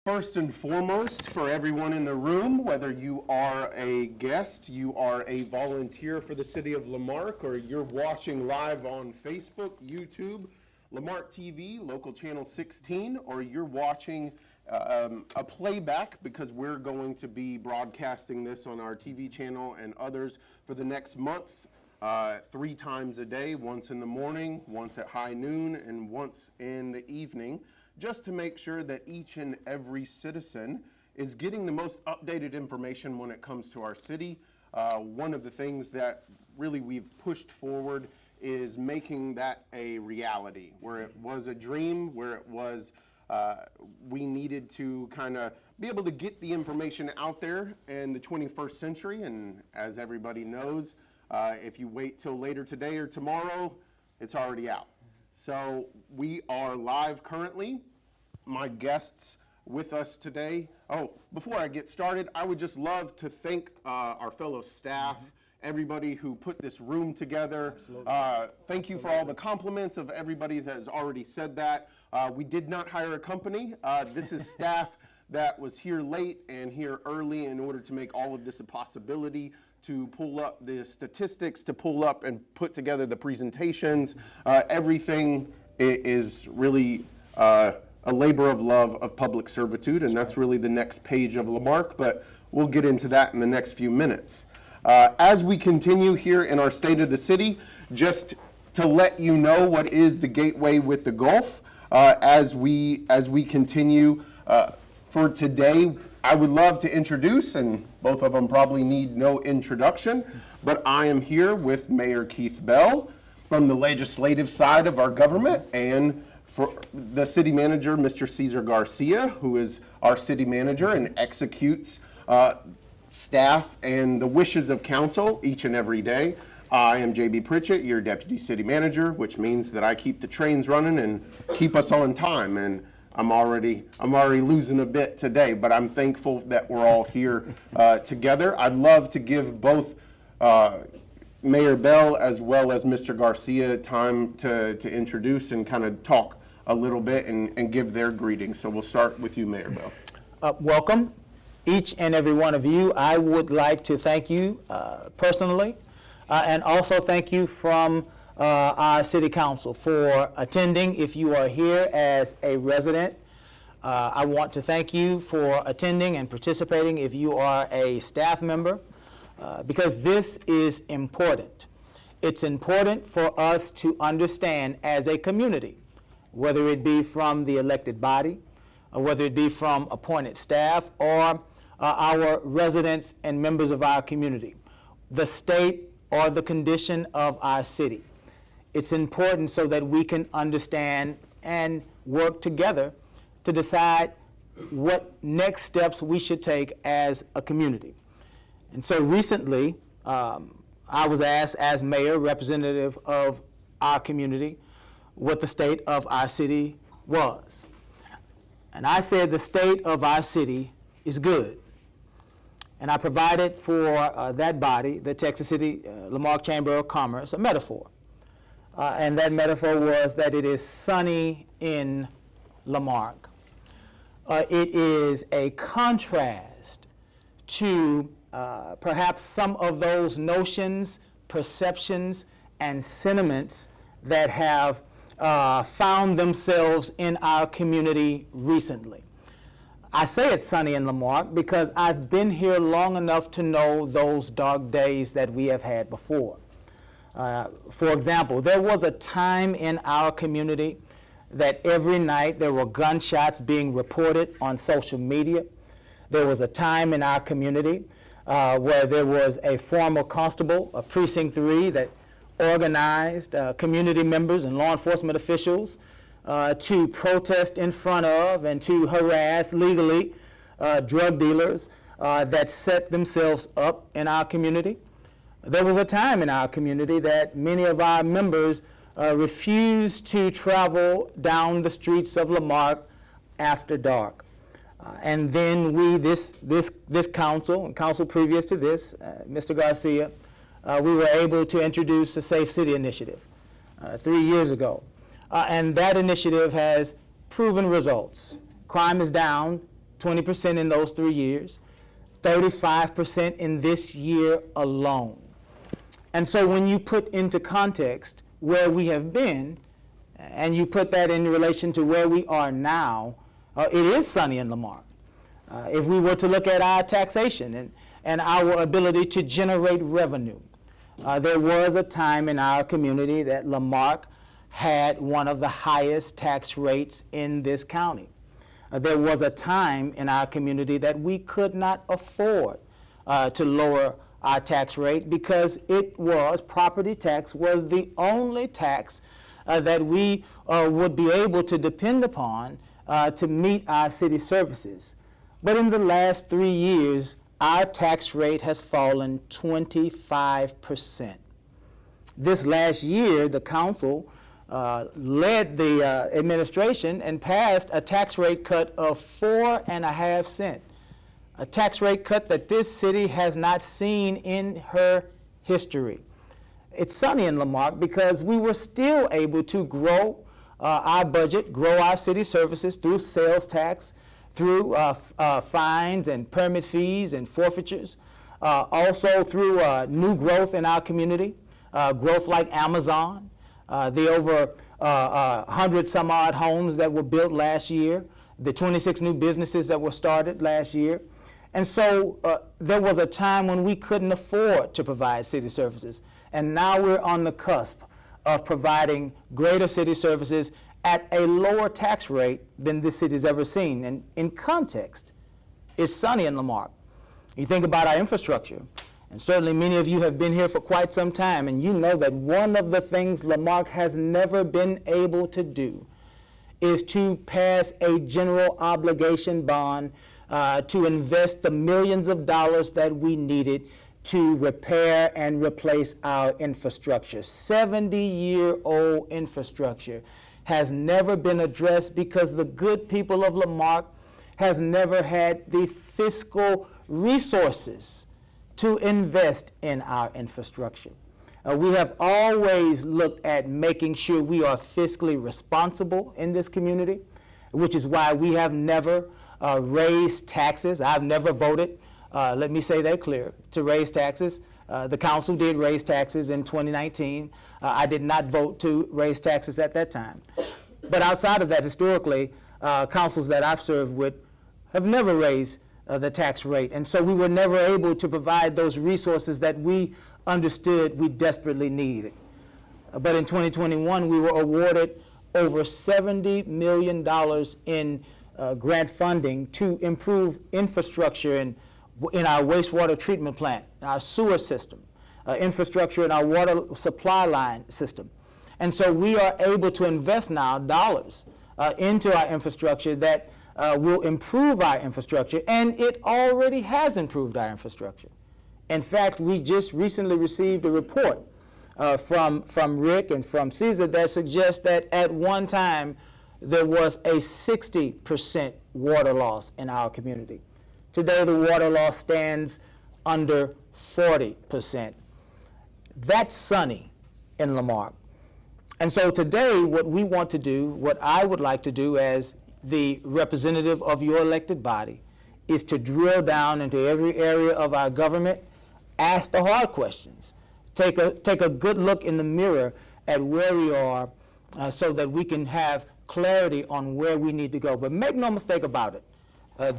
First and foremost, for everyone in the room, whether you are a guest, you are a volunteer for the City of La Marque, or you're watching live on Facebook, YouTube, La Marque TV, local channel 16, or you're watching a playback because we're going to be broadcasting this on our TV channel and others for the next month, 3 times a day, once in the morning, once at high noon, and once in the evening, just to make sure that each and every citizen is getting the most updated information when it comes to our city. One of the things that really we've pushed forward is making that a reality, where it was a dream, where it was we needed to kind of be able to get the information out there in the 21st century. And as everybody knows, if you wait till later today or tomorrow, it's already out. So we are live currently. My guests with us today. Oh, before I get started, I would just love to thank our fellow staff, everybody who put this room together. Thank you for all the compliments of everybody that has already said that. We did not hire a company. This is staff that was here late and here early in order to make all of this a possibility, to pull up the statistics, to pull up and put together the presentations. Everything is really a labor of love of public servitude, and that's really the next page of La Marque, but we'll get into that in the next few minutes. As we continue here in our State of the City, just to let you know what is the Gateway with the Gulf, as we continue for today, I would love to introduce, and both of them probably need no introduction, but I am here with Mayor Keith Bell from the legislative side of our government, and for the city manager, Mr. Cesar Garcia, who is our city manager and executes staff and the wishes of council each and every day. I am J.B. Pritchett, your deputy city manager, which means that I keep the trains running and keep us on time. And I'm already losing a bit today, but I'm thankful that we're all here together. I'd love to give both Mayor Bell as well as Mr. Garcia time to introduce and kind of talk a little bit and give their greetings. So we'll start with you, Mayor Bell. Welcome, each and every one of you. I would like to thank you personally, and also thank you from our City Council for attending. If you are here as a resident, I want to thank you for attending and participating if you are a staff member, because this is important. It's important for us to understand as a community, whether it be from the elected body, or whether it be from appointed staff, or our residents and members of our community, the state or the condition of our city. It's important so that we can understand and work together to decide what next steps we should take as a community. And so recently, I was asked as mayor, representative of our community, what the state of our city was. And I said the state of our city is good. And I provided for that body, the Texas City La Marque Chamber of Commerce, a metaphor. And that metaphor was that it is sunny in La Marque. It is a contrast to perhaps some of those notions, perceptions, and sentiments that have found themselves in our community recently. I say it's sunny in La Marque because I've been here long enough to know those dark days that we have had before. For example, there was a time in our community that every night there were gunshots being reported on social media. There was a time in our community where there was a former constable of Precinct 3 that organized community members and law enforcement officials to protest in front of and to harass legally drug dealers that set themselves up in our community. There was a time in our community that many of our members refused to travel down the streets of La Marque after dark. And then we, this council, and council previous to this, Mr. Garcia, we were able to introduce the Safe City Initiative 3 years ago. And that initiative has proven results. Crime is down 20% in those 3 years, 35% in this year alone. And so when you put into context where we have been, and you put that in relation to where we are now, it is sunny in La Marque. If we were to look at our taxation and our ability to generate revenue, there was a time in our community that La Marque had one of the highest tax rates in this county. There was a time in our community that we could not afford to lower our tax rate because property tax was the only tax that we would be able to depend upon to meet our city services. But in the last 3 years, our tax rate has fallen 25%. This last year, the council led the administration and passed a tax rate cut of 4.5 cents, a tax rate cut that this city has not seen in her history. It's sunny in La Marque because we were still able to grow our budget, grow our city services through sales tax, through fines and permit fees and forfeitures, also through new growth in our community, growth like Amazon, the over 100 some odd homes that were built last year, the 26 new businesses that were started last year. And so there was a time when we couldn't afford to provide city services. And now we're on the cusp of providing greater city services at a lower tax rate than this city's ever seen. And in context, it's sunny in La Marque. You think about our infrastructure, and certainly many of you have been here for quite some time, and you know that one of the things La Marque has never been able to do is to pass a general obligation bond to invest the millions of dollars that we needed to repair and replace our infrastructure. 70-year-old infrastructure has never been addressed because the good people of La Marque has never had the fiscal resources to invest in our infrastructure. We have always looked at making sure we are fiscally responsible in this community, which is why we have never raised taxes. I've never voted, let me say that clear, to raise taxes. The council did raise taxes in 2019. I did not vote to raise taxes at that time. But outside of that, historically, councils that I've served with have never raised the tax rate. And so we were never able to provide those resources that we understood we desperately needed. But in 2021, we were awarded over $70 million in grant funding to improve infrastructure in our wastewater treatment plant, our sewer system, infrastructure in our water supply line system. And so we are able to invest now dollars into our infrastructure that will improve our infrastructure, and it already has improved our infrastructure. In fact, we just recently received a report from Rick and from Caesar that suggests that at one time there was a 60% water loss in our community. Today the water loss stands under 40%. That's sunny in La Marque. And so today what we want to do, what I would like to do as the representative of your elected body, is to drill down into every area of our government, ask the hard questions, take a good look in the mirror at where we are so that we can have clarity on where we need to go. But make no mistake about it,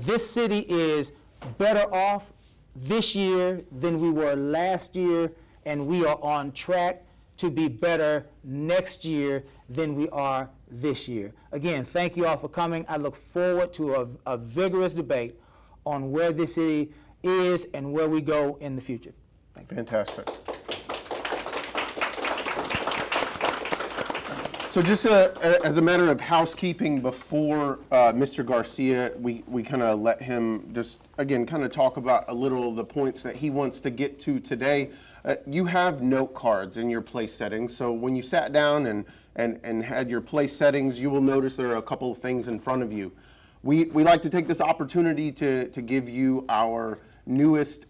this city is better off this year than we were last year, and we are on track to be better next year than we are this year. Again, thank you all for coming. I look forward to a vigorous debate on where this city is and where we go in the future. Thank you. Fantastic. So just as a matter of housekeeping, before Mr. Garcia, we kind of let him just, again, kind of talk about a little of the points that he wants to get to today. You have note cards in your place settings, so when you sat down and had your place settings, you will notice there are a couple of things in front of you. We like to take this opportunity to give you our newest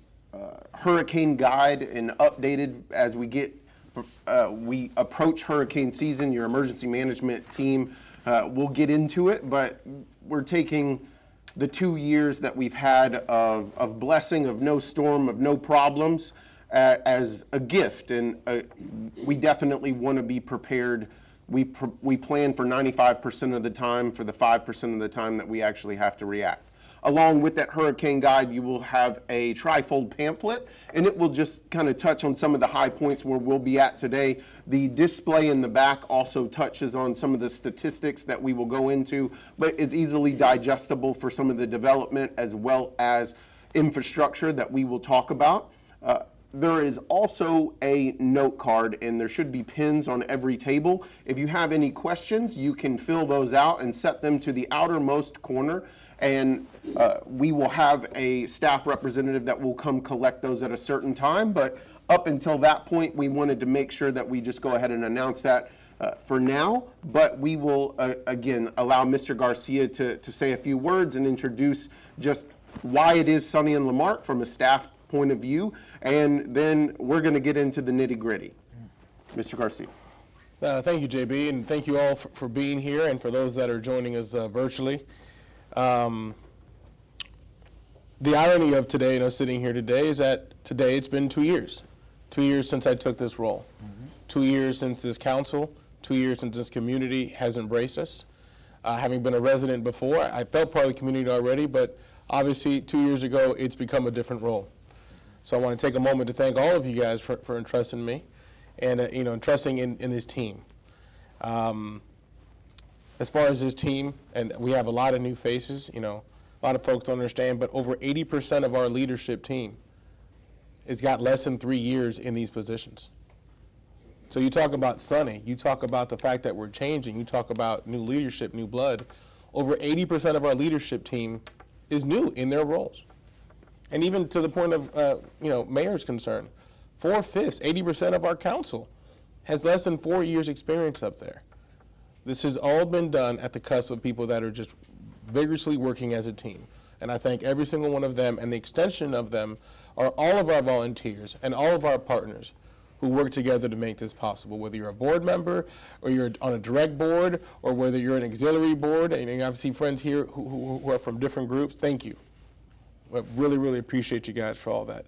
hurricane guide and updated as we approach hurricane season. Your emergency management team will get into it, but we're taking the 2 years that we've had of blessing, of no storm, of no problems, as a gift. And we definitely want to be prepared. We plan for 95% of the time for the 5% of the time that we actually have to react. Along with that hurricane guide, you will have a trifold pamphlet, and it will just kind of touch on some of the high points where we'll be at today. The display in the back also touches on some of the statistics that we will go into, but is easily digestible for some of the development as well as infrastructure that we will talk about. There is also a note card, and there should be pins on every table. If you have any questions, you can fill those out and set them to the outermost corner, and we will have a staff representative that will come collect those at a certain time. But up until that point, we wanted to make sure that we just go ahead and announce that for now. But we will, again, allow Mr. Garcia to say a few words and introduce just why it is sunny in La Marque from a staff point of view, and then we're going to get into the nitty-gritty. Mr. Garcia. Thank you, JB, and thank you all for being here, and for those that are joining us virtually. The irony of today, sitting here today, is that today it's been 2 years. 2 years since I took this role. 2 years since this council, 2 years since this community has embraced us. Having been a resident before, I felt part of the community already, but obviously 2 years ago, it's become a different role. So I want to take a moment to thank all of you guys for entrusting me and entrusting in this team. As far as this team, and we have a lot of new faces, a lot of folks don't understand, but over 80% of our leadership team has got less than 3 years in these positions. So you talk about sunny, you talk about the fact that we're changing, you talk about new leadership, new blood. Over 80% of our leadership team is new in their roles. And even to the point of, mayor's concern, 4/5, 80% of our council has less than 4 years experience up there. This has all been done at the cusp of people that are just vigorously working as a team. And I thank every single one of them, and the extension of them are all of our volunteers and all of our partners who work together to make this possible, whether you're a board member or you're on a direct board or whether you're an auxiliary board. And I see friends here who are from different groups. Thank you. I really, really appreciate you guys for all that.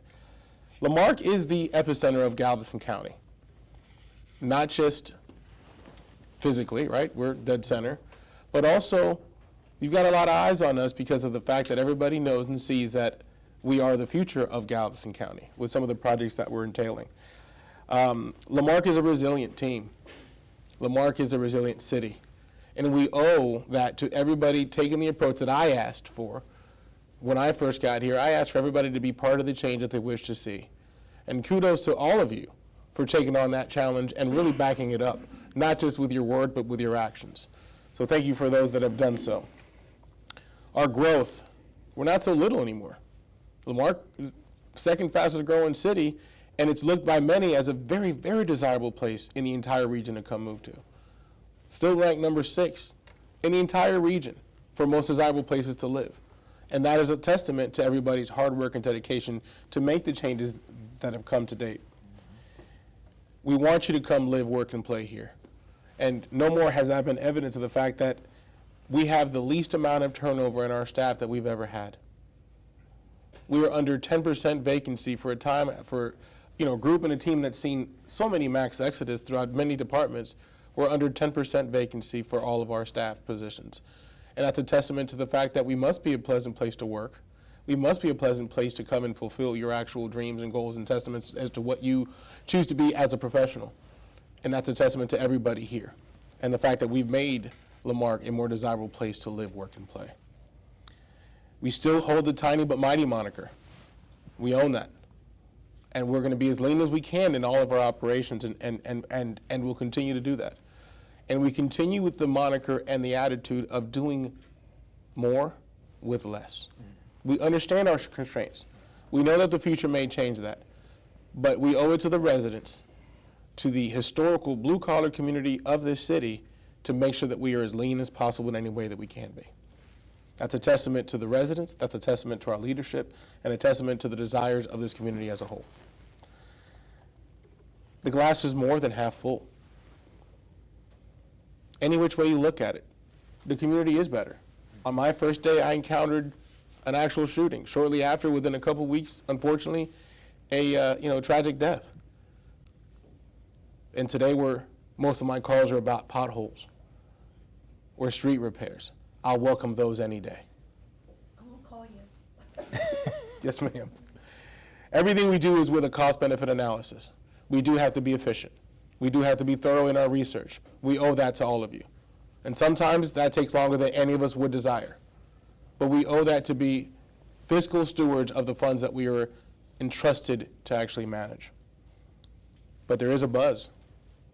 La Marque is the epicenter of Galveston County. Not just physically, right? We're dead center. But also, you've got a lot of eyes on us because of the fact that everybody knows and sees that we are the future of Galveston County with some of the projects that we're entailing. La Marque is a resilient team. La Marque is a resilient city. And we owe that to everybody taking the approach that I asked for. When I first got here, I asked for everybody to be part of the change that they wish to see. And kudos to all of you for taking on that challenge and really backing it up, not just with your word, but with your actions. So thank you for those that have done so. Our growth, we're not so little anymore. La Marque is the second fastest growing city, and it's looked by many as a very, very desirable place in the entire region to come move to. Still ranked number 6 in the entire region for most desirable places to live. And that is a testament to everybody's hard work and dedication to make the changes that have come to date. We want you to come live, work, and play here. And no more has that been evidence of the fact that we have the least amount of turnover in our staff that we've ever had. We are under 10% vacancy for a time, for a group and a team that's seen so many max exodus throughout many departments. We're under 10% vacancy for all of our staff positions. And that's a testament to the fact that we must be a pleasant place to work. We must be a pleasant place to come and fulfill your actual dreams and goals and testaments as to what you choose to be as a professional. And that's a testament to everybody here. And the fact that we've made La Marque a more desirable place to live, work, and play. We still hold the tiny but mighty moniker. We own that. And we're going to be as lean as we can in all of our operations, and we'll continue to do that. And we continue with the moniker and the attitude of doing more with less. We understand our constraints. We know that the future may change that. But we owe it to the residents, to the historical blue-collar community of this city, to make sure that we are as lean as possible in any way that we can be. That's a testament to the residents, that's a testament to our leadership, and a testament to the desires of this community as a whole. The glass is more than half full. Any which way you look at it, the community is better. On my first day, I encountered an actual shooting. Shortly after, within a couple weeks, unfortunately, a tragic death. And today, most of my calls are about potholes or street repairs. I'll welcome those any day. I'm gonna call you. Yes, ma'am. Everything we do is with a cost-benefit analysis. We do have to be efficient. We do have to be thorough in our research. We owe that to all of you. And sometimes that takes longer than any of us would desire. But we owe that to be fiscal stewards of the funds that we are entrusted to actually manage. But there is a buzz.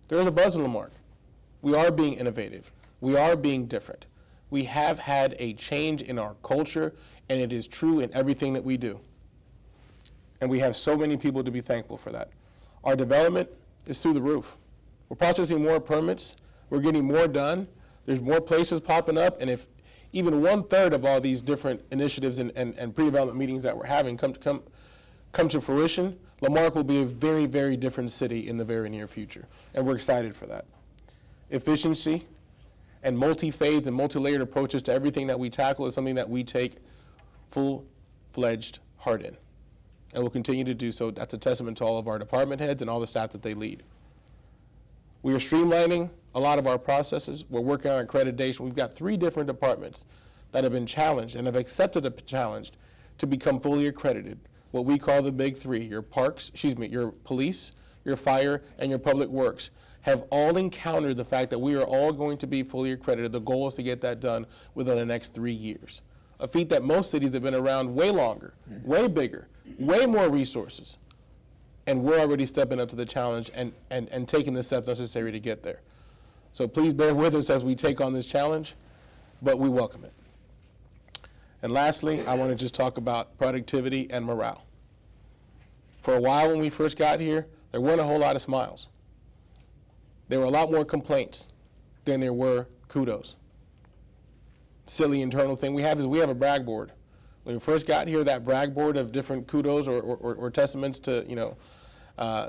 There is a buzz in La Marque. We are being innovative. We are being different. We have had a change in our culture, and it is true in everything that we do. And we have so many people to be thankful for that. Our development is through the roof. We're processing more permits. We're getting more done. There's more places popping up, and if even 1/3 of all these different initiatives and pre-development meetings that we're having come to fruition, La Marque will be a very, very different city in the very near future, and we're excited for that. Efficiency and multi-phase and multi-layered approaches to everything that we tackle is something that we take full-fledged heart in, and we'll continue to do so. That's a testament to all of our department heads and all the staff that they lead. We are streamlining a lot of our processes. We're working on accreditation. We've got 3 different departments that have been challenged and have accepted the challenge to become fully accredited, what we call the big 3, your police, your fire, and your public works, have all encountered the fact that we are all going to be fully accredited. The goal is to get that done within the next 3 years. A feat that most cities have been around way longer, way bigger, way more resources. And we're already stepping up to the challenge and taking the steps necessary to get there. So please bear with us as we take on this challenge, but we welcome it. And lastly, I want to just talk about productivity and morale. For a while when we first got here, there weren't a whole lot of smiles. There were a lot more complaints than there were kudos. Silly internal thing we have is we have a brag board. When we first got here, that brag board of different kudos or testaments to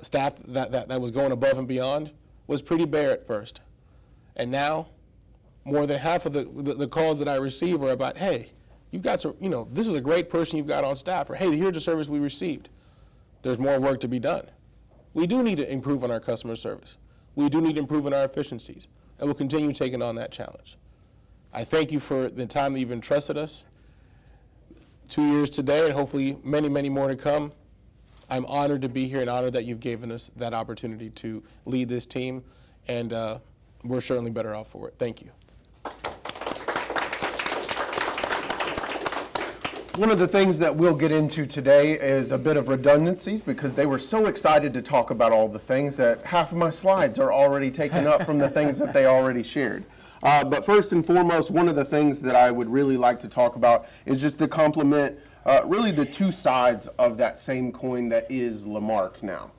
staff that was going above and beyond was pretty bare at first. And now, more than half of the calls that I receive are about, hey, you've got some, this is a great person you've got on staff, or hey, here's the service we received. There's more work to be done. We do need to improve on our customer service. We do need to improve on our efficiencies, and we'll continue taking on that challenge. I thank you for the time that you've entrusted us. 2 years today, and hopefully many, many more to come. I'm honored to be here and honored that you've given us that opportunity to lead this team, and we're certainly better off for it. Thank you. One of the things that we'll get into today is a bit of redundancies, because they were so excited to talk about all the things that half of my slides are already taken up from the things that they already shared. But first and foremost, one of the things that I would really like to talk about is just to complement really the 2 sides of that same coin that is La Marque now.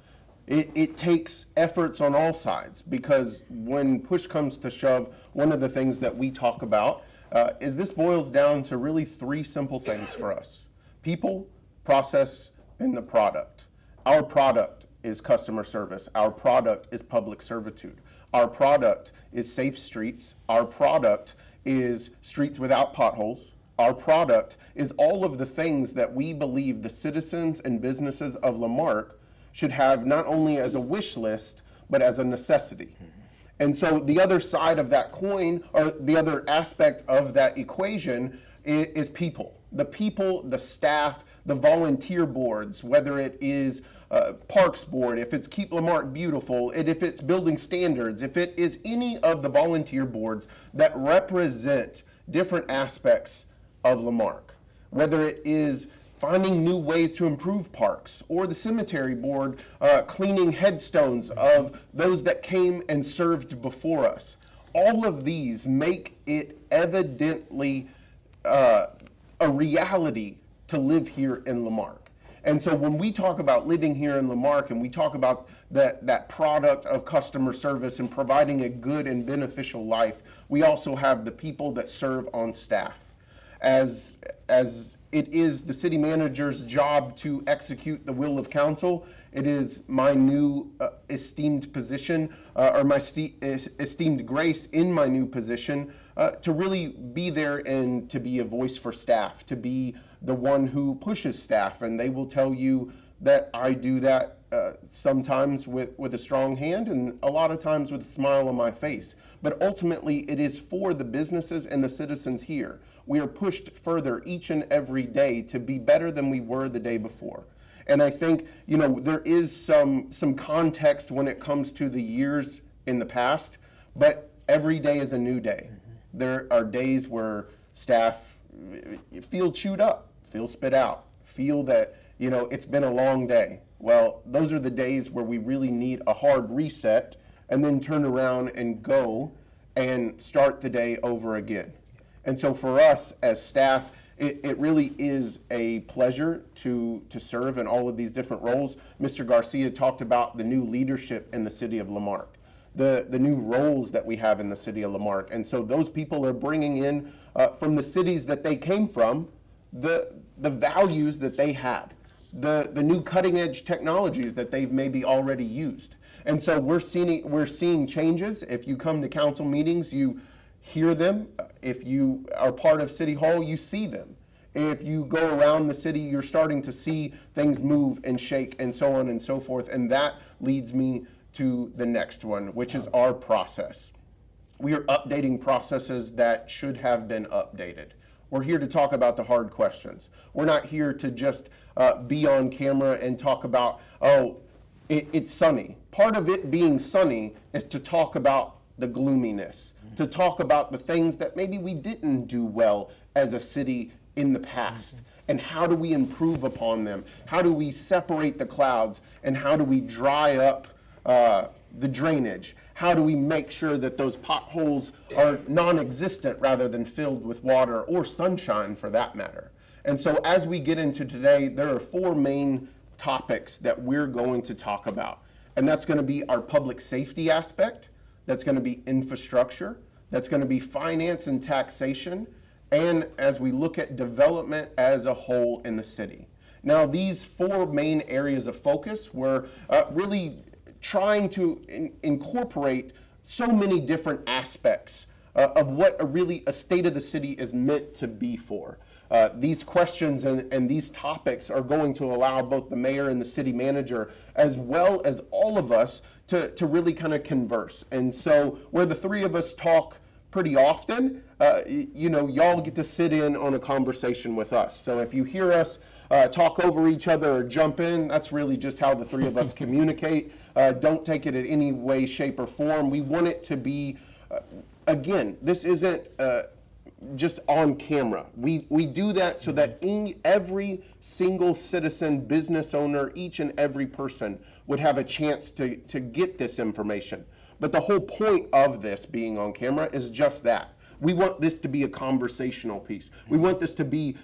It takes efforts on all sides, because when push comes to shove, one of the things that we talk about is this boils down to really 3 simple things for us: people, process, and the product. Our product is customer service. Our product is public servitude. Our product is safe streets. Our product is streets without potholes. Our product is all of the things that we believe the citizens and businesses of La Marque should have, not only as a wish list, but as a necessity. And so the other side of that coin, or the other aspect of that equation, is people. The people, the staff, the volunteer boards, whether it is Parks Board, if it's Keep La Marque Beautiful, and if it's Building Standards, if it is any of the volunteer boards that represent different aspects of La Marque, whether it is finding new ways to improve parks, or the cemetery board cleaning headstones of those that came and served before us. All of these make it evidently a reality to live here in La Marque. And so when we talk about living here in La Marque, and we talk about that product of customer service and providing a good and beneficial life, we also have the people that serve on staff. As it is the city manager's job to execute the will of council, it is my new esteemed position, or my esteemed grace in my new position, to really be there and to be a voice for staff, to be the one who pushes staff. And they will tell you that I do that sometimes with a strong hand and a lot of times with a smile on my face. But ultimately, it is for the businesses and the citizens here. We are pushed further each and every day to be better than we were the day before. And I think, you know, there is some context when it comes to the years in the past, but every day is a new day. There are days where staff feel chewed up, feel spit out, feel that, you know, it's been a long day. Well, those are the days where we really need a hard reset and then turn around and go and start the day over again. And so for us as staff, it really is a pleasure to serve in all of these different roles. Mr. Garcia talked about the new leadership in the city of La Marque, the new roles that we have in the city of La Marque. And so those people are bringing in from the cities that they came from, the values that they had, the new cutting edge technologies that they've maybe already used. And so we're seeing changes. If you come to council meetings, you hear them. If you are part of City Hall, you see them. If you go around the city, you're starting to see things move and shake and so on and so forth. And that leads me to the next one, which is our process. We are updating processes that should have been updated. We're here to talk about the hard questions. We're not here to just be on camera and talk about, oh, it's sunny. Part of it being sunny is to talk about the gloominess, to talk about the things that maybe we didn't do well as a city in the past. And how do we improve upon them? How do we separate the clouds? And how do we dry up the drainage? How do we make sure that those potholes are non-existent rather than filled with water or sunshine for that matter? And so as we get into today, there are 4 main topics that we're going to talk about. And that's going to be our public safety aspect, that's going to be infrastructure, that's going to be finance and taxation, and as we look at development as a whole in the city. Now, these 4 main areas of focus were really trying to incorporate so many different aspects of what a state of the city is meant to be for. These questions and these topics are going to allow both the mayor and the city manager, as well as all of us, to really kind of converse. And so where the 3 of us talk pretty often, you know, y'all get to sit in on a conversation with us. So if you hear us talk over each other or jump in, that's really just how the 3 of us communicate. Don't take it in any way, shape, or form. We want it to be, again, this isn't just on camera. We do that so that every single citizen, business owner, each and every person would have a chance to get this information. But the whole point of this being on camera is just that. We want this to be a conversational piece. We want this to be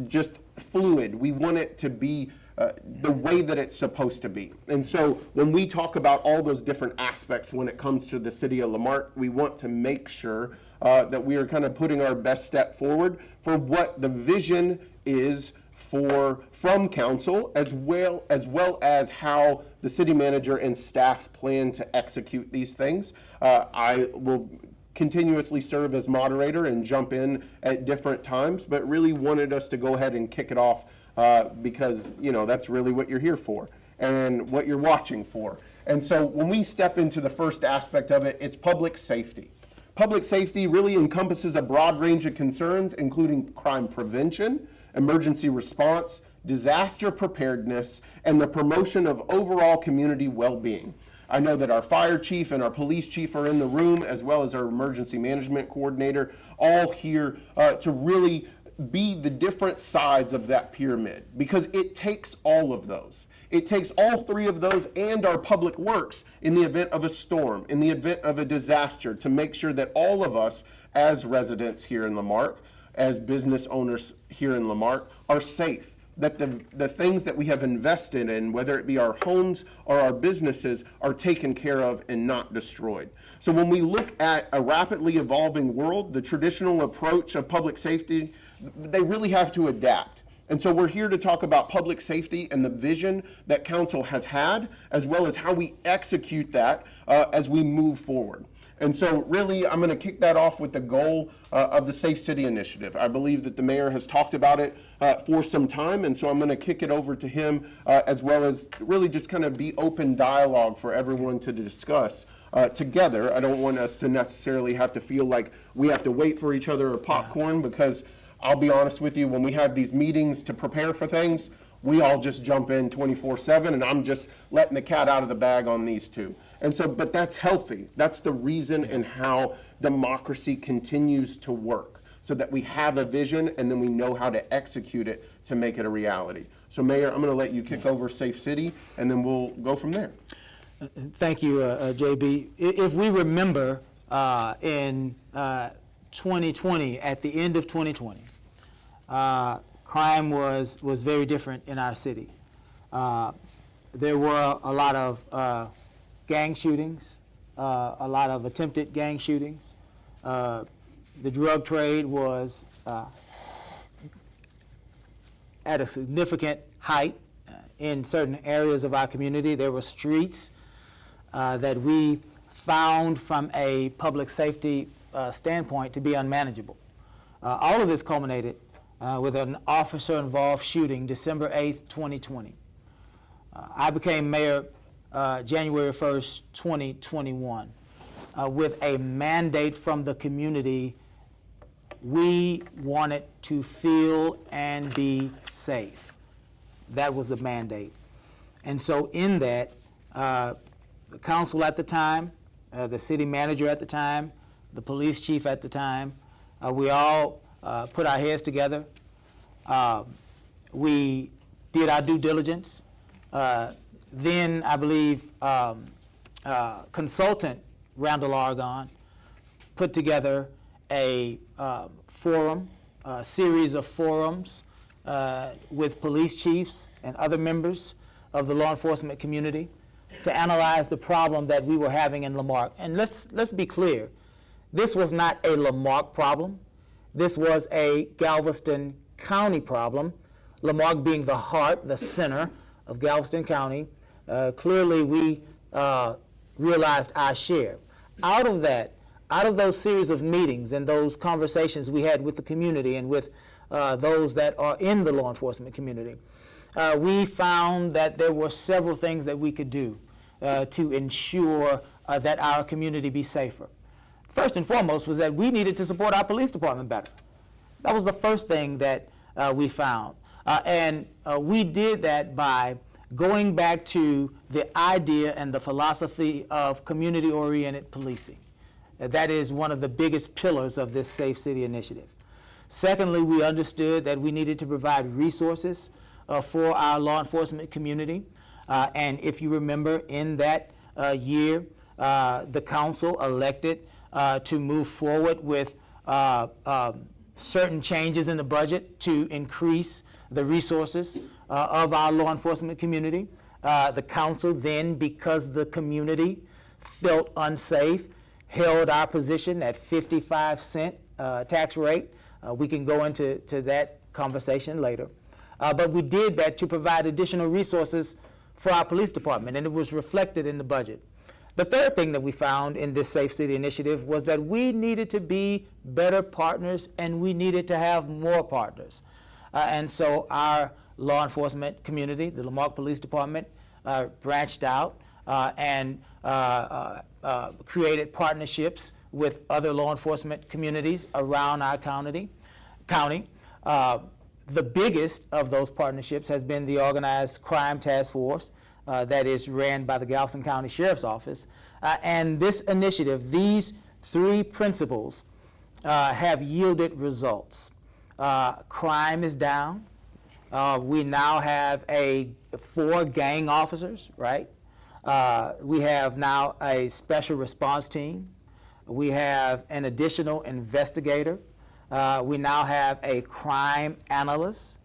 just fluid. We want it to be the way that it's supposed to be. And so when we talk about all those different aspects when it comes to the city of La Marque, we want to make sure that we are kind of putting our best step forward for what the vision is from council, as well as how the city manager and staff plan to execute these things. I will continuously serve as moderator and jump in at different times, but really wanted us to go ahead and kick it off because, you know, that's really what you're here for and what you're watching for. And so when we step into the first aspect of it, it's public safety. Public safety really encompasses a broad range of concerns, including crime prevention, emergency response, disaster preparedness, and the promotion of overall community well-being. I know that our fire chief and our police chief are in the room, as well as our emergency management coordinator, all here to really be the different sides of that pyramid, because it takes all of those. It takes all 3 of those and our public works in the event of a storm, in the event of a disaster, to make sure that all of us as residents here in La Marque, as business owners here in La Marque, are safe, that the things that we have invested in, whether it be our homes or our businesses, are taken care of and not destroyed. So when we look at a rapidly evolving world, the traditional approach of public safety, they really have to adapt. And so we're here to talk about public safety and the vision that council has had, as well as how we execute that as we move forward. And so really, I'm going to kick that off with the goal of the Safe City Initiative. I believe that the mayor has talked about it for some time, and so I'm going to kick it over to him as well as really just kind of be open dialogue for everyone to discuss together. I don't want us to necessarily have to feel like we have to wait for each other or popcorn, because I'll be honest with you, when we have these meetings to prepare for things, we all just jump in 24/7, and I'm just letting the cat out of the bag on these two. And so, but that's healthy. That's the reason and how democracy continues to work, so that we have a vision and then we know how to execute it to make it a reality. So Mayor, I'm going to let you kick over Safe City, and then we'll go from there. Thank you, JB. If we remember in 2020, at the end of 2020, crime was very different in our city. There were a lot of gang shootings, a lot of attempted gang shootings. The drug trade was at a significant height in certain areas of our community. There were streets that we found from a public safety standpoint to be unmanageable. All of this culminated with an officer-involved shooting December 8th, 2020. I became mayor January 1st, 2021, with a mandate from the community. We wanted to feel and be safe. That was the mandate. And so in that, the council at the time, the city manager at the time, the police chief at the time, we all put our heads together. We did our due diligence. Then I believe consultant Randall Argon put together a forum, a series of forums with police chiefs and other members of the law enforcement community to analyze the problem that we were having in La Marque. And let's be clear, this was not a La Marque problem. This was a Galveston County problem, La Marque being the heart, the center of Galveston County. Clearly we realized our share. Out of that, out of those series of meetings and those conversations we had with the community and with those that are in the law enforcement community, we found that there were several things that we could do to ensure that our community be safer. First and foremost was that we needed to support our police department better. That was the first thing that we found. And we did that by going back to the idea and the philosophy of community-oriented policing. That is one of the biggest pillars of this Safe City initiative. Secondly, we understood that we needed to provide resources for our law enforcement community. And if you remember, in that year, the council elected to move forward with certain changes in the budget to increase the resources of our law enforcement community. The council then, because the community felt unsafe, held our position at 55-cent tax rate. We can go into that conversation later. But we did that to provide additional resources for our police department, and it was reflected in the budget. The third thing that we found in this Safe City initiative was that we needed to be better partners, and we needed to have more partners. And so our law enforcement community, the La Marque Police Department, branched out and created partnerships with other law enforcement communities around our county. The biggest of those partnerships has been the Organized Crime Task Force that is ran by the Galveston County Sheriff's Office. And this initiative, these three principles, have yielded results. Crime is down. We now have 4 gang officers, right? We have now a special response team. We have an additional investigator. We now have a crime analyst.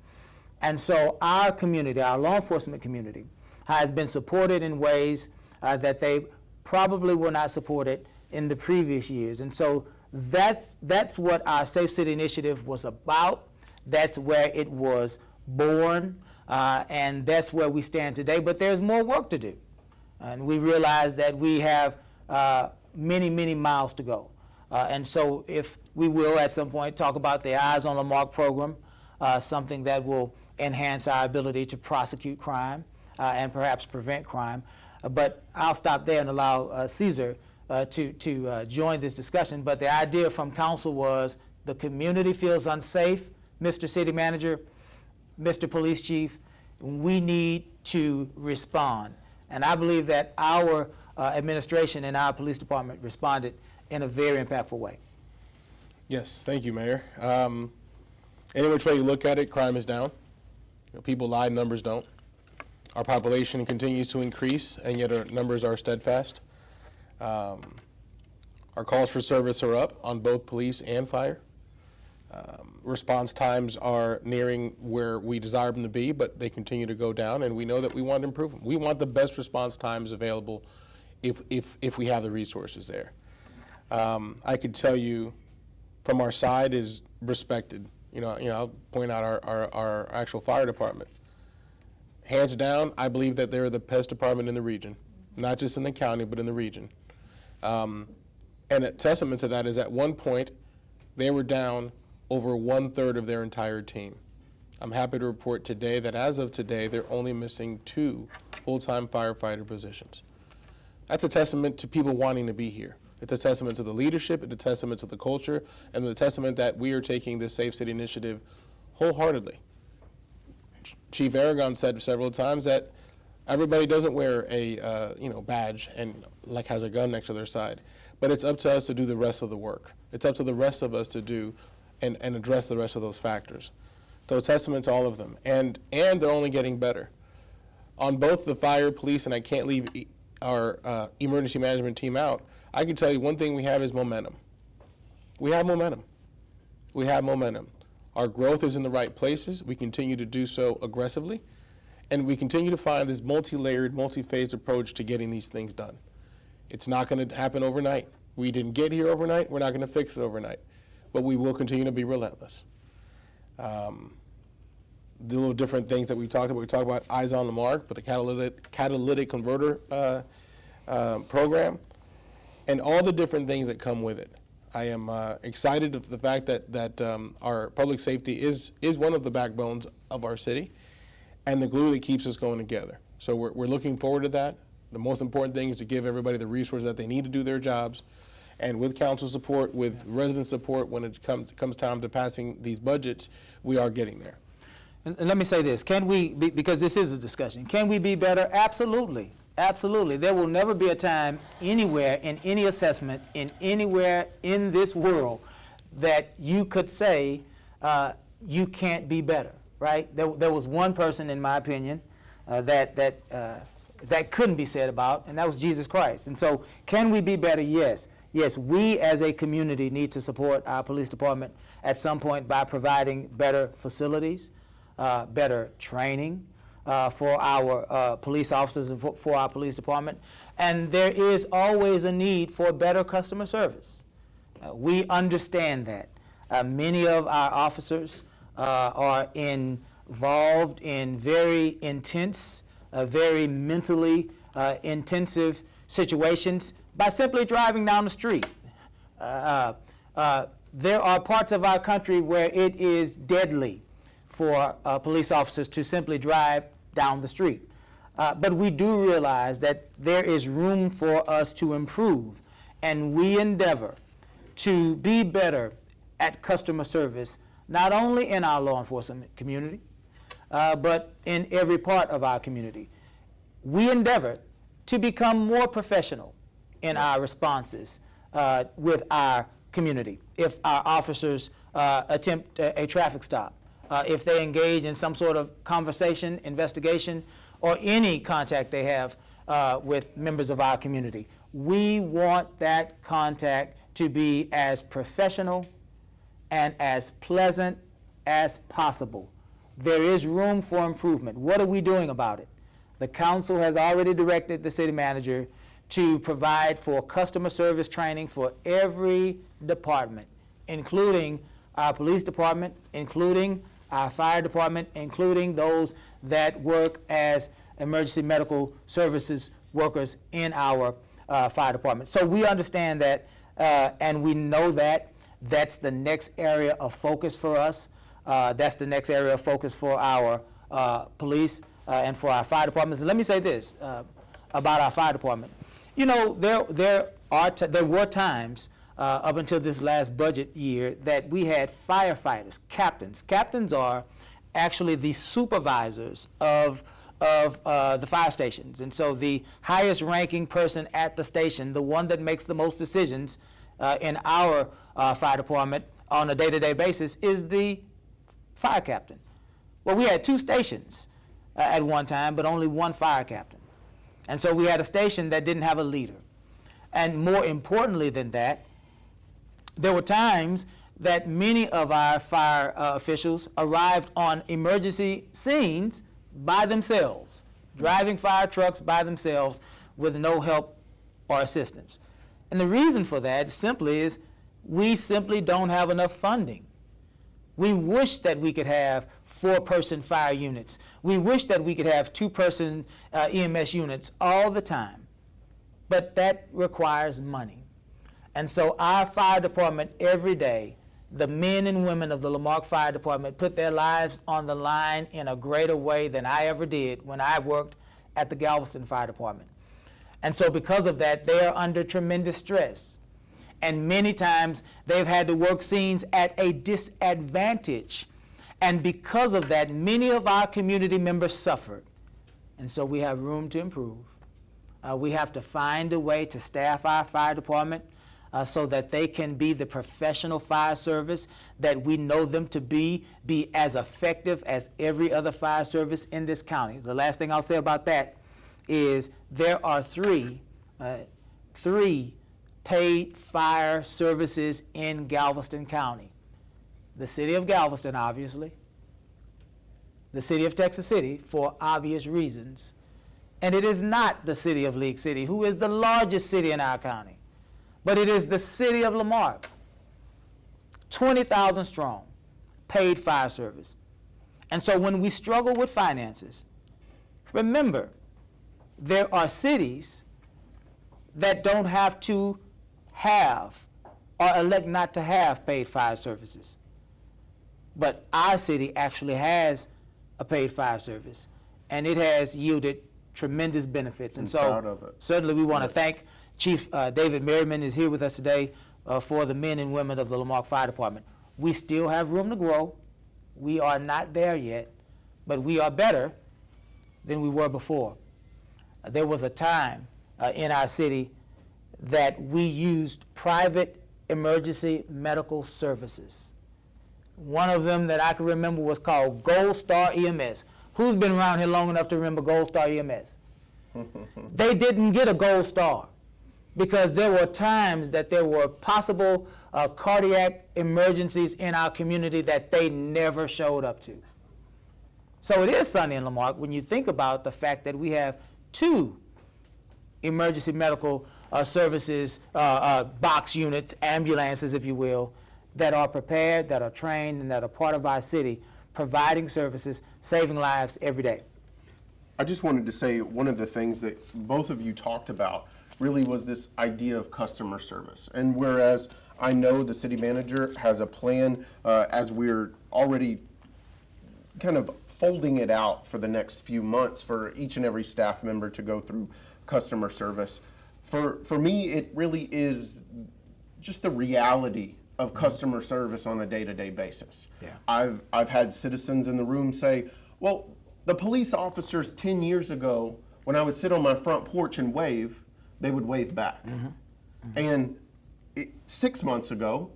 And so our community, our law enforcement community, has been supported in ways that they probably were not supported in the previous years. And so that's what our Safe City initiative was about. That's where it was born, and that's where we stand today. But there's more work to do. And we realize that we have many, many miles to go. And so if we will at some point talk about the Eyes on La Marque program, something that will enhance our ability to prosecute crime and perhaps prevent crime. But I'll stop there and allow Caesar to join this discussion. But the idea from council was the community feels unsafe, Mr. City Manager, Mr. Police Chief, we need to respond. And I believe that our administration and our police department responded in a very impactful way. Yes, thank you, Mayor. Any which way you look at it, crime is down. People lie, numbers don't. Our population continues to increase, and yet our numbers are steadfast. Our calls for service are up on both police and fire. Response times are nearing where we desire them to be, but they continue to go down, and we know that we want to improve them. We want the best response times available if we have the resources there. I could tell you from our side is respected. I'll point out our actual fire department. Hands down, I believe that they're the best department in the region, not just in the county, but in the region. And a testament to that is at one point, they were down over 1/3 of their entire team. I'm happy to report today that as of today, they're only missing 2 full-time firefighter positions. That's a testament to people wanting to be here. It's a testament to the leadership, it's a testament to the culture, and a testament that we are taking this Safe City initiative wholeheartedly. Chief Aragon said several times that everybody doesn't wear a badge and like has a gun next to their side, but it's up to us to do the rest of the work. It's up to the rest of us to do and address the rest of those factors. So a testament to all of them, and they're only getting better. On both the fire, police, and I can't leave our emergency management team out, I can tell you one thing we have is momentum. We have momentum. We have momentum. Our growth is in the right places. We continue to do so aggressively, and we continue to find this multi-layered, multi-phased approach to getting these things done. It's not going to happen overnight. We didn't get here overnight. We're not going to fix it overnight, but we will continue to be relentless. The little different things that we talked about. We talked about Eyes on La Marque, but the catalytic converter program, and all the different things that come with it. I am excited of the fact that our public safety is one of the backbones of our city and the glue that keeps us going together. So we're looking forward to that. The most important thing is to give everybody the resources that they need to do their jobs. And with council support, with resident support, when it comes time to passing these budgets, we are getting there. And let me say this, can we, because this is a discussion, can we be better? Absolutely, absolutely. There will never be a time anywhere in any assessment, anywhere in this world that you could say you can't be better, right? There was one person, in my opinion, that couldn't be said about, and that was Jesus Christ. And so can we be better? Yes. Yes, we as a community need to support our police department at some point by providing better facilities, better training for our police officers and for our police department. And there is always a need for better customer service. We understand that. Many of our officers are involved in very intense, very mentally intensive situations by simply driving down the street. There are parts of our country where it is deadly for police officers to simply drive down the street. But we do realize that there is room for us to improve, and we endeavor to be better at customer service, not only in our law enforcement community, but in every part of our community. We endeavor to become more professional in our responses with our community. If our officers attempt a traffic stop, if they engage in some sort of conversation, investigation, or any contact they have with members of our community, we want that contact to be as professional and as pleasant as possible. There is room for improvement. What are we doing about it? The council has already directed the city manager to provide for customer service training for every department, including our police department, including our fire department, including those that work as emergency medical services workers in our fire department. So we understand that, and we know that that's the next area of focus for us. That's the next area of focus for our police and for our fire departments. And let me say this about our fire department. You know, there were times up until this last budget year that we had firefighters, captains. Captains are actually the supervisors of the fire stations. And so the highest ranking person at the station, the one that makes the most decisions in our fire department on a day-to-day basis, is the fire captain. Well, we had 2 stations at one time, but only 1 fire captain. And so we had a station that didn't have a leader. And more importantly than that, there were times that many of our fire officials arrived on emergency scenes by themselves, driving fire trucks by themselves with no help or assistance. And the reason for that simply is we simply don't have enough funding. We wish that we could have 4-person fire units. We wish that we could have 2-person EMS units all the time. But that requires money. And so our fire department every day, the men and women of the La Marque Fire Department put their lives on the line in a greater way than I ever did when I worked at the Galveston Fire Department. And so because of that, they are under tremendous stress. And many times they've had to work scenes at a disadvantage. And because of that, many of our community members suffered. And so we have room to improve. We have to find a way to staff our fire department so that they can be the professional fire service that we know them to be as effective as every other fire service in this county. The last thing I'll say about that is there are three paid fire services in Galveston County. The city of Galveston, obviously, the city of Texas City, for obvious reasons, and it is not the city of League City, who is the largest city in our county, but it is the city of La Marque, 20,000 strong, paid fire service. And so when we struggle with finances, remember, there are cities that don't have to have or elect not to have paid fire services. But our city actually has a paid fire service, and it has yielded tremendous benefits. And I'm so proud of it. certainly we want to thank Chief David Merriman is here with us today for the men and women of the La Marque Fire Department. We still have room to grow. We are not there yet, but we are better than we were before. There was a time in our city that we used private emergency medical services. One of them that I can remember was called Gold Star EMS. Who's been around here long enough to remember Gold Star EMS? They didn't get a Gold Star because there were times that there were possible cardiac emergencies in our community that they never showed up to. So it is sunny in La Marque when you think about the fact that we have 2 emergency medical services, box units, ambulances, if you will, that are prepared, that are trained, and that are part of our city, providing services, saving lives every day. I just wanted to say one of the things that both of you talked about really was this idea of customer service. And whereas I know the city manager has a plan as we're already kind of folding it out for the next few months for each and every staff member to go through customer service. For me, it really is just the reality of customer service on a day-to-day basis. Yeah. I've had citizens in the room say, well, the police officers 10 years ago, when I would sit on my front porch and wave, they would wave back. And 6 months ago,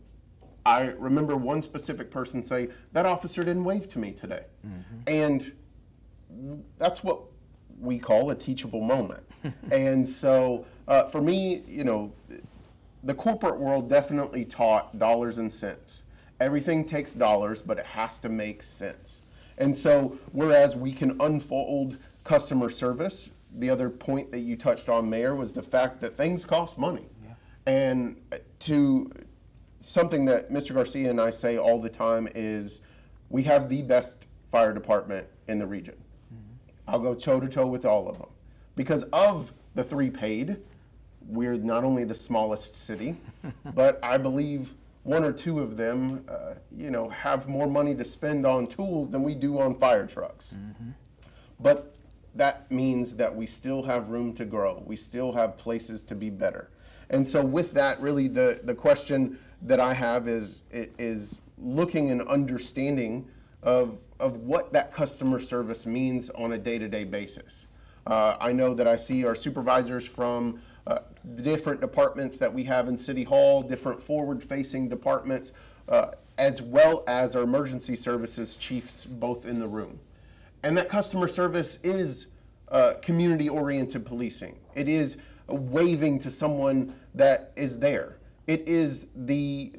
I remember one specific person say, that officer didn't wave to me today. And that's what we call a teachable moment. And so for me, you know, the corporate world definitely taught dollars and cents. Everything takes dollars, but it has to make sense. And so whereas we can unfold customer service, the other point that you touched on, Mayor, was the fact that things cost money. Yeah. And to something that Mr. Garcia and I say all the time is we have the best fire department in the region. I'll go toe to toe with all of them. Because of the 3 paid, we're not only the smallest city, but I believe one or two of them, have more money to spend on tools than we do on fire trucks. But that means that we still have room to grow. We still have places to be better. And so with that, really the question that I have is looking and understanding of what that customer service means on a day-to-day basis. I know that I see our supervisors from the different departments that we have in City Hall, different forward-facing departments, as well as our emergency services chiefs both in the room. And that customer service is community-oriented policing. It is waving to someone that is there. It is the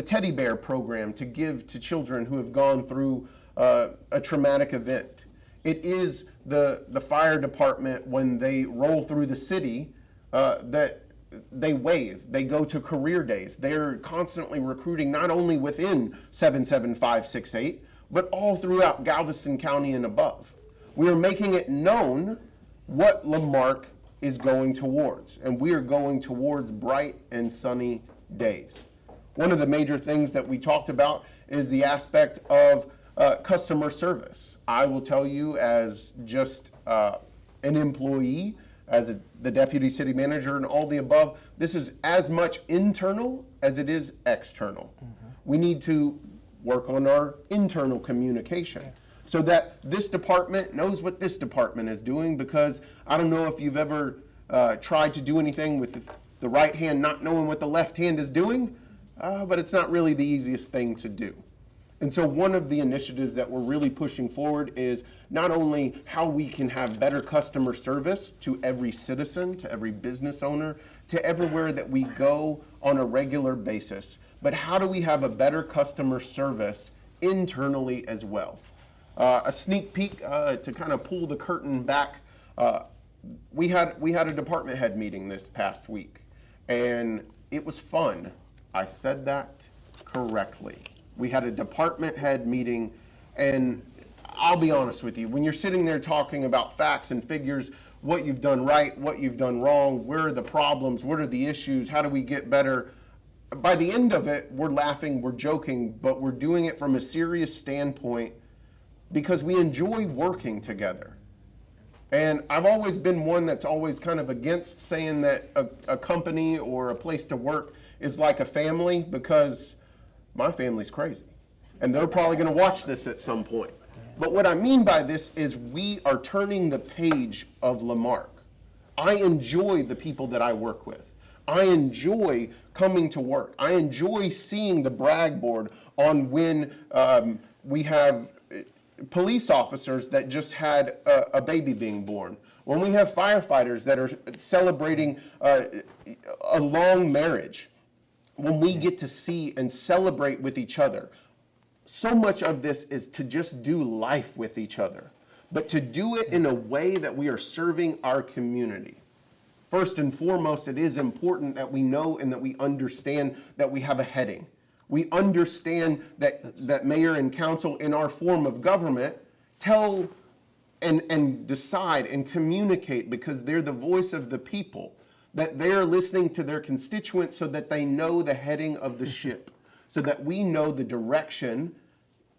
teddy bear program to give to children who have gone through a traumatic event. It is the fire department when they roll through the city that they wave. They go to career days. They're constantly recruiting not only within 77568, but all throughout Galveston County and above. We are making it known what La Marque is going towards, and we are going towards bright and sunny days. One of the major things that we talked about is the aspect of customer service. I will tell you, as just an employee, as the deputy city manager and all the above, this is as much internal as it is external. We need to work on our internal communication so that this department knows what this department is doing, because I don't know if you've ever tried to do anything with the right hand not knowing what the left hand is doing, but it's not really the easiest thing to do. And so one of the initiatives that we're really pushing forward is not only how we can have better customer service to every citizen, to every business owner, to everywhere that we go on a regular basis, but how do we have a better customer service internally as well? A sneak peek to kind of pull the curtain back. We had a department head meeting this past week, and it was fun. I said that correctly. We had a department head meeting, and I'll be honest with you, when you're sitting there talking about facts and figures, what you've done right, what you've done wrong, where are the problems, what are the issues, how do we get better? By the end of it, we're laughing, we're joking, but we're doing it from a serious standpoint because we enjoy working together. And I've always been one that's always kind of against saying that a company or a place to work is like a family, because my family's crazy. And they're probably going to watch this at some point. But what I mean by this is we are turning the page of La Marque. I enjoy the people that I work with. I enjoy coming to work. I enjoy seeing the brag board on when we have police officers that just had a baby being born. When we have firefighters that are celebrating a long marriage. When we get to see and celebrate with each other. So much of this is to just do life with each other, but to do it in a way that we are serving our community. First and foremost, it is important that we know and that we understand that we have a heading. We understand that mayor and council in our form of government tell and decide and communicate, because they're the voice of the people, that they're listening to their constituents so that they know the heading of the ship, so that we know the direction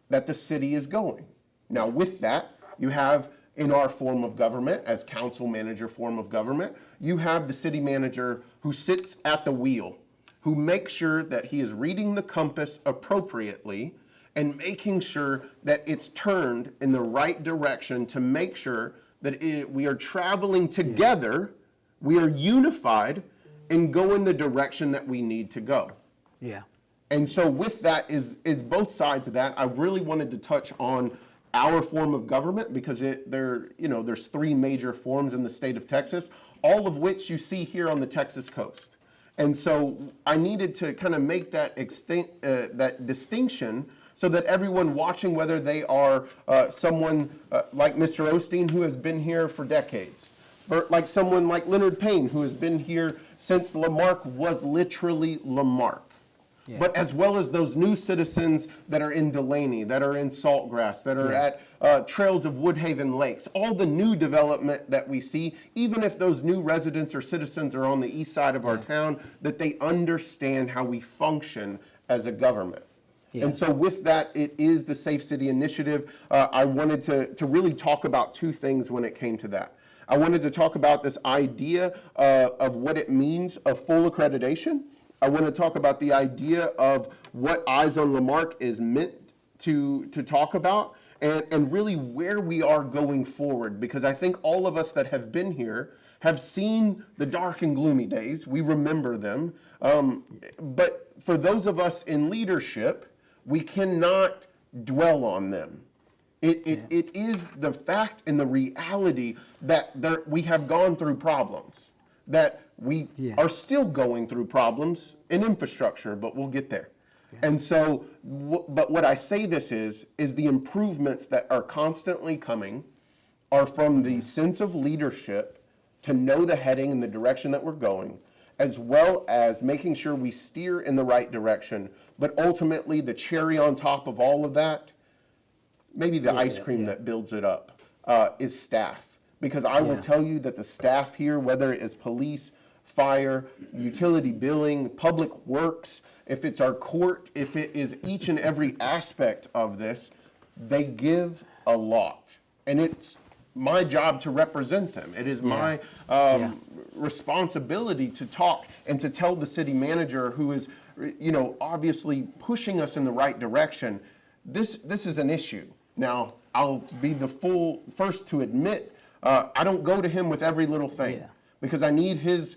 that the city is going. Now with that, you have in our form of government, as council manager form of government, you have the city manager who sits at the wheel, who makes sure that he is reading the compass appropriately and making sure that it's turned in the right direction to make sure that we are traveling together. We are unified and go in the direction that we need to go. Yeah. And so with that is both sides of that. I really wanted to touch on our form of government, because there's three major forms in the state of Texas, all of which you see here on the Texas coast. And so I needed to kind of make that distinction so that everyone watching, whether they are someone like Mr. Osteen, who has been here for decades, or like someone like Leonard Payne, who has been here since La Marque was literally La Marque. but as well as those new citizens that are in Delaney, that are in Saltgrass, that are at Trails of Woodhaven Lakes, all the new development that we see, even if those new residents or citizens are on the east side of our town, that they understand how we function as a government. And so with that, it is the Safe City Initiative. I wanted to really talk about two things when it came to that. I wanted to talk about this idea of what it means of full accreditation. I want to talk about the idea of what Eyes on La Marque is meant to talk about, and really where we are going forward, because I think all of us that have been here have seen the dark and gloomy days. We remember them. But for those of us in leadership, we cannot dwell on them. It is the fact and the reality that we have gone through problems, that we are still going through problems in infrastructure, but we'll get there. And so, but what I say this is the improvements that are constantly coming are from the sense of leadership to know the heading and the direction that we're going, as well as making sure we steer in the right direction. But ultimately, the cherry on top of all of that, maybe the ice cream that builds it up, is staff. Because I will tell you that the staff here, whether it is police, fire, utility billing, public works, if it's our court, if it is each and every aspect of this, they give a lot. And it's my job to represent them. It is my responsibility to talk and to tell the city manager, who is, obviously pushing us in the right direction, this is an issue. Now, I'll be the first to admit, I don't go to him with every little thing, because I need his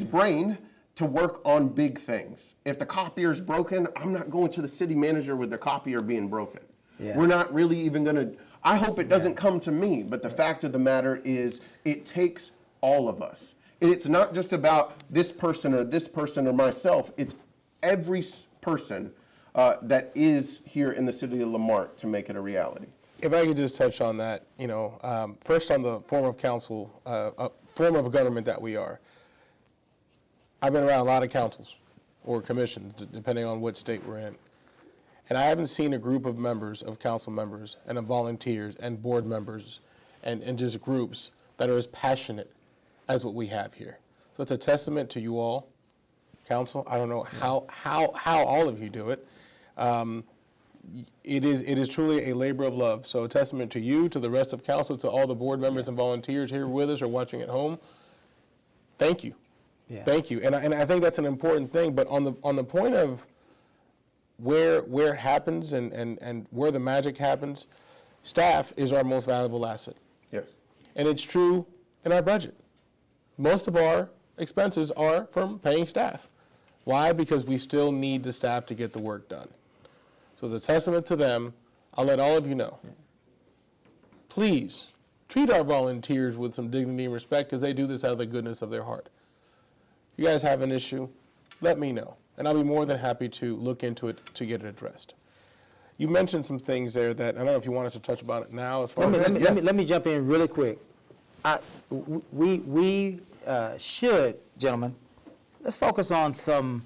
brain to work on big things. If the copier's broken, I'm not going to the city manager with the copier being broken. We're not really even gonna, I hope it doesn't come to me, but the fact of the matter is it takes all of us. And it's not just about this person or myself, it's every person that is here in the city of La Marque to make it a reality. If I could just touch on that, first on the form of council, form of government that we are. I've been around a lot of councils or commissions, depending on what state we're in. And I haven't seen a group of members, of council members, and of volunteers, and board members, and just groups that are as passionate as what we have here. So it's a testament to you all, council. I don't know how all of you do it. It is truly a labor of love. So a testament to you, to the rest of council, to all the board members and volunteers here with us or watching at home. Thank you. Thank you. And I think that's an important thing. But on the point of where it happens and where the magic happens, staff is our most valuable asset. Yes. And it's true in our budget. Most of our expenses are from paying staff. Why? Because we still need the staff to get the work done. So the testament to them, I'll let all of you know. Please treat our volunteers with some dignity and respect, because they do this out of the goodness of their heart. If you guys have an issue, let me know, and I'll be more than happy to look into it to get it addressed. You mentioned some things there that, I don't know if you wanted to touch about it now as far as... Let me jump in really quick. We should, gentlemen, let's focus on some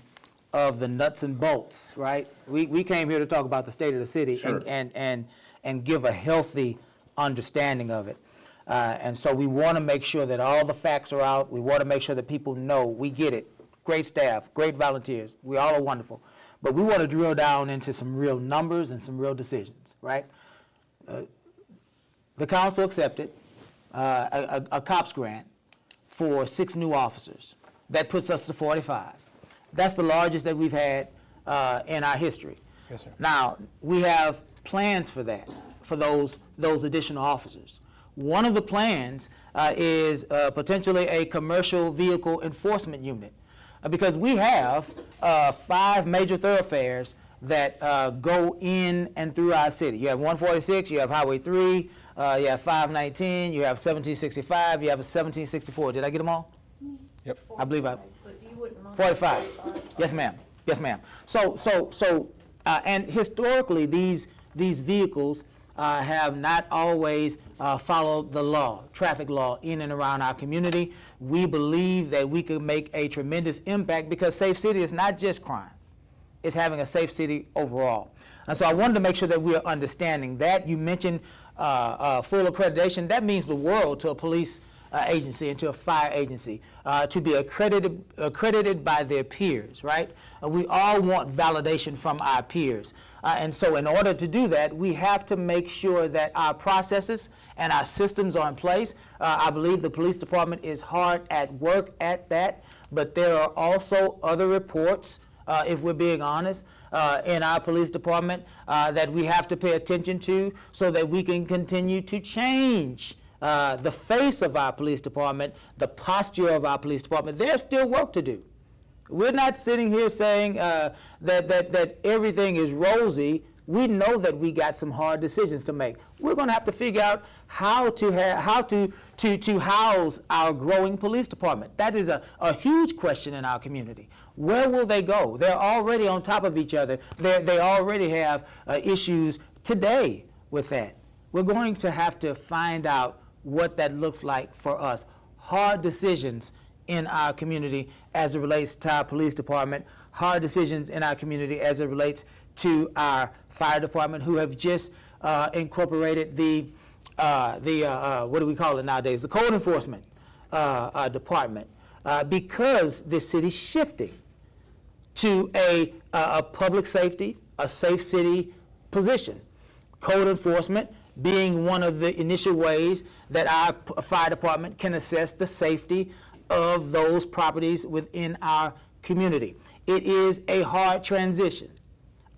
of the nuts and bolts, right? We came here to talk about the state of the city. Sure. and give a healthy understanding of it. And so we want to make sure that all the facts are out. We want to make sure that people know we get it. Great staff, great volunteers. We all are wonderful. But we want to drill down into some real numbers and some real decisions, right? The council accepted a COPS grant for 6 new officers. That puts us to 45. That's the largest that we've had in our history. Yes, sir. Now, we have plans for that, for those additional officers. One of the plans is potentially a commercial vehicle enforcement unit, because we have 5 major thoroughfares that go in and through our city. You have 146, you have Highway 3, you have 519, you have 1765, you have 1764. Did I get them all? Yep. I believe I. But you wouldn't mind. 45. Yes, ma'am. Yes, ma'am. So, and historically, these vehicles have not always followed the law, traffic law, in and around our community. We believe that we could make a tremendous impact, because Safe City is not just crime. is having a safe city overall. And so I wanted to make sure that we are understanding that. You mentioned full accreditation. That means the world to a police agency and to a fire agency, to be accredited by their peers, right? We all want validation from our peers. And so in order to do that, we have to make sure that our processes and our systems are in place. I believe the police department is hard at work at that, but there are also other reports, if we're being honest, in our police department that we have to pay attention to so that we can continue to change the face of our police department, the posture of our police department. There's still work to do. We're not sitting here saying that everything is rosy. We know that we got some hard decisions to make. We're going to have to figure out how to house our growing police department. That is a huge question in our community. Where will they go? They're already on top of each other. They already have issues today with that. We're going to have to find out what that looks like for us. Hard decisions in our community as it relates to our police department, hard decisions in our community as it relates to our fire department, who have just incorporated the what do we call it nowadays, the code enforcement department, because the city's shifting to a public safety, a safe city position. Code enforcement being one of the initial ways that our fire department can assess the safety of those properties within our community. It is a hard transition.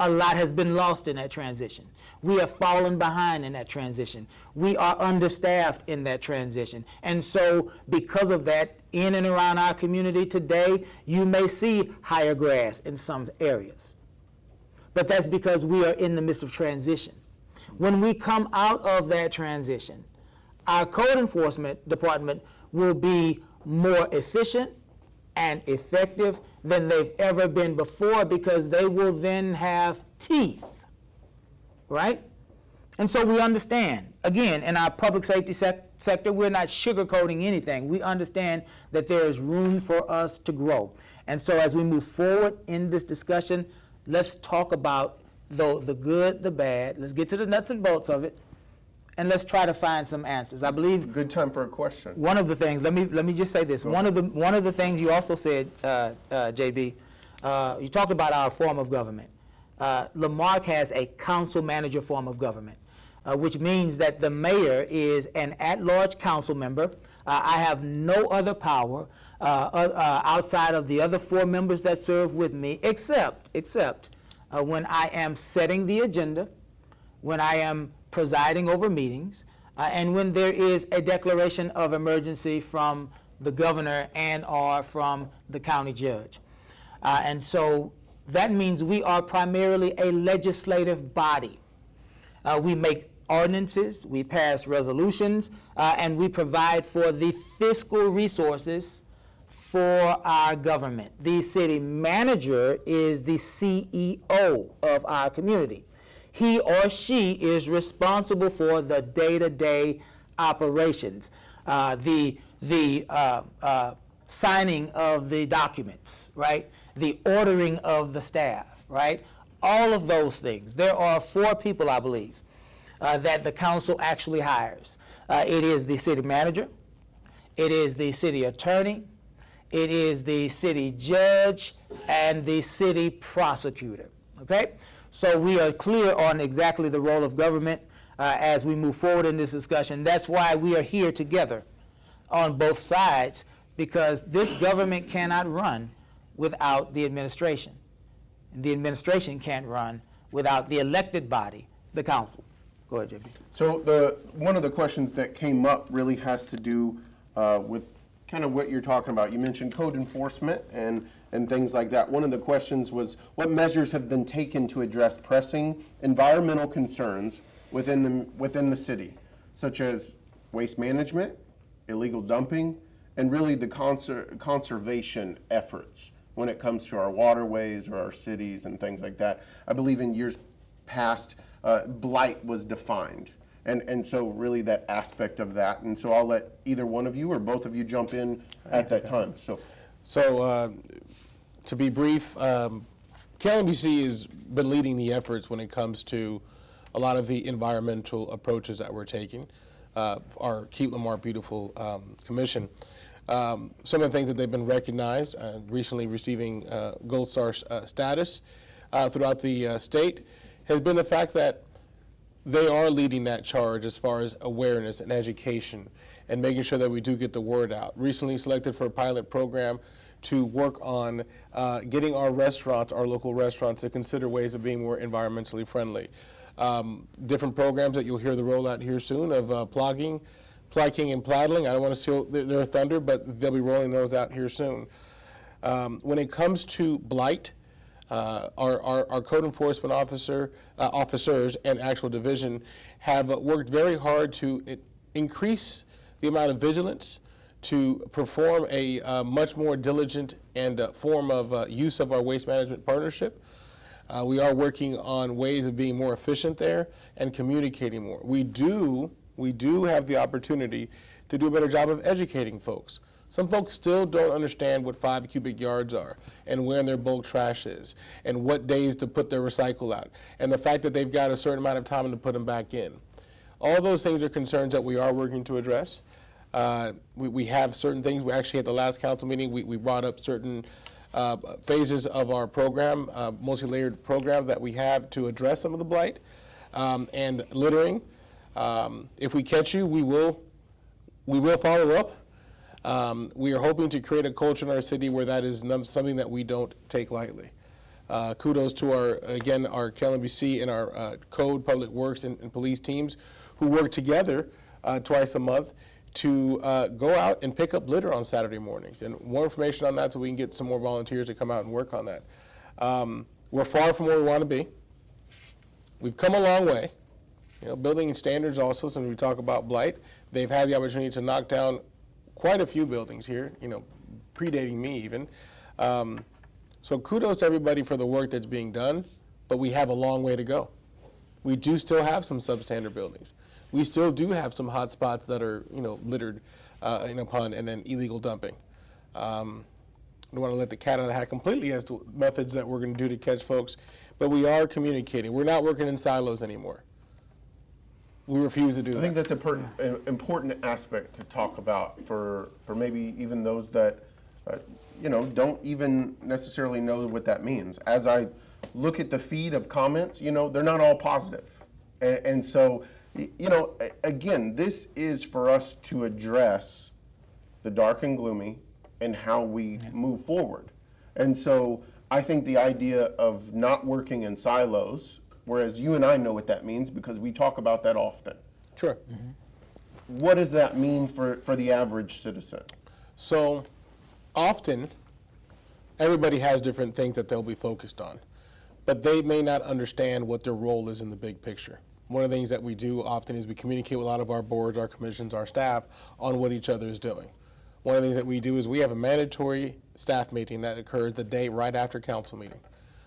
A lot has been lost in that transition. We have fallen behind in that transition. We are understaffed in that transition. And so because of that, in and around our community today, you may see higher grass in some areas. But that's because we are in the midst of transition. When we come out of that transition, our code enforcement department will be more efficient and effective than they've ever been before, because they will then have teeth, right? And so we understand, again, in our public safety sector, we're not sugarcoating anything. We understand that there is room for us to grow. And so as we move forward in this discussion, let's talk about the good, the bad. Let's get to the nuts and bolts of it, and let's try to find some answers. I believe Good time for a question. one of the things, let me just say this. One of the things you also said, JB, you talked about our form of government. La Marque has a council manager form of government, which means that the mayor is an at-large council member. I have no other power outside of the other 4 members that serve with me, except when I am setting the agenda, when I am presiding over meetings, and when there is a declaration of emergency from the governor and or from the county judge. And so that means we are primarily a legislative body. We make ordinances, we pass resolutions, and we provide for the fiscal resources for our government. The city manager is the CEO of our community. He or she is responsible for the day-to-day operations, the signing of the documents, right? The ordering of the staff, right? All of those things. There are 4 people, I believe, that the council actually hires. It is the city manager, it is the city attorney, it is the city judge, and the city prosecutor, okay? So we are clear on exactly the role of government as we move forward in this discussion. That's why we are here together on both sides, because this government cannot run without the administration. And the administration can't run without the elected body, the council. Go ahead, JB. So one of the questions that came up really has to do with kind of what you're talking about. You mentioned code enforcement and things like that. One of the questions was, what measures have been taken to address pressing environmental concerns within the city, such as waste management, illegal dumping, and really the conservation efforts when it comes to our waterways or our cities and things like that. I believe in years past, blight was defined. And so really that aspect of that. And so I'll let either one of you or both of you jump in at that time. So to be brief, KLMBC has been leading the efforts when it comes to a lot of the environmental approaches that we're taking. Our Keep La Marque Beautiful Commission. Some of the things that they've been recognized, recently receiving Gold Star status throughout the state, has been the fact that they are leading that charge as far as awareness and education and making sure that we do get the word out. Recently selected for a pilot program to work on getting our restaurants, our local restaurants, to consider ways of being more environmentally friendly. Different programs that you'll hear the rollout here soon of pliking and plattling. I don't want to steal their thunder, but they'll be rolling those out here soon. When it comes to blight, our code enforcement officers and actual division have worked very hard to increase the amount of vigilance, to perform a much more diligent and form of use of our waste management partnership. We are working on ways of being more efficient there and communicating more. We do have the opportunity to do a better job of educating folks. Some folks still don't understand what 5 cubic yards are and where their bulk trash is and what days to put their recycle out and the fact that they've got a certain amount of time to put them back in. All those things are concerns that we are working to address. We have certain things. We actually, at the last council meeting, we brought up certain phases of our program, multi-layered program that we have to address some of the blight and littering. If we catch you, we will follow up. We are hoping to create a culture in our city where that is something that we don't take lightly. Kudos to our KLMBC and our Code, Public Works, and police teams who work together twice a month to go out and pick up litter on Saturday mornings. And more information on that so we can get some more volunteers to come out and work on that. We're far from where we want to be. We've come a long way. Building standards also, since we talk about blight, they've had the opportunity to knock down quite a few buildings here, predating me even. So kudos to everybody for the work that's being done, but we have a long way to go. We do still have some substandard buildings. We still do have some hot spots that are, littered, in a pun, and then illegal dumping. I don't want to let the cat out of the hat completely as to methods that we're going to do to catch folks, but we are communicating. We're not working in silos anymore. We refuse to do that. I think that's an important aspect to talk about for maybe even those that, don't even necessarily know what that means. As I look at the feed of comments, they're not all positive. And so, again, this is for us to address the dark and gloomy and how we move forward. And so I think the idea of not working in silos, whereas you and I know what that means because we talk about that often. Sure. Mm-hmm. What does that mean for the average citizen? So often, everybody has different things that they'll be focused on, but they may not understand what their role is in the big picture. One of the things that we do often is we communicate with a lot of our boards, our commissions, our staff on what each other is doing. One of the things that we do is we have a mandatory staff meeting that occurs the day right after council meeting,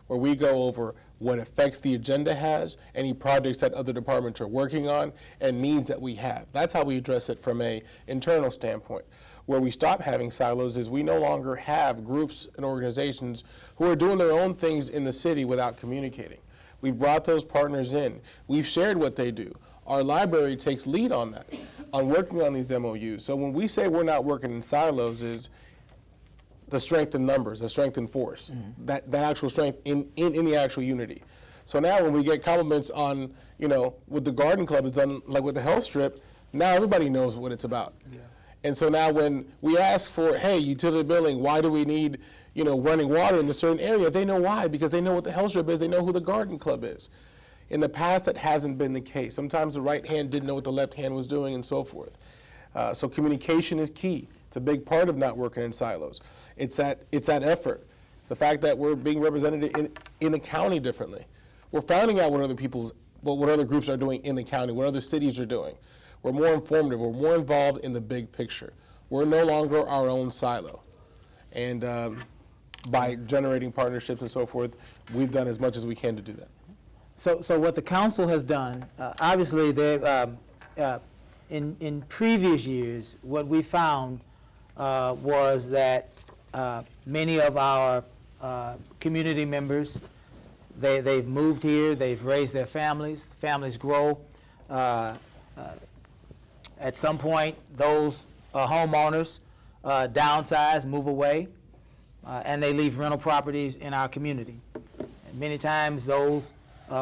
where we go over what effects the agenda has, any projects that other departments are working on, and needs that we have. That's how we address it from an internal standpoint. Where we stop having silos is we no longer have groups and organizations who are doing their own things in the city without communicating. We've brought those partners in. We've shared what they do. Our library takes lead on that, on working on these MOUs. So when we say we're not working in silos is the strength in numbers, the strength in force, that actual strength in the actual unity. So now when we get compliments on, what the garden club has done, like with the health strip, now everybody knows what it's about. Yeah. And so now when we ask for, hey, utility billing, why do we need, running water in a certain area? They know why, because they know what the health strip is, they know who the garden club is. In the past, that hasn't been the case. Sometimes the right hand didn't know what the left hand was doing and so forth. So communication is key. It's a big part of not working in silos. It's that effort. It's the fact that we're being represented in the county differently. We're finding out what other groups are doing in the county, what other cities are doing. We're more informative. We're more involved in the big picture. We're no longer our own silo. And by generating partnerships and so forth, we've done as much as we can to do that. So what the council has done, obviously, in previous years, what we found was that many of our community members They've moved here, they've raised their families, families grow. At some point, those homeowners downsize, move away, and they leave rental properties in our community. And many times those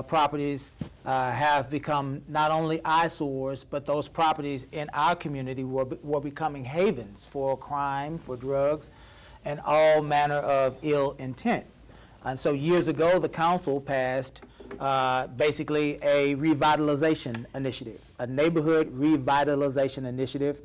properties have become not only eyesores, but those properties in our community were becoming havens for crime, for drugs, and all manner of ill intent. And so years ago, the council passed basically a revitalization initiative, a neighborhood revitalization initiative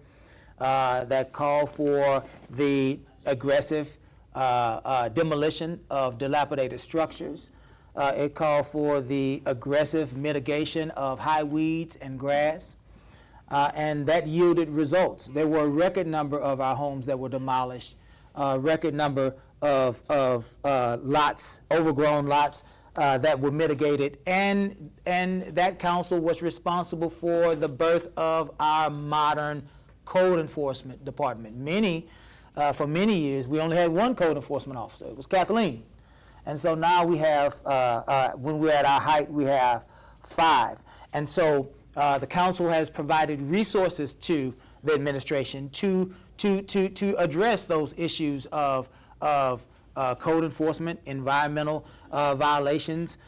that called for the aggressive demolition of dilapidated structures. It called for the aggressive mitigation of high weeds and grass, and that yielded results. There were a record number of our homes that were demolished, a record number of lots, overgrown lots, that were mitigated, and that council was responsible for the birth of our modern code enforcement department. For many years, we only had one code enforcement officer. It was Kathleen. And so now we have, when we're at our height, we have 5. And so the council has provided resources to the administration to address those issues of code enforcement, environmental violations,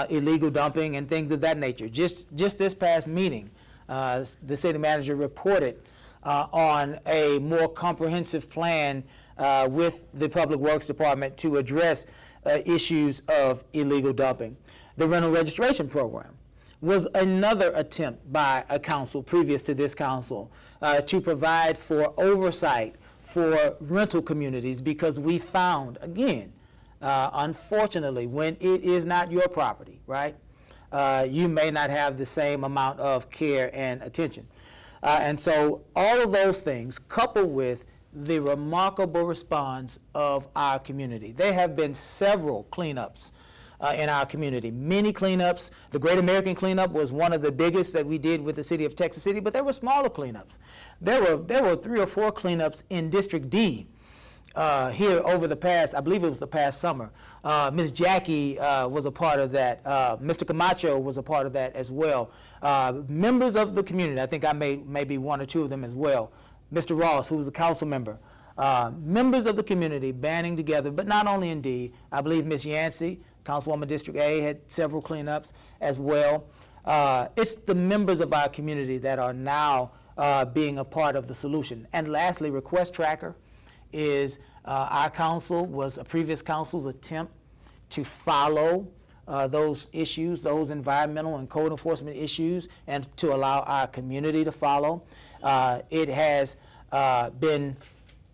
illegal dumping, and things of that nature. Just this past meeting, the city manager reported on a more comprehensive plan with the Public Works Department to address issues of illegal dumping. The rental registration program was another attempt by a council previous to this council to provide for oversight for rental communities, because we found, again, unfortunately, when it is not your property, right, you may not have the same amount of care and attention. And so all of those things, coupled with the remarkable response of our community. There have been several cleanups in our community, many cleanups. The Great American Cleanup was one of the biggest that we did with the city of Texas City, but there were smaller cleanups. There were 3 or 4 cleanups in District D here over the past, I believe it was the past summer. Ms. Jackie was a part of that. Mr. Camacho was a part of that as well. Members of the community, I think I made maybe 1 or 2 of them as well. Mr. Ross, who was a council member. Members of the community banding together, but not only in D. I believe Ms. Yancey, Councilwoman District A, had several cleanups as well. It's the members of our community that are now being a part of the solution. And lastly, Request Tracker is our council, was a previous council's attempt to follow those issues, those environmental and code enforcement issues, and to allow our community to follow. It has been,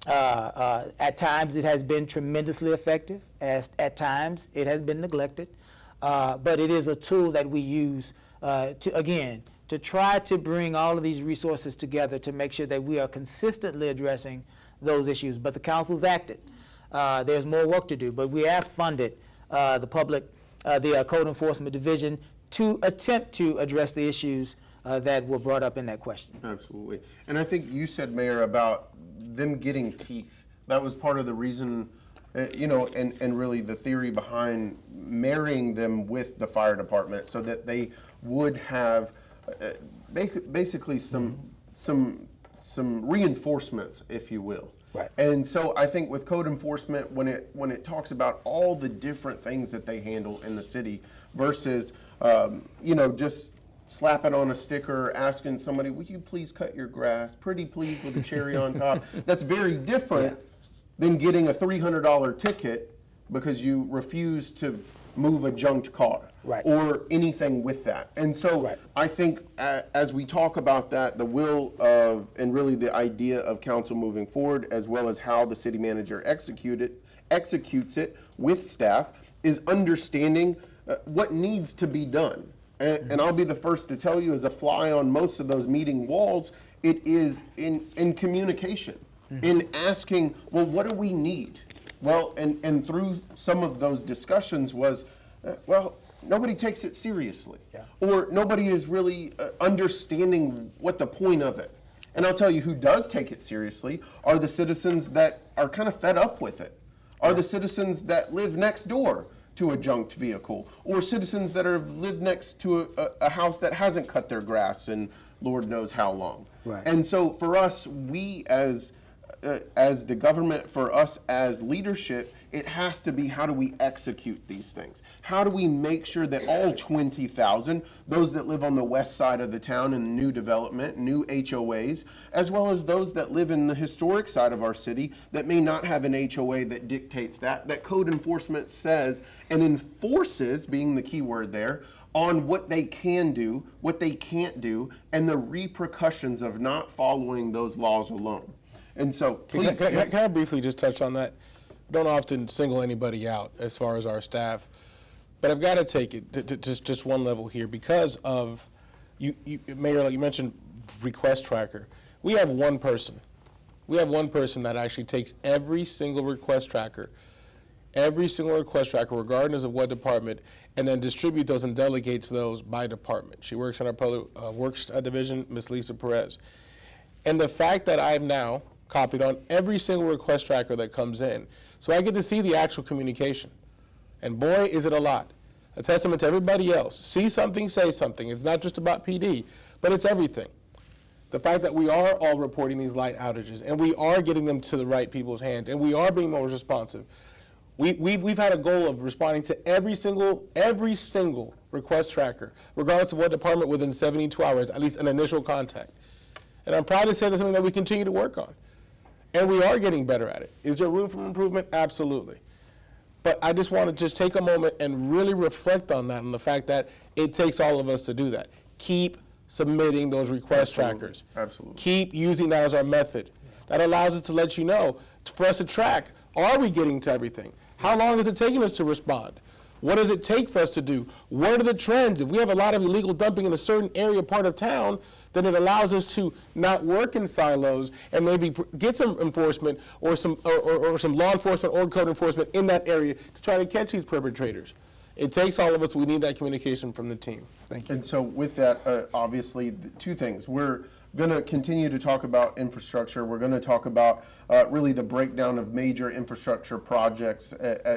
at times it has been tremendously effective, at times it has been neglected, but it is a tool that we use to try to bring all of these resources together to make sure that we are consistently addressing those issues. But the council's acted. There's more work to do, but we have funded the Code Enforcement Division to attempt to address the issues that were brought up in that question. Absolutely. And I think you said, Mayor, about them getting teeth. That was part of the reason, and really the theory behind marrying them with the fire department, so that they would have basically some reinforcements, if you will. Right. And so I think with code enforcement, when it talks about all the different things that they handle in the city versus, just slapping on a sticker, asking somebody, would you please cut your grass, pretty please with a cherry on top. That's very different than getting a $300 ticket because you refuse to move a junked car. Right. Or anything with that. And so I think as we talk about that, the will of, and really the idea of council moving forward, as well as how the city manager executes it with staff, is understanding what needs to be done. And I'll be the first to tell you, as a fly on most of those meeting walls, it is in communication, in asking, well, what do we need? Well, and through some of those discussions was, nobody takes it seriously, or nobody is really understanding what the point of it. And I'll tell you, who does take it seriously are the citizens that are kind of fed up with it, are the citizens that live next door to a junked vehicle, or citizens that have lived next to a house that hasn't cut their grass in Lord knows how long. Right. And so for us, we as the government, for us as leadership, it has to be, how do we execute these things? How do we make sure that all 20,000, those that live on the west side of the town in new development, new HOAs, as well as those that live in the historic side of our city that may not have an HOA that dictates that code enforcement says and enforces, being the key word there, on what they can do, what they can't do, and the repercussions of not following those laws alone. And so, please. Can I briefly just touch on that? Don't often single anybody out as far as our staff, but I've got to take it to just one level here because of, Mayor, like you mentioned, request tracker. We have one person. We have one person that actually takes every single request tracker, regardless of what department, and then distribute those and delegates those by department. She works in our public works division, Ms. Lisa Perez. And the fact that I've now copied on every single request tracker that comes in, so I get to see the actual communication. And boy, is it a lot. A testament to everybody else. See something, say something. It's not just about PD, but it's everything. The fact that we are all reporting these light outages, and we are getting them to the right people's hands, and we are being more responsive. We've had a goal of responding to every single request tracker, regardless of what department, within 72 hours, at least an initial contact. And I'm proud to say that's something that we continue to work on. And we are getting better at it. Is there room for improvement? Absolutely. But I just want to take a moment and really reflect on that, and the fact that it takes all of us to do that. Keep submitting those request trackers. Absolutely. Keep using that as our method. That allows us to let you know, for us to track, are we getting to everything? How long is it taking us to respond? What does it take for us to do? What are the trends? If we have a lot of illegal dumping in a certain area, part of town, then it allows us to not work in silos and maybe get some enforcement or some law enforcement or code enforcement in that area to try to catch these perpetrators. It takes all of us. We need that communication from the team. Thank you. And so with that, obviously, two things. We're going to continue to talk about infrastructure. We're going to talk about really the breakdown of major infrastructure projects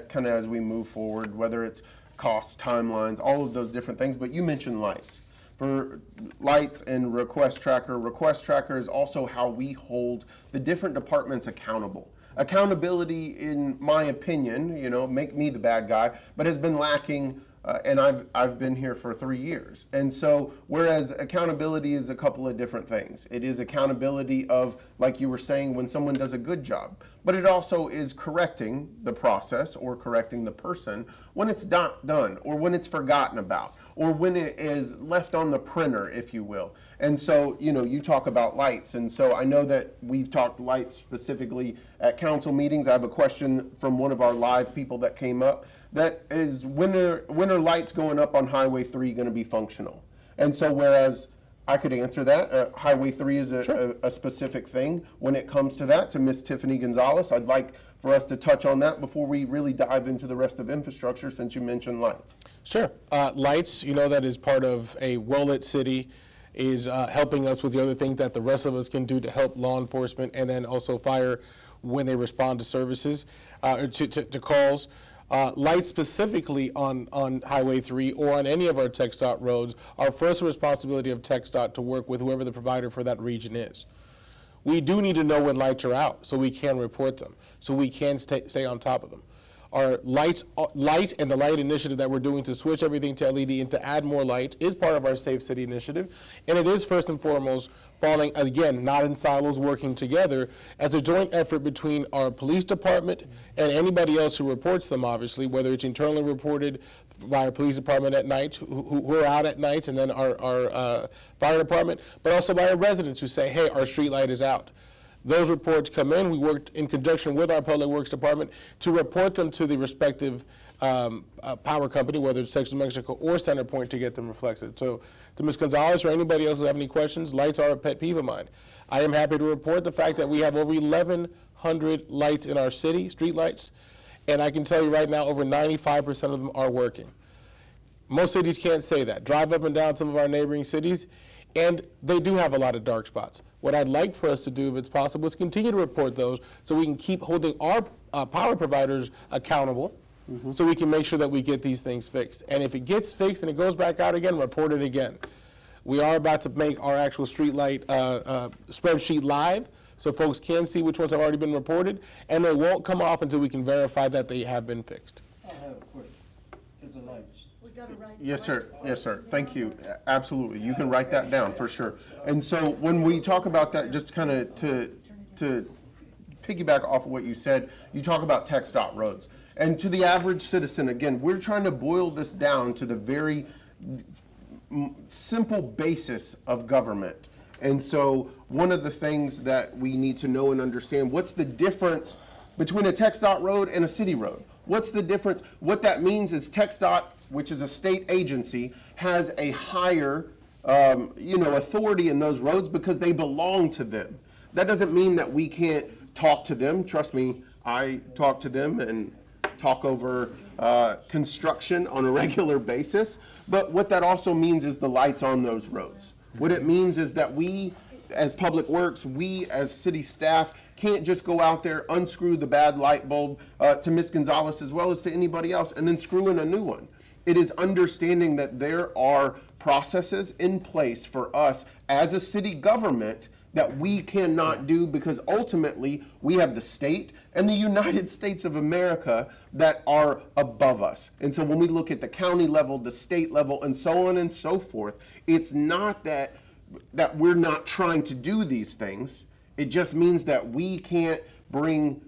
kind of as we move forward, whether it's costs, timelines, all of those different things. But you mentioned lights. For lights and request tracker is also how we hold the different departments accountable. Accountability, in my opinion, make me the bad guy, but has been lacking, and I've been here for 3 years. And so, whereas accountability is a couple of different things. It is accountability of, like you were saying, when someone does a good job, but it also is correcting the process or correcting the person when it's not done, or when it's forgotten about, or when it is left on the printer, if you will. And so, you talk about lights, and so I know that we've talked lights specifically at council meetings. I have a question from one of our live people that came up, that is, when are lights going up on Highway 3 going to be functional? And so, whereas I could answer that, Highway 3 is a specific thing when it comes to that, to Miss Tiffany Gonzalez. I'd like for us to touch on that before we really dive into the rest of infrastructure, since you mentioned lights. Sure. Lights, that is part of a well-lit city, is helping us with the other things that the rest of us can do to help law enforcement, and then also fire when they respond to services, to calls. Lights specifically on Highway 3 or on any of our TxDOT roads are first the responsibility of TxDOT to work with whoever the provider for that region is. We do need to know when lights are out so we can report them, so we can stay on top of them. Our light and the light initiative that we're doing to switch everything to LED and to add more light is part of our Safe City initiative. And it is first and foremost falling, again, not in silos, working together as a joint effort between our police department and anybody else who reports them, obviously, whether it's internally reported by our police department at night, who are out at night, and then our fire department, but also by our residents who say, hey, our street light is out. Those reports come in. We worked in conjunction with our Public Works Department to report them to the respective power company, whether it's Texas Mexico or CenterPoint, to get them reflected. So to Ms. Gonzalez or anybody else who have any questions, lights are a pet peeve of mine. I am happy to report the fact that we have over 1,100 lights in our city, street lights, and I can tell you right now over 95% of them are working. Most cities can't say that. Drive up and down some of our neighboring cities, and they do have a lot of dark spots. What I'd like for us to do, if it's possible, is continue to report those so we can keep holding our power providers accountable, so we can make sure that we get these things fixed. And if it gets fixed and it goes back out again, report it again. We are about to make our actual streetlight spreadsheet live, so folks can see which ones have already been reported, and they won't come off until we can verify that they have been fixed. I have a question. To the lights. We got to write. Yes, sir. Yes, sir. Thank you. Absolutely. You can write that down for sure. And so when we talk about that, just kind of to piggyback off of what you said, you talk about TxDOT roads. And to the average citizen, again, we're trying to boil this down to the very simple basis of government. And so one of the things that we need to know and understand, what's the difference between a TxDOT road and a city road? What's the difference? What that means is TxDOT, which is a state agency, has a higher authority in those roads because they belong to them. That doesn't mean that we can't talk to them. Trust me, I talk to them and talk over construction on a regular basis. But what that also means is the lights on those roads. What it means is that we, as Public Works, we as city staff, can't just go out there, unscrew the bad light bulb to Ms. Gonzalez as well as to anybody else, and then screw in a new one. It is understanding that there are processes in place for us as a city government that we cannot do, because ultimately we have the state and the United States of America that are above us. And so when we look at the county level, the state level, and so on and so forth, it's not that we're not trying to do these things. It just means that we can't bring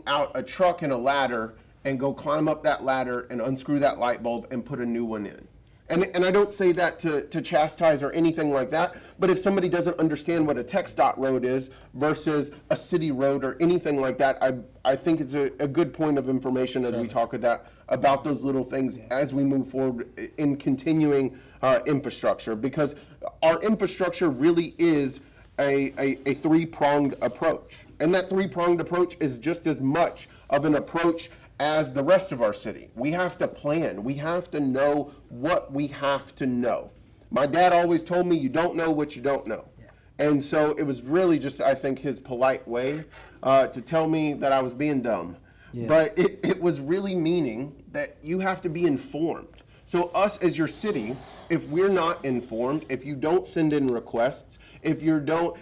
out a truck and a ladder and go climb up that ladder and unscrew that light bulb and put a new one in. And I don't say that to chastise or anything like that, but if somebody doesn't understand what a TxDOT road is versus a city road or anything like that, I think it's a good point of information as we talk about those little things as we move forward in continuing infrastructure, because our infrastructure really is a three-pronged approach. And that three-pronged approach is just as much of an approach as the rest of our city. We have to plan. We have to know what we have to know. My dad always told me, you don't know what you don't know. Yeah. And so it was really just, I think, his polite way to tell me that I was being dumb. Yeah. But it was really meaning that you have to be informed. So us as your city, if we're not informed, if you don't send in requests, if you don't,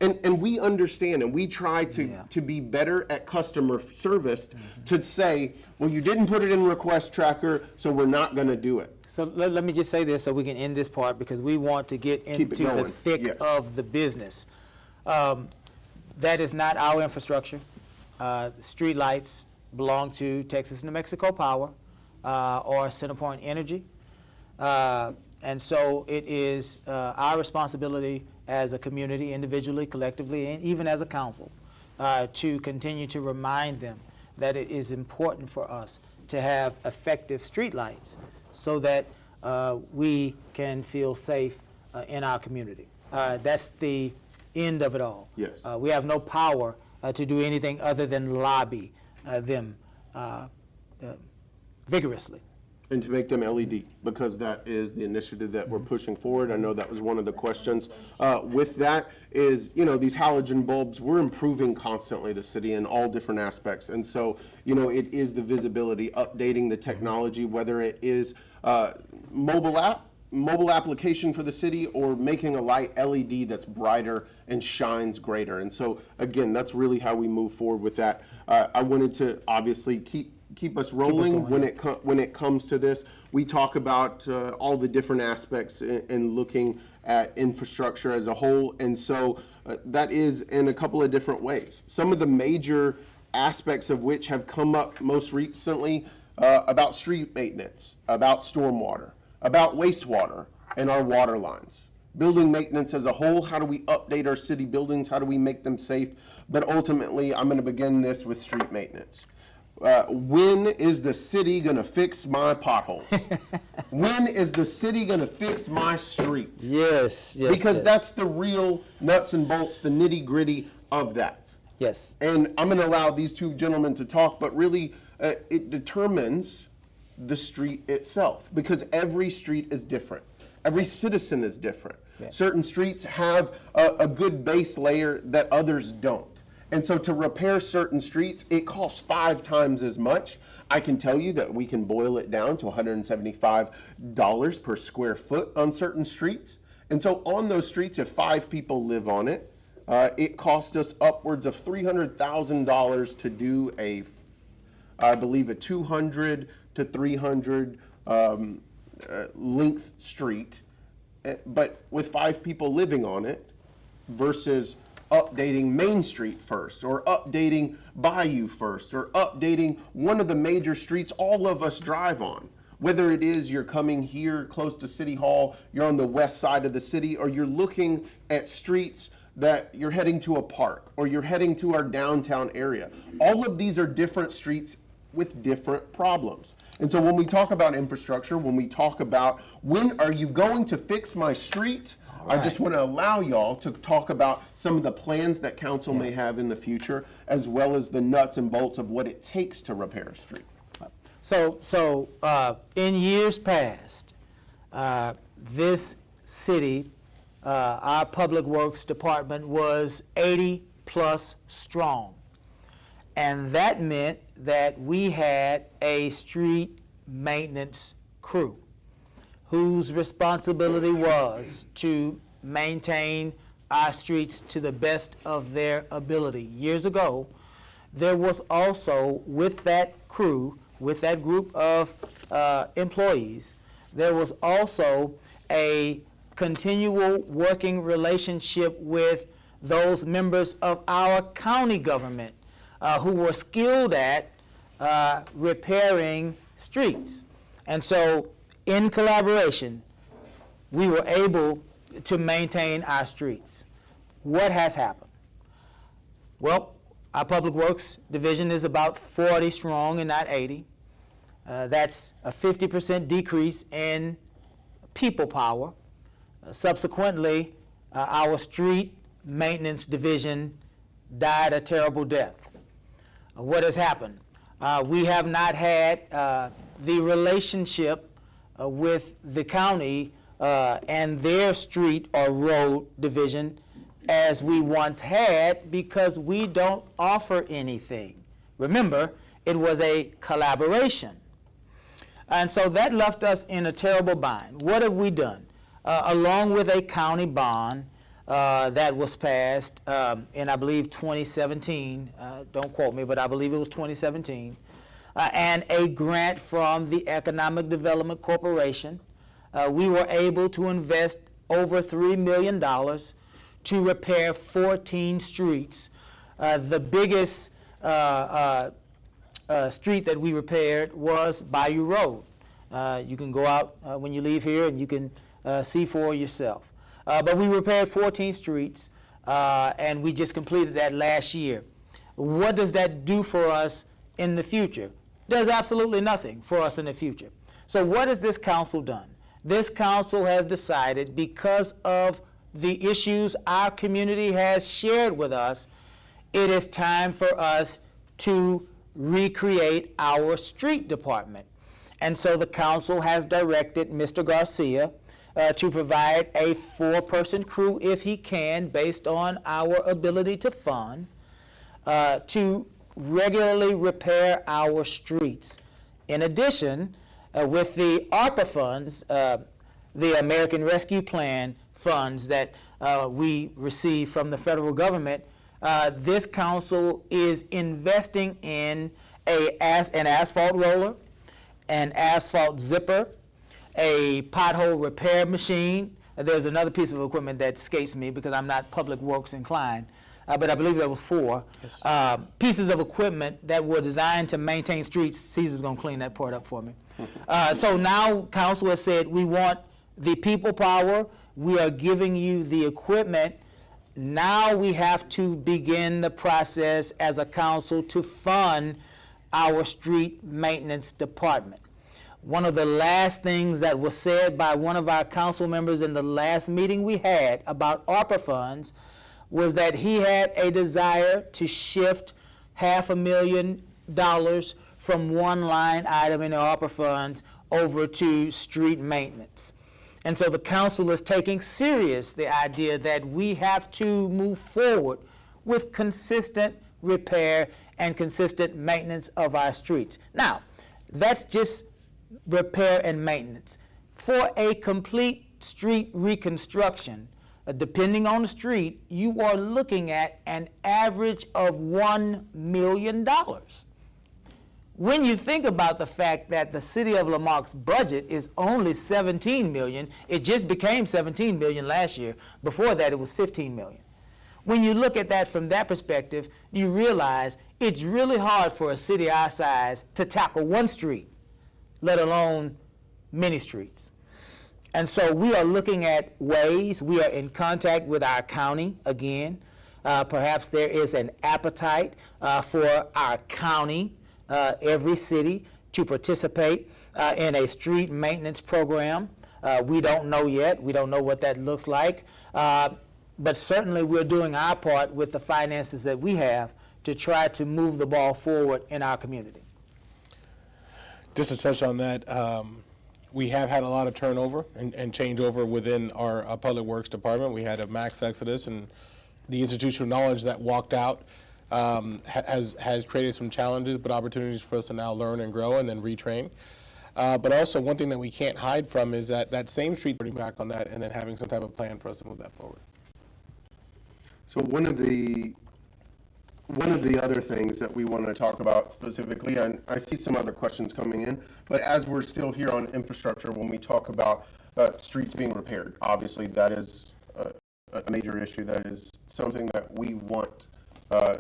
and we understand and we try to be better at customer service, to say, well, you didn't put it in request tracker, so we're not going to do it. So let me just say this so we can end this part, because we want to get into the thick of the business. That is not our infrastructure. Street lights belong to Texas New Mexico Power or CenterPoint Energy. And so it is our responsibility as a community, individually, collectively, and even as a council, to continue to remind them that it is important for us to have effective streetlights so that we can feel safe in our community. That's the end of it all. Yes. We have no power to do anything other than lobby them vigorously. And to make them LED, because that is the initiative that we're pushing forward. I know that was one of the questions. With that is, these halogen bulbs, we're improving constantly the city in all different aspects. And so, it is the visibility, updating the technology, whether it is mobile application for the city or making a light LED that's brighter and shines greater. And so, again, that's really how we move forward with that. I wanted to obviously keep us rolling when it comes to this. We talk about all the different aspects in looking at infrastructure as a whole, and so that is in a couple of different ways. Some of the major aspects of which have come up most recently about street maintenance, about stormwater, about wastewater and our water lines. Building maintenance as a whole, how do we update our city buildings, how do we make them safe? But ultimately, I'm going to begin this with street maintenance. When is the city going to fix my potholes? When is the city going to fix my streets? Yes. Because that's the real nuts and bolts, the nitty gritty of that. Yes. And I'm going to allow these two gentlemen to talk, but really it determines the street itself, because every street is different. Every citizen is different. Yeah. Certain streets have a good base layer that others don't. And so to repair certain streets, it costs 5 times as much. I can tell you that we can boil it down to $175 per square foot on certain streets. And so on those streets, if 5 people live on it, it cost us upwards of $300,000 to do I believe a 200 to 300 length street, but with 5 people living on it versus updating Main Street first, or updating Bayou first, or updating one of the major streets all of us drive on. Whether it is you're coming here close to City Hall, you're on the west side of the city, or you're looking at streets that you're heading to a park, or you're heading to our downtown area. All of these are different streets with different problems. And so when we talk about infrastructure, when we talk about when are you going to fix my street, I just want to allow y'all to talk about some of the plans that council may have in the future, as well as the nuts and bolts of what it takes to repair a street. So in years past, this city, our Public Works Department was 80 plus strong. And that meant that we had a street maintenance crew whose responsibility was to maintain our streets to the best of their ability. Years ago, there was also, with that crew, with that group of employees, there was also a continual working relationship with those members of our county government who were skilled at repairing streets. And so, in collaboration, we were able to maintain our streets. What has happened? Well, our Public Works Division is about 40 strong and not 80. That's a 50% decrease in people power. Subsequently, our Street Maintenance Division died a terrible death. What has happened? We have not had the relationship with the county and their street or road division as we once had, because we don't offer anything. Remember, it was a collaboration. And so that left us in a terrible bind. What have we done? Along with a county bond that was passed in, I believe, 2017, don't quote me, but I believe it was 2017, and a grant from the Economic Development Corporation, we were able to invest over $3 million to repair 14 streets. The biggest street that we repaired was Bayou Road. You can go out when you leave here and you can see for yourself. But we repaired 14 streets, and we just completed that last year. What does that do for us in the future? Does absolutely nothing for us in the future. So what has this council done? This council has decided, because of the issues our community has shared with us, it is time for us to recreate our street department. And so the council has directed Mr. Garcia to provide a 4-person crew, if he can, based on our ability to fund, to regularly repair our streets. In addition, with the ARPA funds, the American Rescue Plan funds that we receive from the federal government, this council is investing in an asphalt roller, an asphalt zipper, a pothole repair machine. There's another piece of equipment that escapes me because I'm not Public Works inclined, but I believe there were 4 pieces of equipment that were designed to maintain streets. Caesar's going to clean that part up for me. So now council has said, we want the people power. We are giving you the equipment. Now we have to begin the process as a council to fund our street maintenance department. One of the last things that was said by one of our council members in the last meeting we had about ARPA funds was that he had a desire to shift $500,000 from one line item in the ARPA funds over to street maintenance. And so the council is taking serious the idea that we have to move forward with consistent repair and consistent maintenance of our streets. Now, that's just repair and maintenance. For a complete street reconstruction, depending on the street, you are looking at an average of $1 million. When you think about the fact that the city of La Marque's budget is only $17 million, it just became $17 million last year. Before that, it was $15 million. When you look at that from that perspective, you realize it's really hard for a city our size to tackle one street, let alone many streets. And so we are looking at ways. We are in contact with our county again. Perhaps there is an appetite for our county, every city, to participate in a street maintenance program. We don't know yet. We don't know what that looks like. But certainly we're doing our part with the finances that we have to try to move the ball forward in our community. Just to touch on that, we have had a lot of turnover and changeover within our Public Works Department. We had a max exodus, and the institutional knowledge that walked out has created some challenges, but opportunities for us to now learn and grow and then retrain. But also, one thing that we can't hide from is that same street, putting back on that and then having some type of plan for us to move that forward. So one of the other things that we want to talk about specifically, and I see some other questions coming in, but as we're still here on infrastructure, when we talk about streets being repaired, obviously that is a major issue. That is something that we want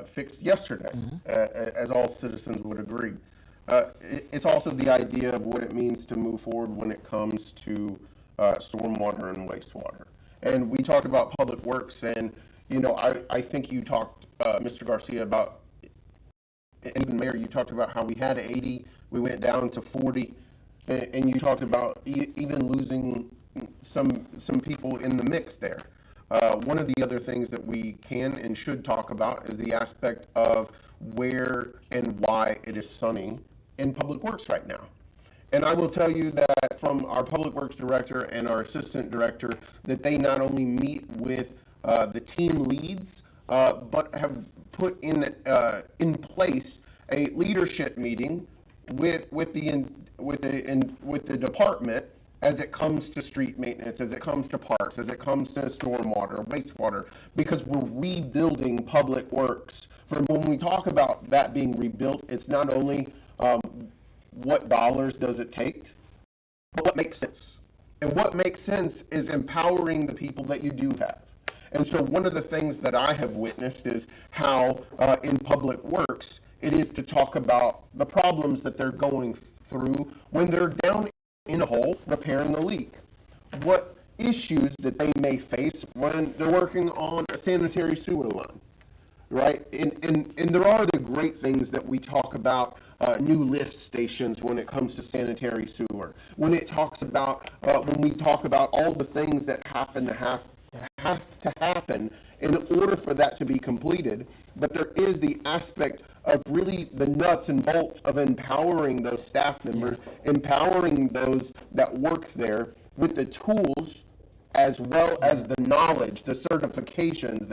fixed yesterday, as all citizens would agree. It's also the idea of what it means to move forward when it comes to stormwater and wastewater. And we talked about public works, and I think you talked, Mr. Garcia, about, and even Mayor, you talked about how we had 80, we went down to 40, and you talked about even losing some people in the mix there. One of the other things that we can and should talk about is the aspect of where and why it is sunny in public works right now. And I will tell you that from our public works director and our assistant director, that they not only meet with the team leads, but have put in place a leadership meeting with the department as it comes to street maintenance, as it comes to parks, as it comes to stormwater, wastewater, because we're rebuilding public works. When we talk about that being rebuilt, it's not only what dollars does it take, but what makes sense. And what makes sense is empowering the people that you do have. And so one of the things that I have witnessed is how in public works, it is to talk about the problems that they're going through when they're down in a hole repairing the leak. What issues that they may face when they're working on a sanitary sewer line, right? And there are the great things that we talk about, new lift stations when it comes to sanitary sewer. When we talk about all the things that have to happen in order for that to be completed, but there is the aspect of really the nuts and bolts of empowering those staff members, empowering those that work there with the tools as well as the knowledge, the certifications,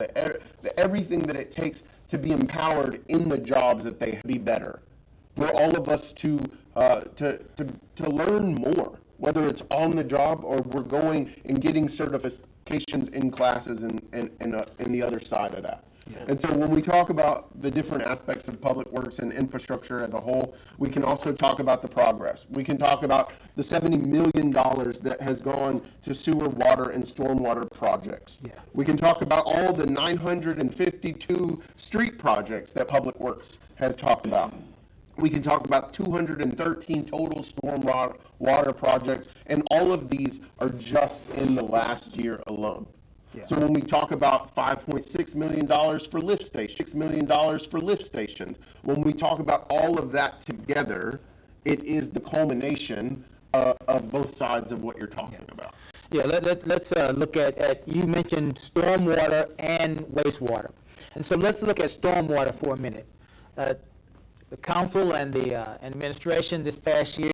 everything that it takes to be empowered in the jobs that they be better. For all of us to learn more, whether it's on the job or we're going and getting certifications in classes and the other side of that. Yeah. And so when we talk about the different aspects of public works and infrastructure as a whole, we can also talk about the progress. We can talk about the $70 million that has gone to sewer, water, and stormwater projects. Yeah. We can talk about all the 952 street projects that Public Works has talked about. We can talk about 213 total stormwater projects, and all of these are just in the last year alone. Yeah. So when we talk about $5.6 million for lift stations, $6 million for lift stations, when we talk about all of that together, it is the culmination of both sides of what you're talking about. Yeah, let's look at, you mentioned stormwater and wastewater. And so let's look at stormwater for a minute. The council and the administration this past year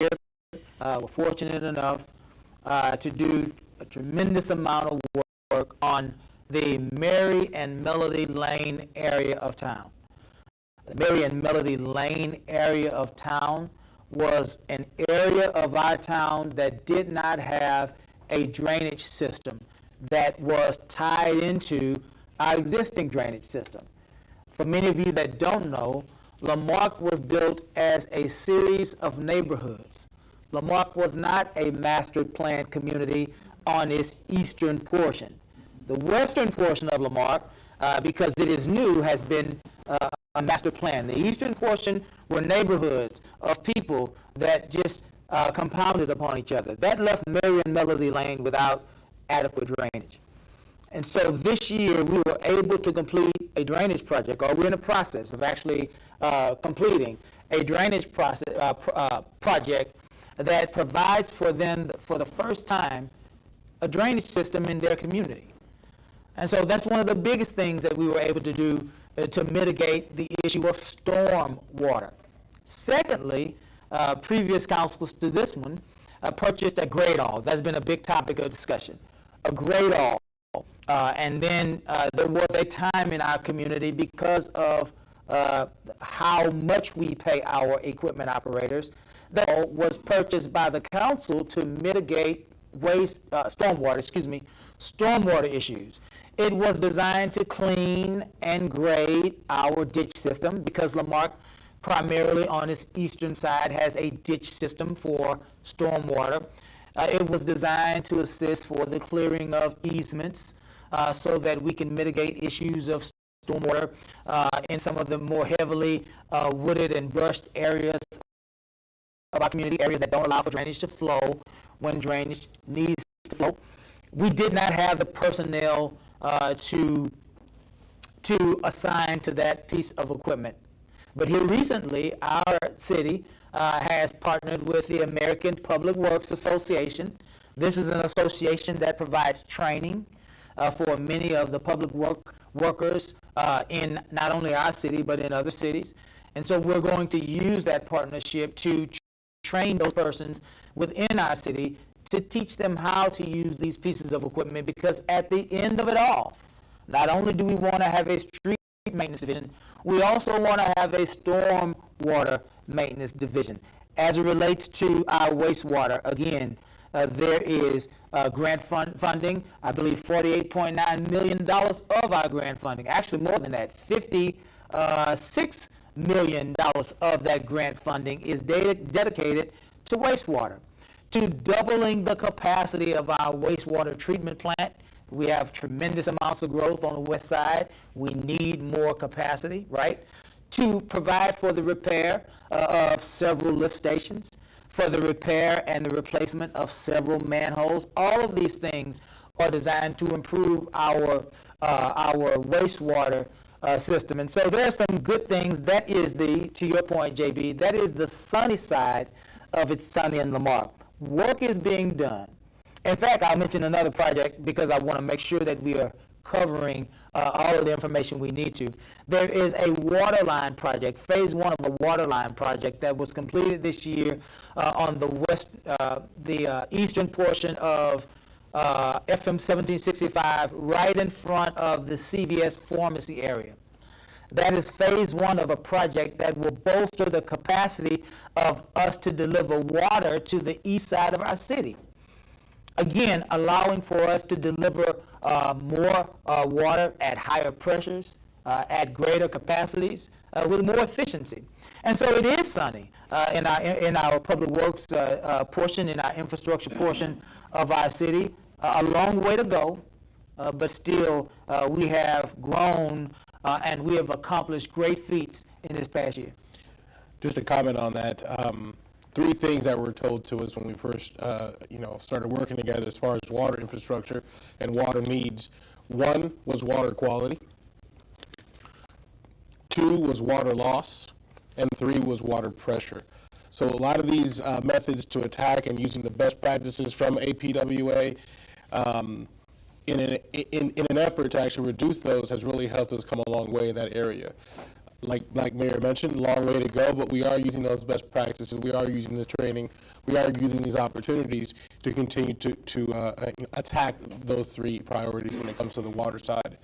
were fortunate enough to do a tremendous amount of work on the Mary and Melody Lane area of town. The Mary and Melody Lane area of town was an area of our town that did not have a drainage system that was tied into our existing drainage system. For many of you that don't know, La Marque was built as a series of neighborhoods. La Marque was not a master planned community on its eastern portion. The western portion of La Marque, because it is new, has been a master plan. The eastern portion were neighborhoods of people that just compounded upon each other. That left Mary and Melody Lane without adequate drainage. And so this year we were able to complete a drainage project, or we're in the process of actually completing a drainage project that provides for them, for the first time, a drainage system in their community. And so that's one of the biggest things that we were able to do to mitigate the issue of storm water. Secondly, previous councils to this one purchased a grade all. That's been a big topic of discussion. A grade all. And then there was a time in our community, because of how much we pay our equipment operators, that was purchased by the council to mitigate stormwater issues. It was designed to clean and grade our ditch system, because La Marque, primarily on its eastern side, has a ditch system for stormwater. It was designed to assist for the clearing of easements so that we can mitigate issues of stormwater in some of the more heavily wooded and brushed areas of our community, areas that don't allow for drainage to flow when drainage needs to flow. We did not have the personnel to assign to that piece of equipment. But here recently, our city has partnered with the American Public Works Association. This is an association that provides training for many of the public workers in not only our city, but in other cities. And so we're going to use that partnership to train those persons within our city to teach them how to use these pieces of equipment, because at the end of it all, not only do we want to have a street maintenance division, we also want to have a storm water maintenance division. As it relates to our wastewater, again, there is grant funding. I believe $48.9 million of our grant funding, actually more than that, $56 million of that grant funding is dedicated to wastewater, to doubling the capacity of our wastewater treatment plant. We have tremendous amounts of growth on the west side. We need more capacity, right? To provide for the repair of several lift stations, for the repair and the replacement of several manholes. All of these things are designed to improve our wastewater system. And so there are some good things. That is to your point, JB, that is the sunny side of It's Sunny in La Marque. Work is being done. In fact, I'll mention another project because I want to make sure that we are covering all of the information we need to. There is a water line project, phase one of a water line project that was completed this year on the eastern portion of FM 1765, right in front of the CVS pharmacy area. That is phase one of a project that will bolster the capacity of us to deliver water to the east side of our city. Again, allowing for us to deliver more water at higher pressures, at greater capacities, with more efficiency. And so it is sunny in our public works portion, in our infrastructure portion of our city. A long way to go, but still we have grown and we have accomplished great feats in this past year. Just a comment on that. Three things that were told to us when we first, started working together as far as water infrastructure and water needs. One was water quality. Two was water loss. And three was water pressure. So a lot of these methods to attack and using the best practices from APWA in an effort to actually reduce those has really helped us come a long way in that area. like Mayor mentioned, long way to go, but we are using those best practices. We are using the training. We are using these opportunities to continue to attack those three priorities when it comes to the water side.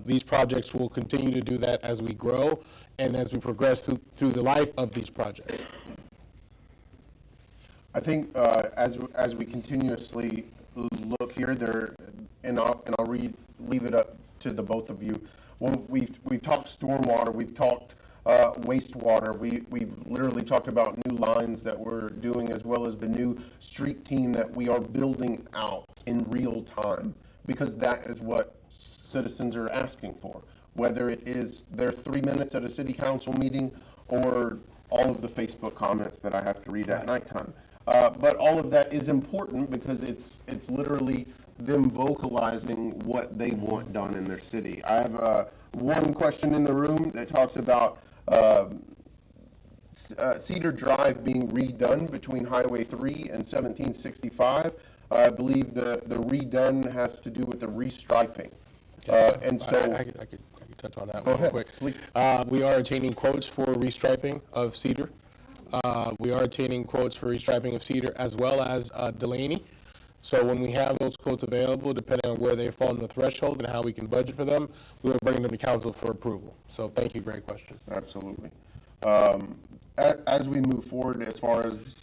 These projects will continue to do that as we grow and as we progress through the life of these projects. I think as we continuously look here, and I'll leave it up to the both of you. Well, we've talked stormwater, we've talked wastewater, we've literally talked about new lines that we're doing, as well as the new street team that we are building out in real time, because that is what citizens are asking for, whether it is their 3 minutes at a city council meeting or all of the Facebook comments that I have to read at nighttime. But all of that is important because it's literally them vocalizing what they want done in their city. I have one question in the room that talks about Cedar Drive being redone between Highway 3 and 1765. I believe the redone has to do with the restriping. And so I could touch on that Go real ahead, quick. please. We are obtaining quotes for restriping of Cedar. We are obtaining quotes for restriping of Cedar as well as Delaney. So when we have those quotes available, depending on where they fall in the threshold and how we can budget for them, we will bring them to council for approval. So thank you, great question. Absolutely. As we move forward, as far as,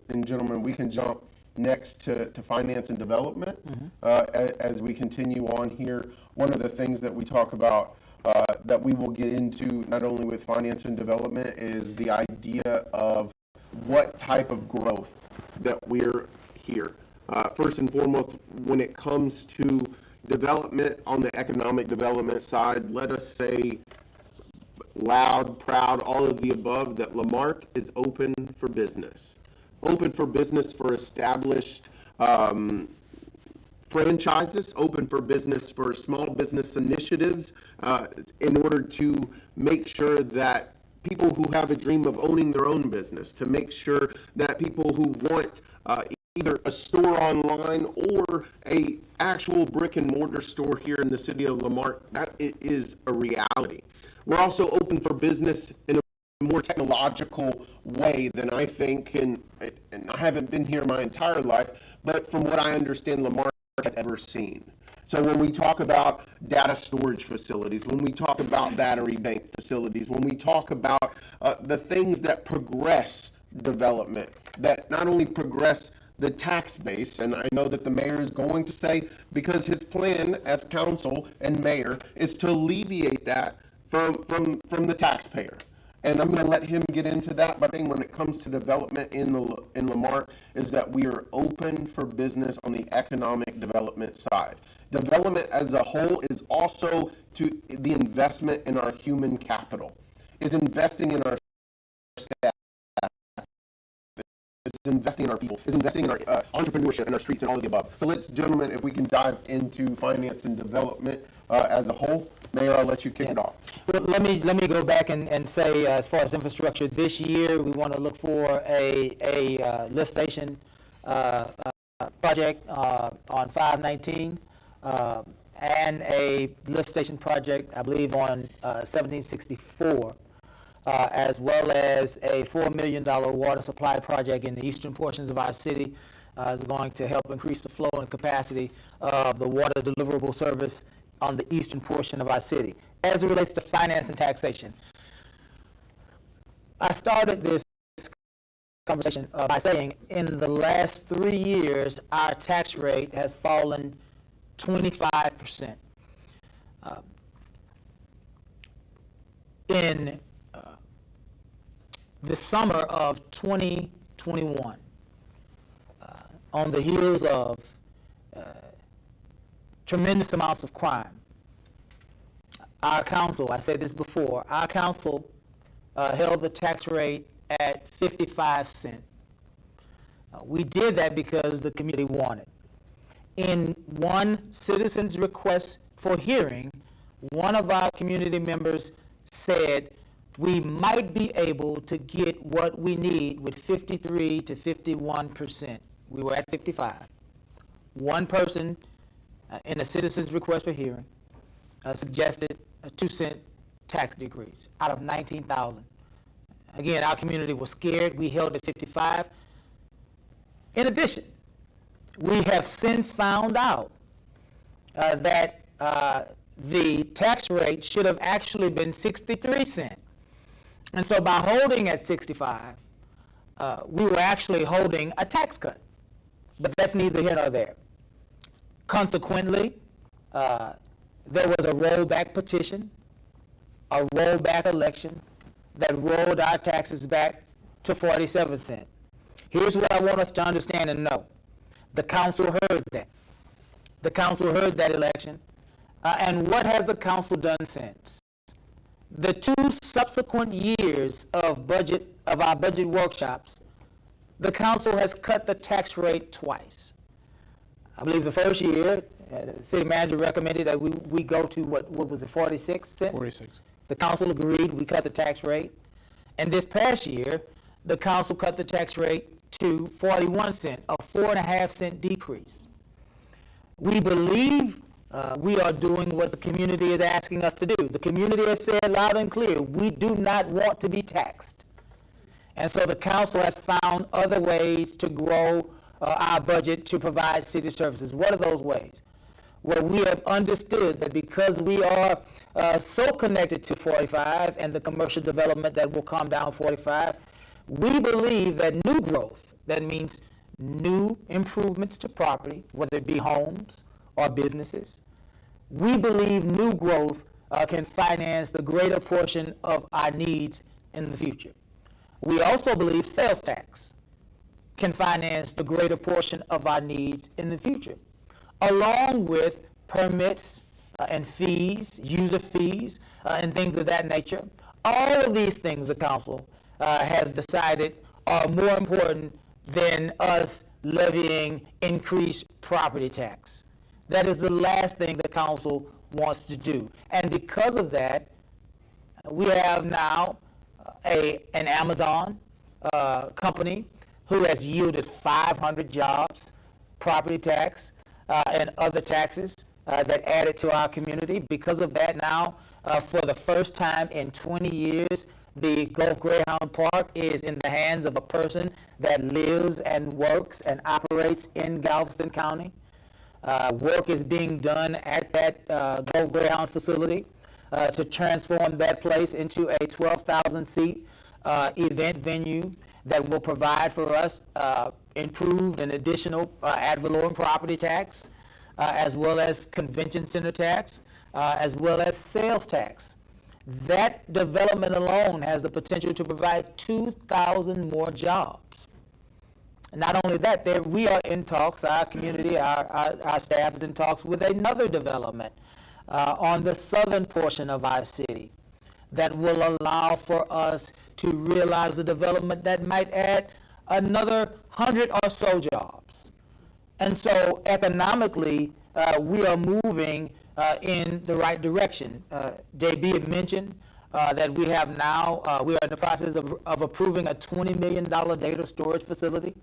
and gentlemen, we can jump next to finance and development. As we continue on here, one of the things that we talk about that we will get into not only with finance and development is the idea of what type of growth that we're here. First and foremost, when it comes to development on the economic development side, let us say loud, proud, all of the above, that La Marque is open for business. Open for business for established franchises, open for business for small business initiatives, in order to make sure that people who have a dream of owning their own business, to make sure that people who want either a store online or a actual brick and mortar store here in the city of La Marque, that it is a reality. We're also open for business in a more technological way than I think, and I haven't been here my entire life, but from what I understand, La Marque has ever seen. So when we talk about data storage facilities, when we talk about battery bank facilities, when we talk about the things that progress development, that not only progress the tax base, and I know that the mayor is going to say, because his plan as council and mayor is to alleviate that from the taxpayer. And I'm going to let him get into that, but I think when it comes to development in La Marque is that we are open for business on the economic development side. Development as a whole is also to the investment in our human capital, is investing in our staff, is investing in our people, is investing in our entrepreneurship in our streets and all of the above. So let's, gentlemen, if we can dive into finance and development as a whole. Mayor, I'll let you kick it off. Well, let me go back and say, as far as infrastructure, this year we want to look for a lift station project on 519 and a lift station project, I believe, on 1764. As well as a $4 million water supply project in the eastern portions of our city is going to help increase the flow and capacity of the water deliverable service on the eastern portion of our city. As it relates to finance and taxation, I started this conversation by saying in the last 3 years, our tax rate has fallen 25%. In the summer of 2021, on the heels of tremendous amounts of crime, our council, I said this before, our council held the tax rate at 55 cents. We did that because the community wanted. In one citizen's request for hearing, one of our community members said we might be able to get what we need with 53 to 51%. We were at 55. One person in a citizen's request for hearing suggested a 2 cent tax decrease out of 19,000. Again, our community was scared. We held at 55. In addition, we have since found out that the tax rate should have actually been 63 cents. And so by holding at 65, we were actually holding a tax cut. But that's neither here nor there. Consequently, there was a rollback petition, a rollback election that rolled our taxes back to 47 cents. Here's what I want us to understand and know. The council heard that. The council heard that election. And what has the council done since? The 2 subsequent years of our budget workshops, the council has cut the tax rate twice. I believe the first year, the city manager recommended that we go to, what was it, 46 cents? 46. The council agreed, we cut the tax rate. And this past year, the council cut the tax rate to 41 cents, a 4.5 cent decrease. We believe we are doing what the community is asking us to do. The community has said loud and clear, we do not want to be taxed. And so the council has found other ways to grow our budget to provide city services. What are those ways? Well, we have understood that because we are so connected to 45 and the commercial development that will come down 45, we believe that new growth, that means new improvements to property, whether it be homes or businesses, we believe new growth can finance the greater portion of our needs in the future. We also believe sales tax can finance the greater portion of our needs in the future, along with permits and fees, user fees, and things of that nature. All of these things the council has decided are more important than us levying increased property tax. That is the last thing the council wants to do. And because of that, we have now an Amazon company who has yielded 500 jobs, property tax, and other taxes that added to our community. Because of that now, for the first time in 20 years, the Gulf Greyhound Park is in the hands of a person that lives and works and operates in Galveston County. Work is being done at that Gulf Greyhound facility to transform that place into a 12,000-seat event venue that will provide for us improved and additional ad valorem property tax, as well as convention center tax, as well as sales tax. That development alone has the potential to provide 2,000 more jobs. Not only that, we are in talks, our community, our staff is in talks with another development on the southern portion of our city that will allow for us to realize a development that might add another 100 or so jobs. And so economically, we are moving in the right direction. JB had mentioned that we have now, we are in the process of approving a $20 million data storage facility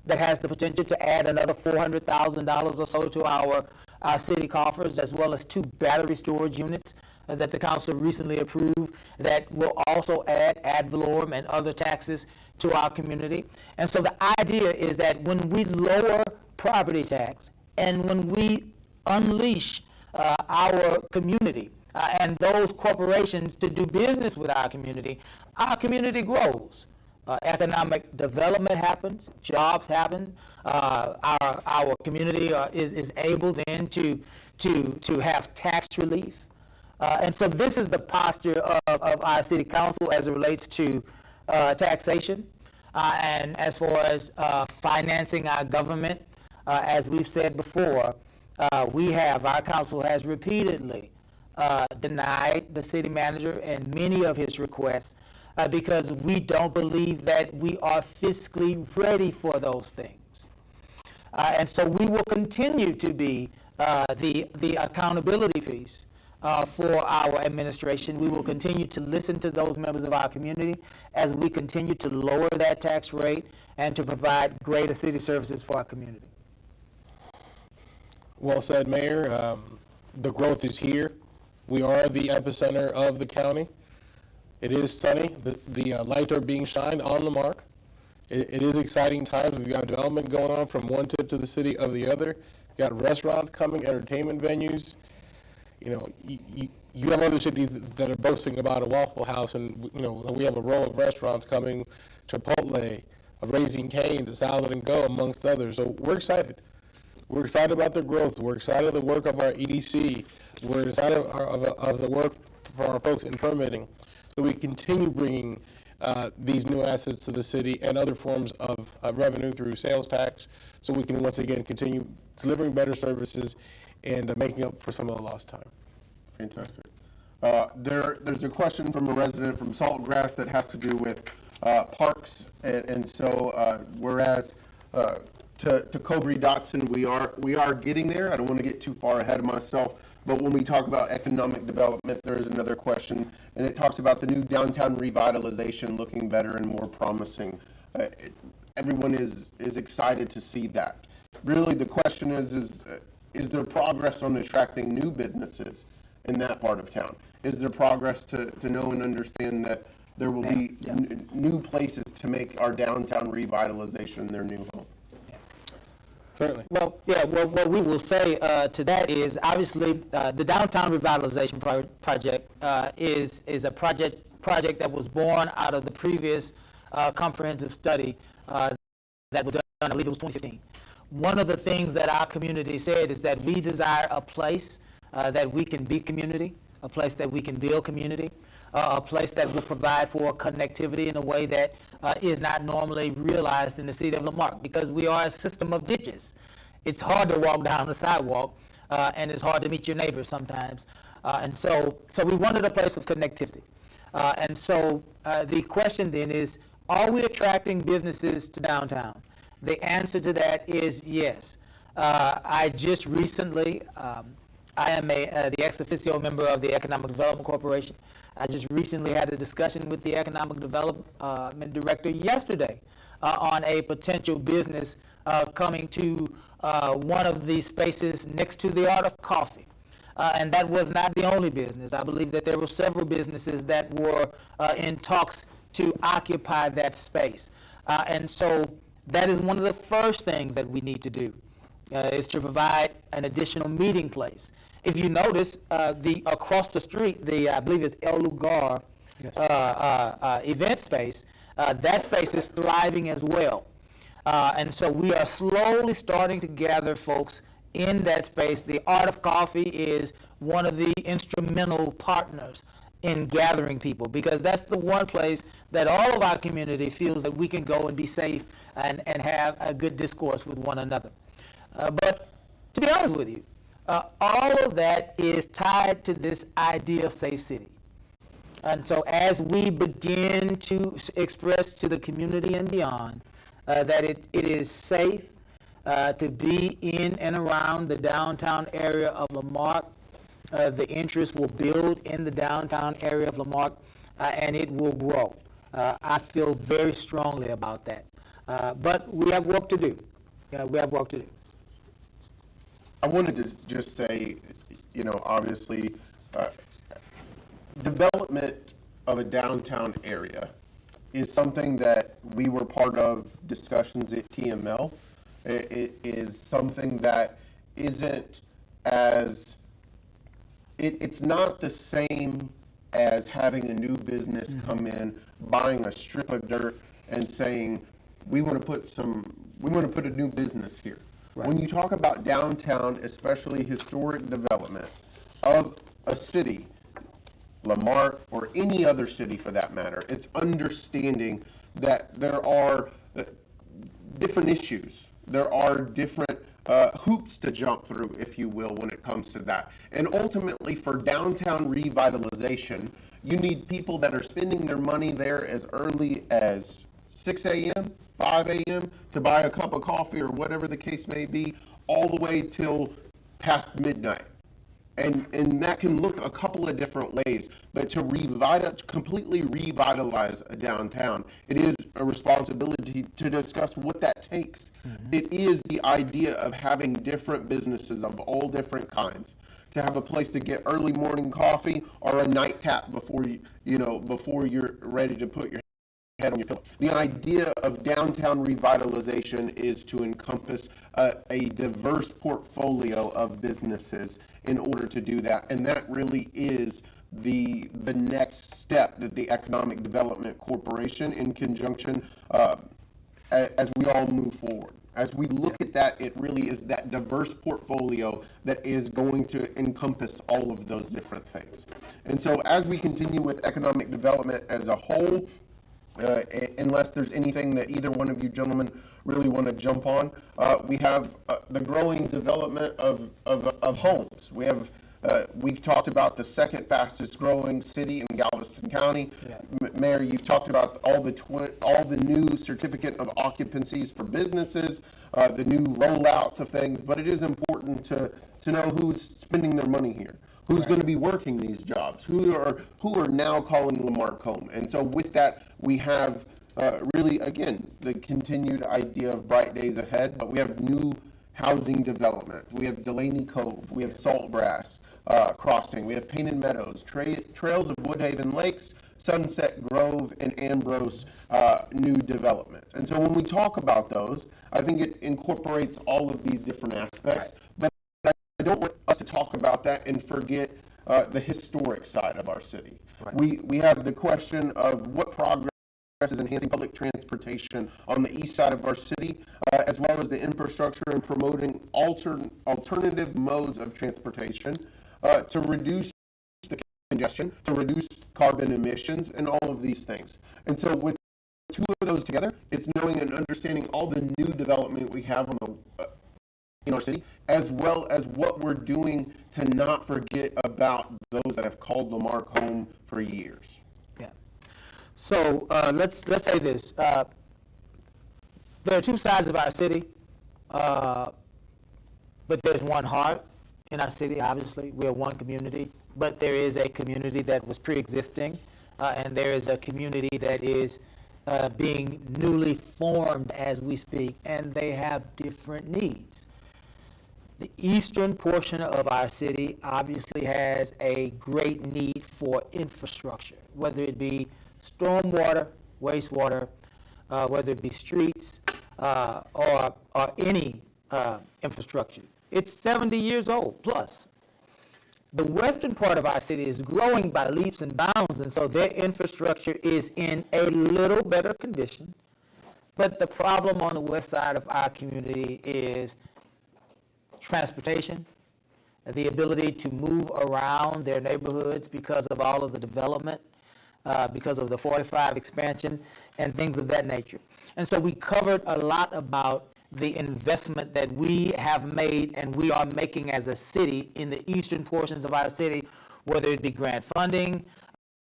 that has the potential to add another $400,000 or so to our city coffers, as well as 2 battery storage units that the council recently approved that will also add ad valorem and other taxes to our community. And so the idea is that when we lower property tax and when we unleash our community and those corporations to do business with our community grows. Economic development happens, jobs happen. Our community is able then to have tax relief. And so this is the posture of our city council as it relates to taxation. And as far as financing our government, as we've said before, our council has repeatedly denied the city manager and many of his requests because we don't believe that we are fiscally ready for those things. And so we will continue to be the accountability piece for our administration. We will continue to listen to those members of our community as we continue to lower that tax rate and to provide greater city services for our community. Well said, Mayor. The growth is here. We are the epicenter of the county. It is sunny. The lights are being shined on La Marque. It is exciting times. We've got development going on from one tip to the city of the other. We've got restaurants coming, entertainment venues. You know, you have other cities that are boasting about a Waffle House, and you know we have a row of restaurants coming, Chipotle, a Raising Cane's, a Salad and Go, amongst others. So we're excited. We're excited about the growth. We're excited of the work of our EDC. We're excited of the work for our folks in permitting. So we continue bringing these new assets to the city and other forms of revenue through sales tax, so we can once again continue delivering better services and making up for some of the lost time. Fantastic. There's a question from a resident from Saltgrass that has to do with parks, and so whereas to Cobry Dotson, we are getting there. I don't want to get too far ahead of myself, but when we talk about economic development, there is another question, and it talks about the new downtown revitalization looking better and more promising. Everyone is excited to see that. Really, the question is there progress on attracting new businesses in that part of town? Is there progress to know and understand that there will be new places to make our downtown revitalization their new home? Certainly. Well, yeah, well, what we will say to that is, obviously, the Downtown Revitalization Project is a project that was born out of the previous comprehensive study that was done, I believe it was 2015. One of the things that our community said is that we desire a place that we can be community, a place that we can build community, a place that will provide for connectivity in a way that is not normally realized in the city of La Marque, because we are a system of ditches. It's hard to walk down the sidewalk, and it's hard to meet your neighbors sometimes. And so we wanted a place of connectivity. And so the question then is, are we attracting businesses to downtown? The answer to that is yes. I just recently, I am the ex officio member of the Economic Development Corporation. I just recently had a discussion with the Economic Development Director yesterday on a potential business coming to one of these spaces next to the Art of Coffee. And that was not the only business. I believe that there were several businesses that were in talks to occupy that space. And so that is one of the first things that we need to do, is to provide an additional meeting place. If you notice, across the street, I believe it's El Lugar event space, that space is thriving as well. And so we are slowly starting to gather folks in that space. The Art of Coffee is one of the instrumental partners in gathering people, because that's the one place that all of our community feels that we can go and be safe and have a good discourse with one another. But to be honest with you, all of that is tied to this idea of safe city. And so as we begin to express to the community and beyond that it is safe to be in and around the downtown area of La Marque, the interest will build in the downtown area of La Marque, and it will grow. I feel very strongly about that. But we have work to do. We have work to do. I wanted to just say, obviously, development of a downtown area is something that we were part of discussions at TML. It is something that isn't as, it's not the same as having a new business come in, buying a strip of dirt and saying, we want to put a new business here. Right. When you talk about downtown, especially historic development of a city, La Marque or any other city for that matter, it's understanding that there are different issues. There are different hoops to jump through, if you will, when it comes to that. And ultimately, for downtown revitalization, you need people that are spending their money there as early as 6 a.m., 5 a.m. to buy a cup of coffee or whatever the case may be, all the way till past midnight. And that can look a couple of different ways, but to completely revitalize a downtown, it is a responsibility to discuss what that takes. Mm-hmm. It is the idea of having different businesses of all different kinds to have a place to get early morning coffee or a nightcap before before you're ready to put your head on your pillow. The idea of downtown revitalization is to encompass a diverse portfolio of businesses in order to do that, and that really is the next step that the Economic Development Corporation, in conjunction, as we all move forward. As we look at that, it really is that diverse portfolio that is going to encompass all of those different things. And so as we continue with economic development as a whole, unless there's anything that either one of you gentlemen really want to jump on, we have the growing development of homes. We've talked about the second fastest growing city in Galveston County. Yeah. Mayor, you've talked about all the new certificate of occupancies for businesses, the new rollouts of things, but it is important to know who's spending their money here, who's going to be working these jobs, who are now calling La Marque home. And so with that, we have really, again, the continued idea of bright days ahead, but we have new housing development. We have Delaney Cove, we have Saltgrass Crossing, we have Painted Meadows, Trails of Woodhaven Lakes, Sunset Grove, and Ambrose new developments. And so when we talk about those, I think it incorporates all of these different aspects, but I don't want us to talk about that and forget the historic side of our city. Right. We have the question of what progress is enhancing public transportation on the east side of our city, as well as the infrastructure and promoting alternative modes of transportation to reduce the congestion, to reduce carbon emissions, and all of these things. And so with two of those together, it's knowing and understanding all the new development we have on in our city, as well as what we're doing to not forget about those that have called La Marque home for years. Yeah. So let's say this. There are two sides of our city, but there's one heart in our city, obviously. We're one community, but there is a community that was pre-existing, and there is a community that is being newly formed as we speak, and they have different needs. The eastern portion of our city obviously has a great need for infrastructure, whether it be stormwater, wastewater, whether it be streets, or any infrastructure. It's 70 years old plus. The western part of our city is growing by leaps and bounds, and so their infrastructure is in a little better condition. But the problem on the west side of our community is transportation, the ability to move around their neighborhoods because of all of the development, because of the 45 expansion and things of that nature. And so we covered a lot about the investment that we have made and we are making as a city in the eastern portions of our city, whether it be grant funding,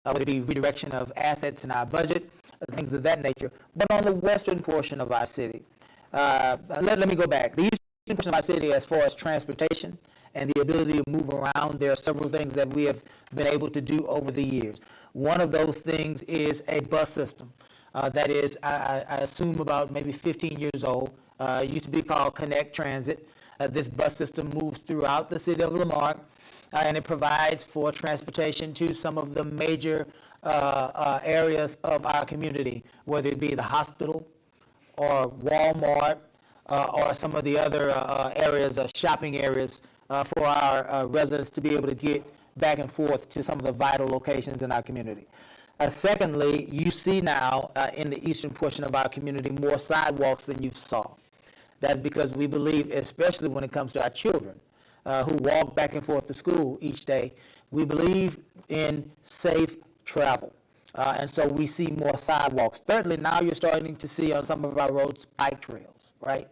whether it be redirection of assets in our budget, things of that nature. But on the western portion of our city, let me go back. The eastern portion of our city, as far as transportation and the ability to move around, there are several things that we have been able to do over the years. One of those things is a bus system that is, I assume, about maybe 15 years old. It used to be called Connect Transit. This bus system moves throughout the city of La Marque, and it provides for transportation to some of the major areas of our community, whether it be the hospital or Walmart or some of the other areas, shopping areas for our residents to be able to get back and forth to some of the vital locations in our community. Secondly, you see now in the eastern portion of our community more sidewalks than you saw. That's because we believe, especially when it comes to our children who walk back and forth to school each day, we believe in safe travel. And so we see more sidewalks. Thirdly, now you're starting to see on some of our roads bike trails, right?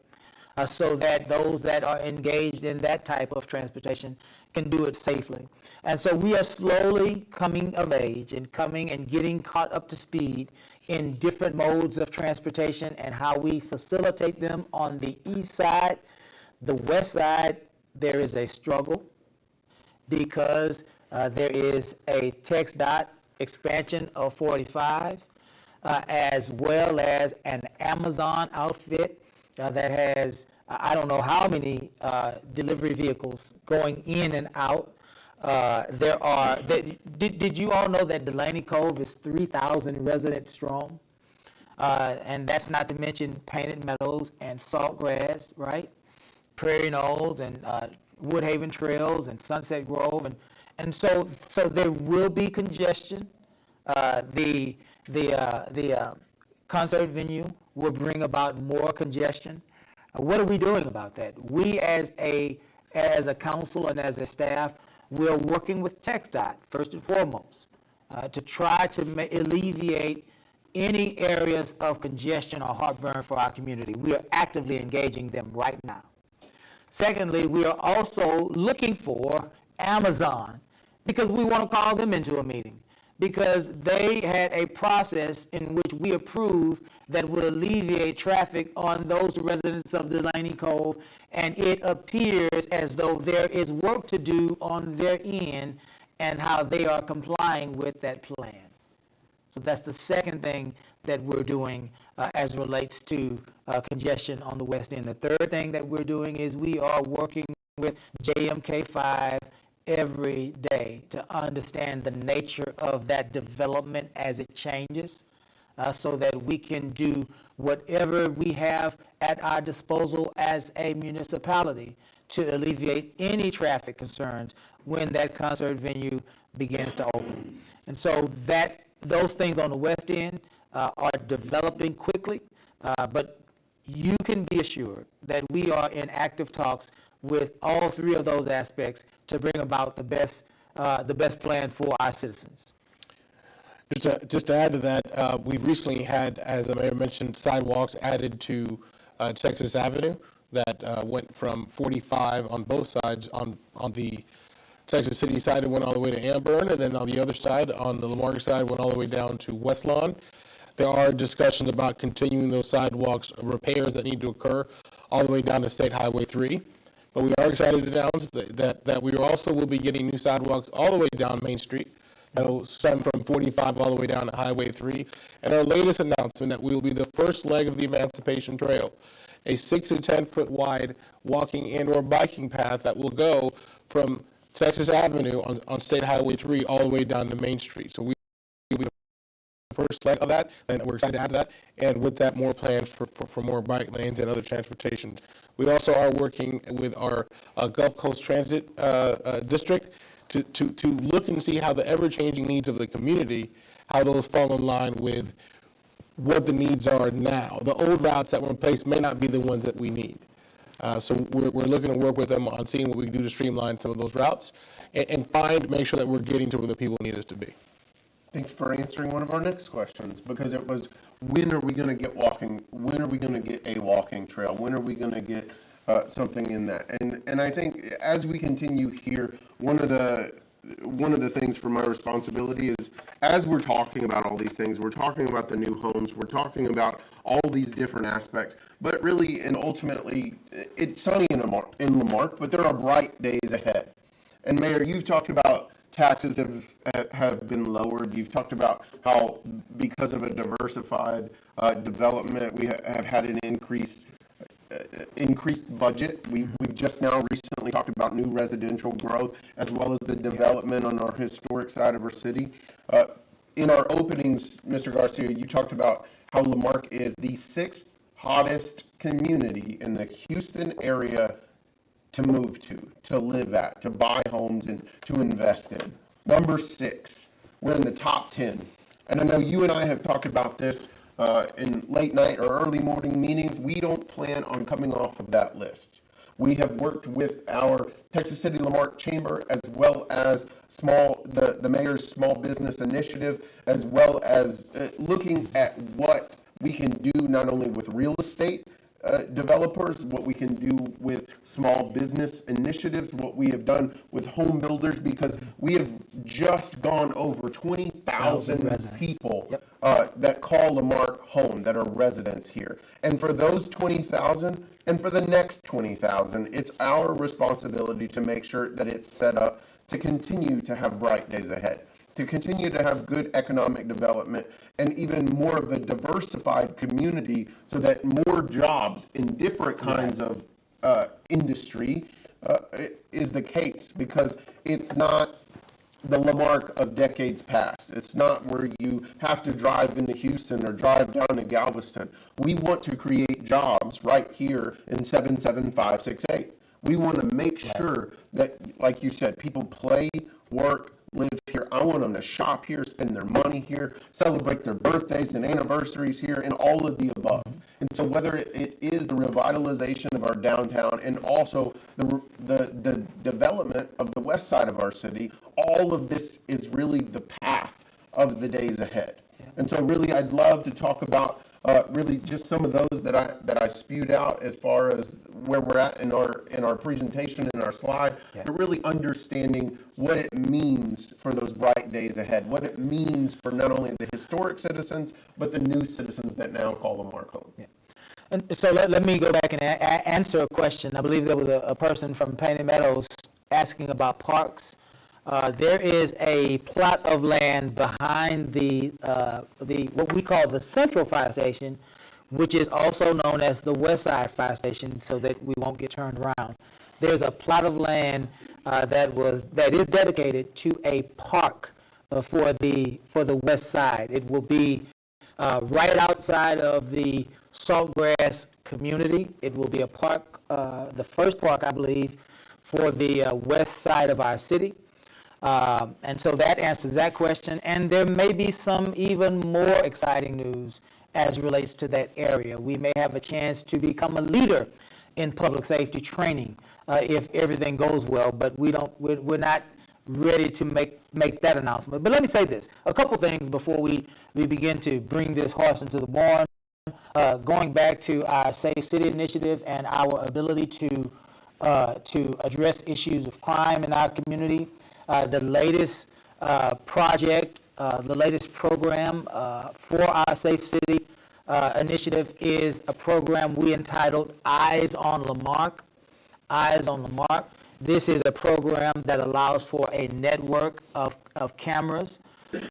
So that those that are engaged in that type of transportation can do it safely. And so we are slowly coming of age and coming and getting caught up to speed in different modes of transportation and how we facilitate them on the east side. The west side, there is a struggle because there is a TxDOT expansion of 45, as well as an Amazon outfit that has I don't know how many delivery vehicles going in and out. Did you all know that Delaney Cove is 3,000 residents strong? And that's not to mention Painted Meadows and Saltgrass, right? Prairie Knolls and Woodhaven Trails and Sunset Grove, and so there will be congestion. The concert venue will bring about more congestion. What are we doing about that? We as a council and as a staff, we're working with TxDOT first and foremost to try to alleviate any areas of congestion or heartburn for our community. We are actively engaging them right now. Secondly, we are also looking for Amazon because we want to call them into a meeting because they had a process in which we approved that would alleviate traffic on those residents of Delaney Cove, and it appears as though there is work to do on their end and how they are complying with that plan. So that's the second thing that we're doing as relates to congestion on the west end. The third thing that we're doing is we are working with JMK5 every day to understand the nature of that development as it changes so that we can do whatever we have at our disposal as a municipality to alleviate any traffic concerns when that concert venue begins to open. And so those things on the west end are developing quickly, but you can be assured that we are in active talks with all three of those aspects to bring about the best plan for our citizens. Just to add to that, we recently had, as the mayor mentioned, sidewalks added to Texas Avenue that went from 45 on both sides on the Texas City side, it went all the way to Amburn, and then on the other side, on the La Marque side, went all the way down to West Lawn. There are discussions about continuing those sidewalks repairs that need to occur all the way down to State Highway 3. But we are excited to announce that we also will be getting new sidewalks all the way down Main Street. That'll stem from 45 all the way down to Highway 3. And our latest announcement that we will be the first leg of the Emancipation Trail, a 6 to 10 foot wide walking and or biking path that will go from Texas Avenue on State Highway 3 all the way down to Main Street. So we will be the first leg of that, and we're excited to add to that. And with that, more plans for more bike lanes and other transportation. We also are working with our Gulf Coast Transit District to look and see how the ever-changing needs of the community, how those fall in line with what the needs are now. The old routes that were in place may not be the ones that we need. So we're looking to work with them on seeing what we can do to streamline some of those routes and make sure that we're getting to where the people need us to be. Thank you for answering one of our next questions, because it was, when are we going to get walking? When are we going to get a walking trail? When are we going to get something in that? And I think as we continue here, one of the things for my responsibility is, as we're talking about all these things, we're talking about the new homes, we're talking about all these different aspects, but really and ultimately, it's sunny in La Marque, but there are bright days ahead. And Mayor, you've talked about taxes have been lowered. You've talked about how, because of a diversified development, we have had an increased budget. We've just now recently talked about new residential growth, as well as the development on our historic side of our city. In our openings, Mr. Garcia, you talked about how La Marque is the 6th hottest community in the Houston area to move to live at, to buy homes and to invest in. Number 6, we're in the top 10. And I know you and I have talked about this in late night or early morning meetings. We don't plan on coming off of that list. We have worked with our Texas City La Marque Chamber, as well as the mayor's small business initiative, as well as looking at what we can do not only with real estate developers, what we can do with small business initiatives, what we have done with home builders, because we have just gone over 20,000 people that call La Marque home, that are residents here. And for those 20,000 and for the next 20,000, it's our responsibility to make sure that it's set up to continue to have bright days ahead, to continue to have good economic development, and even more of a diversified community, so that more jobs in different kinds of industry is the case, because it's not the La Marque of decades past. It's not where you have to drive into Houston or drive down to Galveston. We want to create jobs right here in 77568. We want to make sure that, like you said, people play, work, live here. I want them to shop here, spend their money here, celebrate their birthdays and anniversaries here, and all of the above. And so whether it is the revitalization of our downtown and also the development of the west side of our city, all of this is really the path of the days ahead. And so really I'd love to talk about really just some of those that I spewed out as far as where we're at in our presentation, in our slide, but really understanding what it means for those bright days ahead, what it means for not only the historic citizens, but the new citizens that now call La Marque home. Yeah. And so let me go back and answer a question. I believe there was a person from Painted Meadows asking about parks. There is a plot of land behind the what we call the Central Fire Station, which is also known as the West Side Fire Station, so that we won't get turned around. There's a plot of land that is dedicated to a park for the West Side. It will be right outside of the Saltgrass community. It will be a park, the first park, I believe, for the west side of our city. And so that answers that question. And there may be some even more exciting news as it relates to that area. We may have a chance to become a leader in public safety training if everything goes well, but we're not ready to make that announcement. But let me say this, a couple things before we begin to bring this horse into the barn. Going back to our Safe City initiative and our ability to address issues of crime in our community. The latest project, the latest program for our Safe City initiative is a program we entitled Eyes on La Marque. Eyes on La Marque. This is a program that allows for a network of cameras,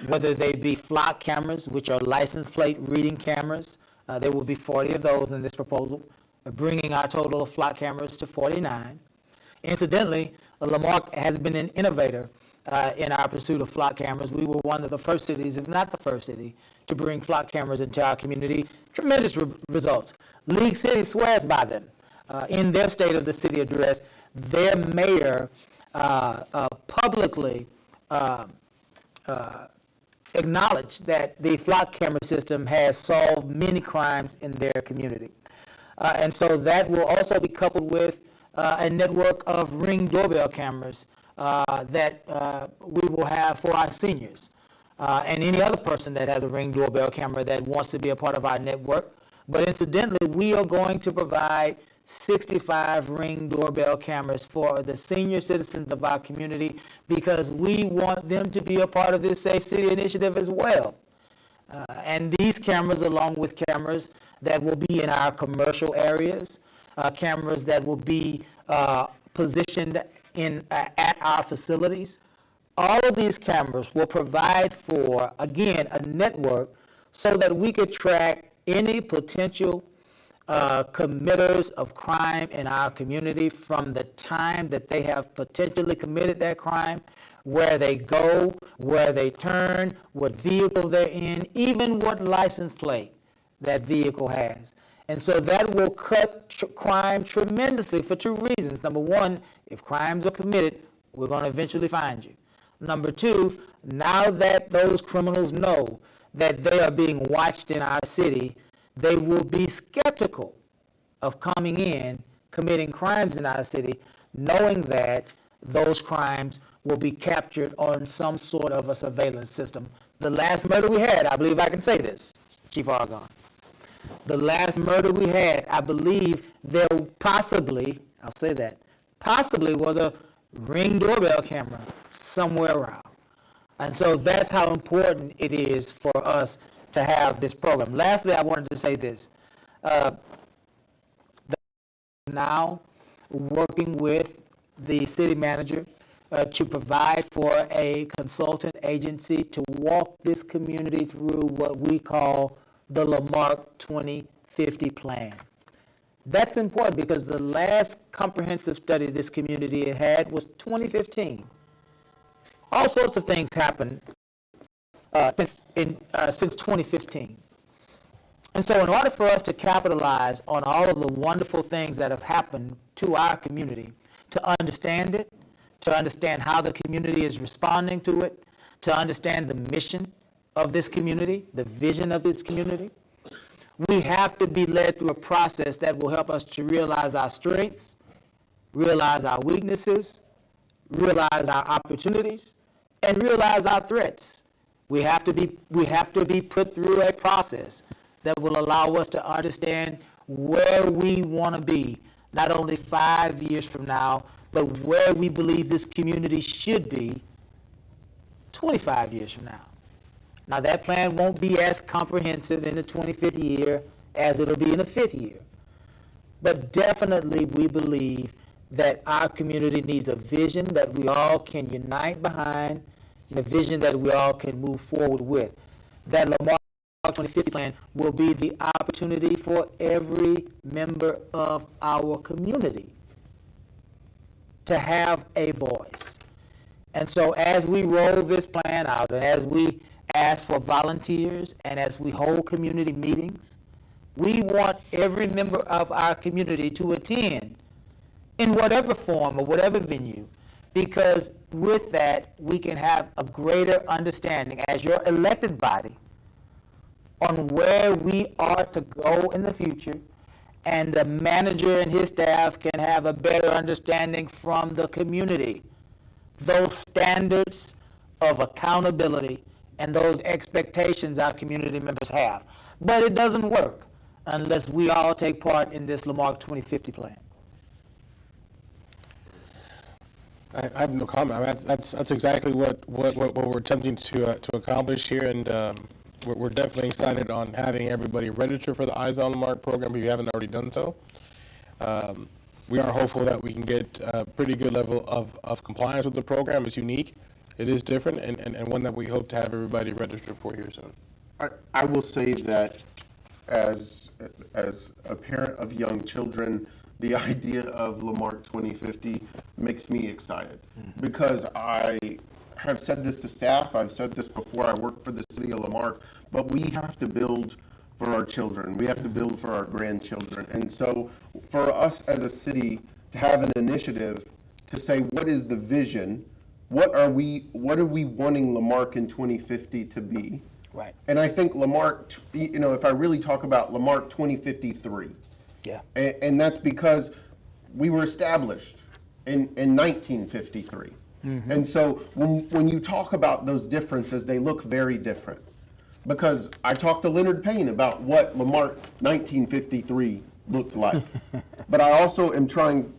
whether they be flock cameras, which are license plate reading cameras. There will be 40 of those in this proposal, bringing our total of flock cameras to 49. Incidentally, La Marque has been an innovator in our pursuit of flock cameras. We were one of the first cities, if not the first city, to bring flock cameras into our community. Tremendous results. League City swears by them. In their State of the City address, their mayor publicly acknowledged that the flock camera system has solved many crimes in their community. And so that will also be coupled with a network of Ring doorbell cameras that we will have for our seniors and any other person that has a Ring doorbell camera that wants to be a part of our network. But incidentally, we are going to provide 65 Ring doorbell cameras for the senior citizens of our community because we want them to be a part of this Safe City initiative as well. And these cameras, along with cameras that will be in our commercial areas, cameras that will be positioned at our facilities, all of these cameras will provide for, again, a network so that we could track any potential committers of crime in our community from the time that they have potentially committed that crime, where they go, where they turn, what vehicle they're in, even what license plate that vehicle has. And so that will cut crime tremendously for two reasons. Number one, if crimes are committed, we're going to eventually find you. Number two, now that those criminals know that they are being watched in our city, they will be skeptical of coming in, committing crimes in our city, knowing that those crimes will be captured on some sort of a surveillance system. The last murder we had, I believe I can say this, Chief Argonne. The last murder we had, I believe there possibly, I'll say that, possibly was a Ring doorbell camera somewhere around. And so that's how important it is for us to have this program. Lastly, I wanted to say this. Now working with the city manager to provide for a consultant agency to walk this community through what we call the La Marque 2050 plan. That's important because the last comprehensive study this community had was 2015. All sorts of things happened since 2015. And so in order for us to capitalize on all of the wonderful things that have happened to our community, to understand it, to understand how the community is responding to it, to understand the mission of this community, the vision of this community, we have to be led through a process that will help us to realize our strengths, realize our weaknesses, realize our opportunities, and realize our threats. We have to be put through a process that will allow us to understand where we want to be, not only 5 years from now, but where we believe this community should be 25 years from now. Now, that plan won't be as comprehensive in the 25th year as it'll be in the 5th year. But definitely we believe that our community needs a vision that we all can unite behind, and a vision that we all can move forward with. That La Marque 2050 plan will be the opportunity for every member of our community to have a voice. And so as we roll this plan out, and as we ask for volunteers, and as we hold community meetings, we want every member of our community to attend in whatever form or whatever venue, because with that, we can have a greater understanding as your elected body on where we are to go in the future, and the manager and his staff can have a better understanding from the community, those standards of accountability and those expectations our community members have. But it doesn't work unless we all take part in this La Marque 2050 plan. I have no comment. I mean, that's exactly what we're attempting to accomplish here, and we're definitely excited on having everybody register for the Eyes on La Marque program if you haven't already done so. We are hopeful that we can get a pretty good level of compliance with the program. It's unique, it is different, and one that we hope to have everybody register for here soon. I will say that as a parent of young children, the idea of La Marque 2050 makes me excited, because I have said this to staff, I've said this before, I work for the city of La Marque, but we have to build for our children, we have to build for our grandchildren. And so for us as a city to have an initiative to say, what is the vision? What are we wanting La Marque in 2050 to be? Right. And I think La Marque, if I really talk about La Marque 2053, Yeah. and that's because we were established in 1953. And so when you talk about those differences, they look very different. Because I talked to Leonard Payne about what La Marque 1953 looked like. But I also am trying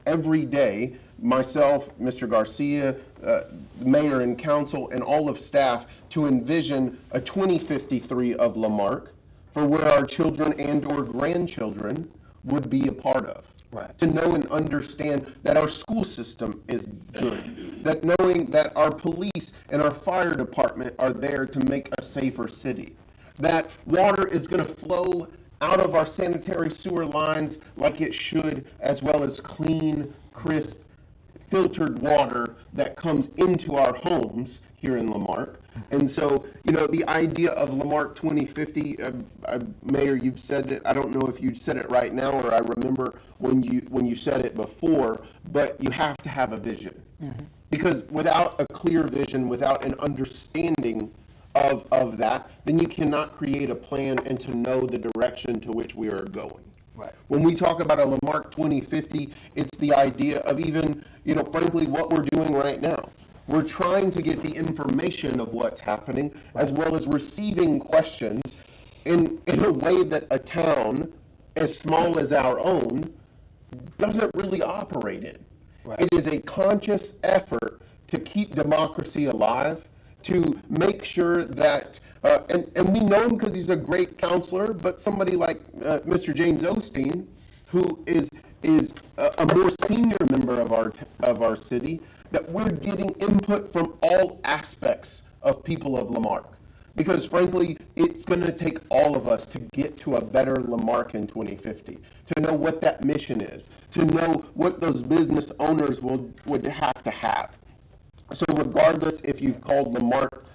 every day, myself, Mr. Garcia, the mayor and council, and all of staff, to envision a 2053 of La Marque for where our children and or grandchildren would be a part of. Right. To know and understand that our school system is good, that knowing that our police and our fire department are there to make a safer city, that water is going to flow out of our sanitary sewer lines like it should, as well as clean, crisp, filtered water that comes into our homes here in La Marque. And so, the idea of La Marque 2050, Mayor, you've said it, I don't know if you said it right now, or I remember when you said it before, but you have to have a vision. Because without a clear vision, without an understanding of that, then you cannot create a plan and to know the direction to which we are going. Right. When we talk about a La Marque 2050, it's the idea of even, frankly, what we're doing right now. We're trying to get the information of what's happening, as well as receiving questions in a way that a town as small as our own doesn't really operate in. Right. It is a conscious effort to keep democracy alive, to make sure that, and we know him because he's a great counselor, but somebody like Mr. James Osteen, who is a more senior member of our city, that we're getting input from all aspects of people of La Marque. Because frankly, it's going to take all of us to get to a better La Marque in 2050, to know what that mission is, to know what those business owners would have to have. So regardless if you've called La Marque,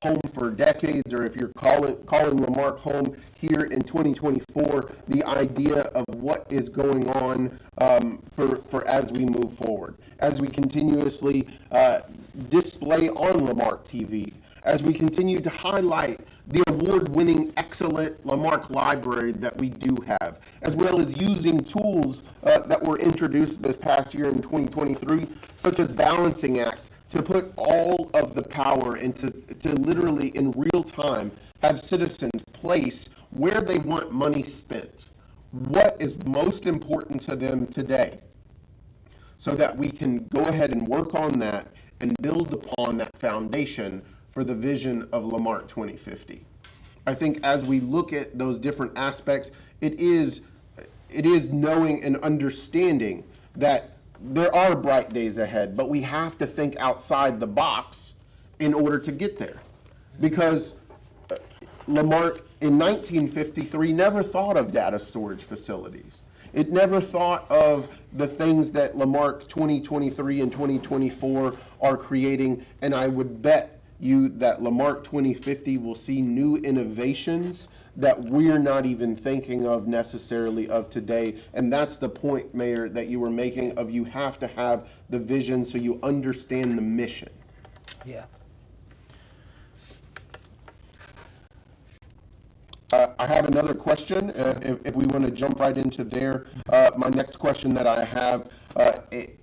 home for decades, or if you're calling La Marque home here in 2024, the idea of what is going on for as we move forward, as we continuously display on La Marque TV, as we continue to highlight the award-winning excellent La Marque library that we do have, as well as using tools that were introduced this past year in 2023, such as Balancing Act, to put all of the power into to literally in real time have citizens place where they want money spent, what is most important to them today, so that we can go ahead and work on that and build upon that foundation for the vision of La Marque 2050. I think as we look at those different aspects, it is knowing and understanding that there are bright days ahead, but we have to think outside the box in order to get there. Because La Marque in 1953 never thought of data storage facilities. It never thought of the things that La Marque 2023 and 2024 are creating, and I would bet you that La Marque 2050 will see new innovations that we're not even thinking of necessarily of today. And that's the point, Mayor, that you were making of you have to have the vision so you understand the mission. Yeah. I have another question, if we want to jump right into there. My next question that I have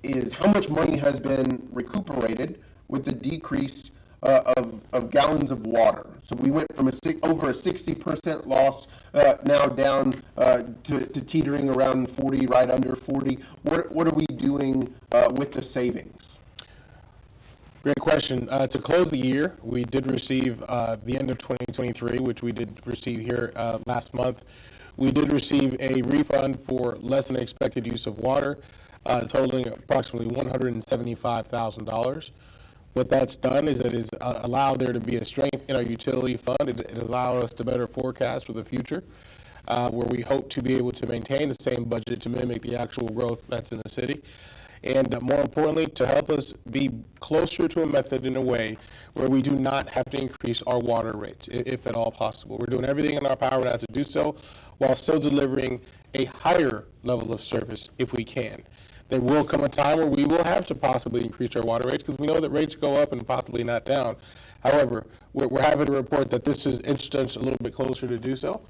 is how much money has been recuperated with the decrease of gallons of water? So we went from over a 60% loss now down to teetering around 40, right under 40. What are we doing with the savings? Great question. To close the year, we did receive the end of 2023, which we did receive here last month. We did receive a refund for less than expected use of water, totaling approximately $175,000. What that's done is it has allowed there to be a strength in our utility fund. It allowed us to better forecast for the future, where we hope to be able to maintain the same budget to mimic the actual growth that's in the city. And more importantly, to help us be closer to a method in a way where we do not have to increase our water rates, if at all possible. We're doing everything in our power now to do so, while still delivering a higher level of service if we can. There will come a time where we will have to possibly increase our water rates, because we know that rates go up and possibly not down. However, we're happy to report that this is inched us a little bit closer to do so,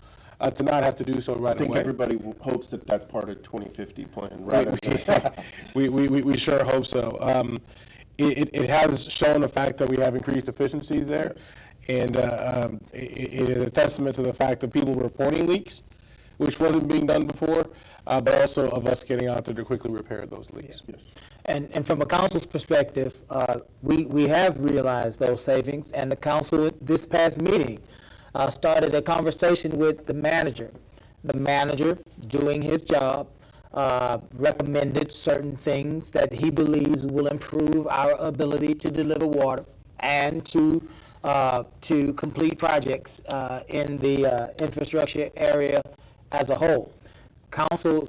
to not have to do so right away. I think everybody hopes that that's part of 2050 plan, right? We sure hope so. It has shown the fact that we have increased efficiencies there, and it is a testament to the fact that people reporting leaks, which wasn't being done before, but also of us getting out there to quickly repair those leaks. Yes. And from a council's perspective, we have realized those savings, and the council this past meeting started a conversation with the manager. The manager, doing his job, recommended certain things that he believes will improve our ability to deliver water and to complete projects in the infrastructure area as a whole. Council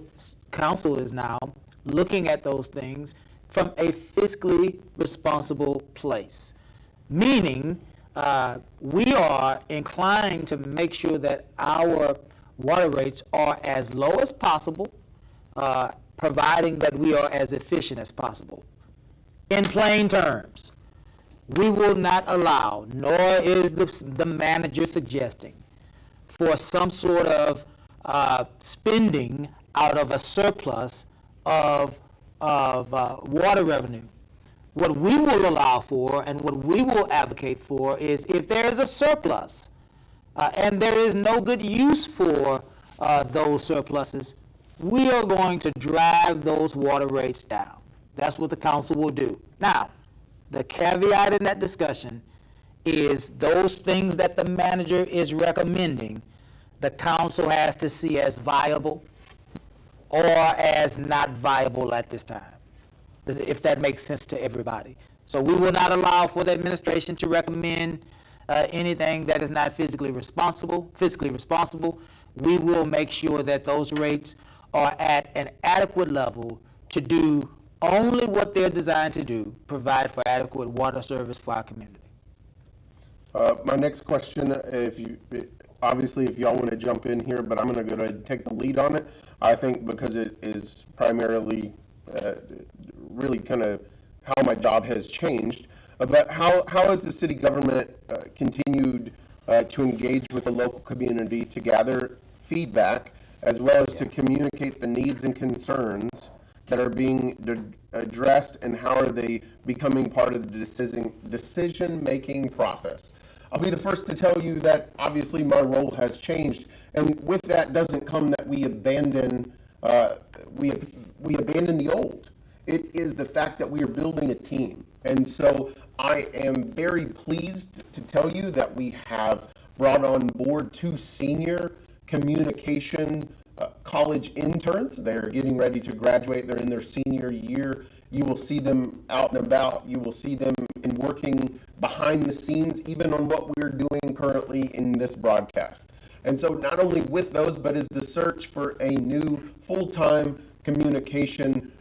is now looking at those things from a fiscally responsible place, meaning we are inclined to make sure that our water rates are as low as possible, providing that we are as efficient as possible. In plain terms, we will not allow, nor is the manager suggesting, for some sort of spending out of a surplus of water revenue. What we will allow for and what we will advocate for is if there is a surplus and there is no good use for those surpluses, we are going to drive those water rates down. That's what the council will do. Now, the caveat in that discussion is those things that the manager is recommending, the council has to see as viable or as not viable at this time, if that makes sense to everybody. So we will not allow for the administration to recommend anything that is not fiscally responsible. We will make sure that those rates are at an adequate level to do only what they're designed to do, provide for adequate water service for our community. My next question, obviously if y'all want to jump in here, but I'm going to go ahead and take the lead on it. I think because it is primarily really kind of how my job has changed. But how has the city government continued to engage with the local community to gather feedback as well as to communicate the needs and concerns that are being addressed, and how are they becoming part of the decision-making process? I'll be the first to tell you that obviously my role has changed, and with that doesn't come that we abandon we abandon the old. It is the fact that we are building a team, and so I am very pleased to tell you that we have brought on board 2 senior communication college interns. They're getting ready to graduate. They're in their senior year. You will see them out and about. You will see them in working behind the scenes, even on what we're doing currently in this broadcast. And so not only with those, but is the search for a new full-time communication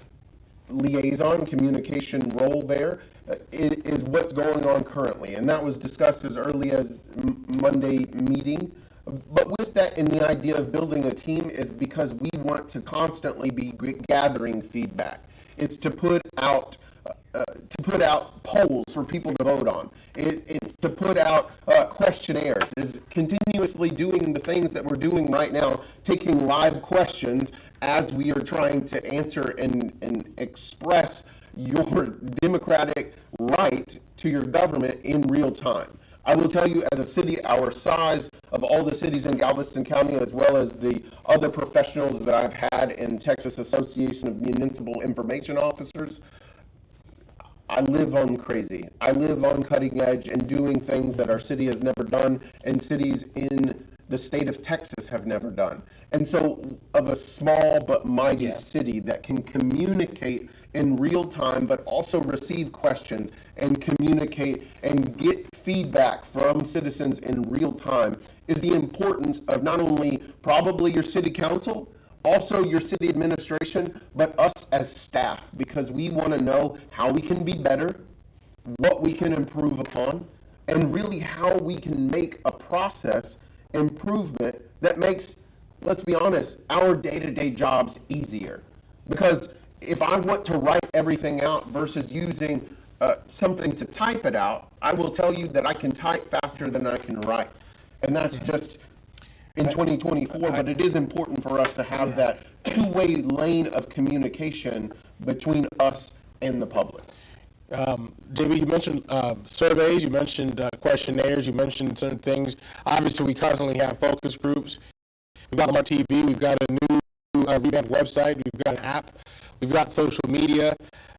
liaison, communication role there, is what's going on currently. And that was discussed as early as Monday meeting. But with that, and the idea of building a team is because we want to constantly be gathering feedback. It's to put out polls for people to vote on. It's to put out questionnaires. Is continuously doing the things that we're doing right now, taking live questions as we are trying to answer and express your democratic right to your government in real time. I will tell you, as a city our size, of all the cities in Galveston County, as well as the other professionals that I've had in Texas Association of Municipal Information Officers, I live on crazy. I live on cutting edge and doing things that our city has never done, and cities in the state of Texas have never done. And so, of a small but mighty city that can communicate in real time, but also receive questions and communicate and get feedback from citizens in real time, is the importance of not only probably your city council, also your city administration, but us as staff, because we want to know how we can be better, what we can improve upon, and really how we can make a process improvement that makes, let's be honest, our day-to-day jobs easier. Because if I want to write everything out versus using something to type it out, I will tell you that I can type faster than I can write. And that's just in 2024, but it is important for us to have that two-way lane of communication between us and the public. JB, you mentioned surveys, you mentioned questionnaires, you mentioned certain things. Obviously, we constantly have focus groups. We've got La Marque TV, we've got a new revamped website, we've got an app, we've got social media.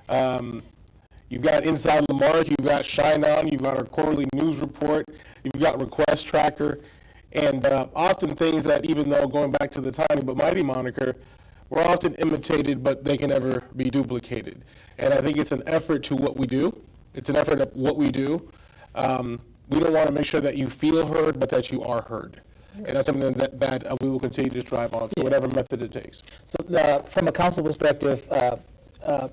You've got Inside La Marque, you've got Shine On, you've got our quarterly news report, you've got Request Tracker, and often things that, even though going back to the tiny but mighty moniker, we're often imitated, but they can never be duplicated. And I think it's an effort to what we do. It's an effort of what we do. We don't want to make sure that you feel heard, but that you are heard. And that's something that we will continue to strive on, so whatever method it takes. So from a council perspective,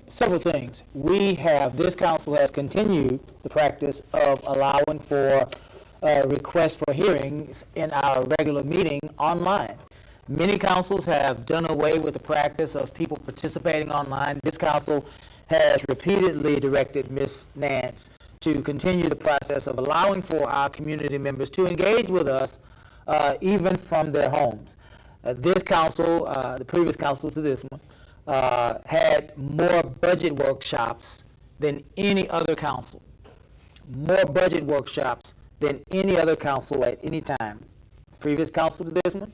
several things. This council has continued the practice of allowing for requests for hearings in our regular meeting online. Many councils have done away with the practice of people participating online. This council has repeatedly directed Ms. Nance to continue the process of allowing for our community members to engage with us even from their homes. This council, the previous council to this one, had more budget workshops than any other council. More budget workshops than any other council at any time. Previous council to this one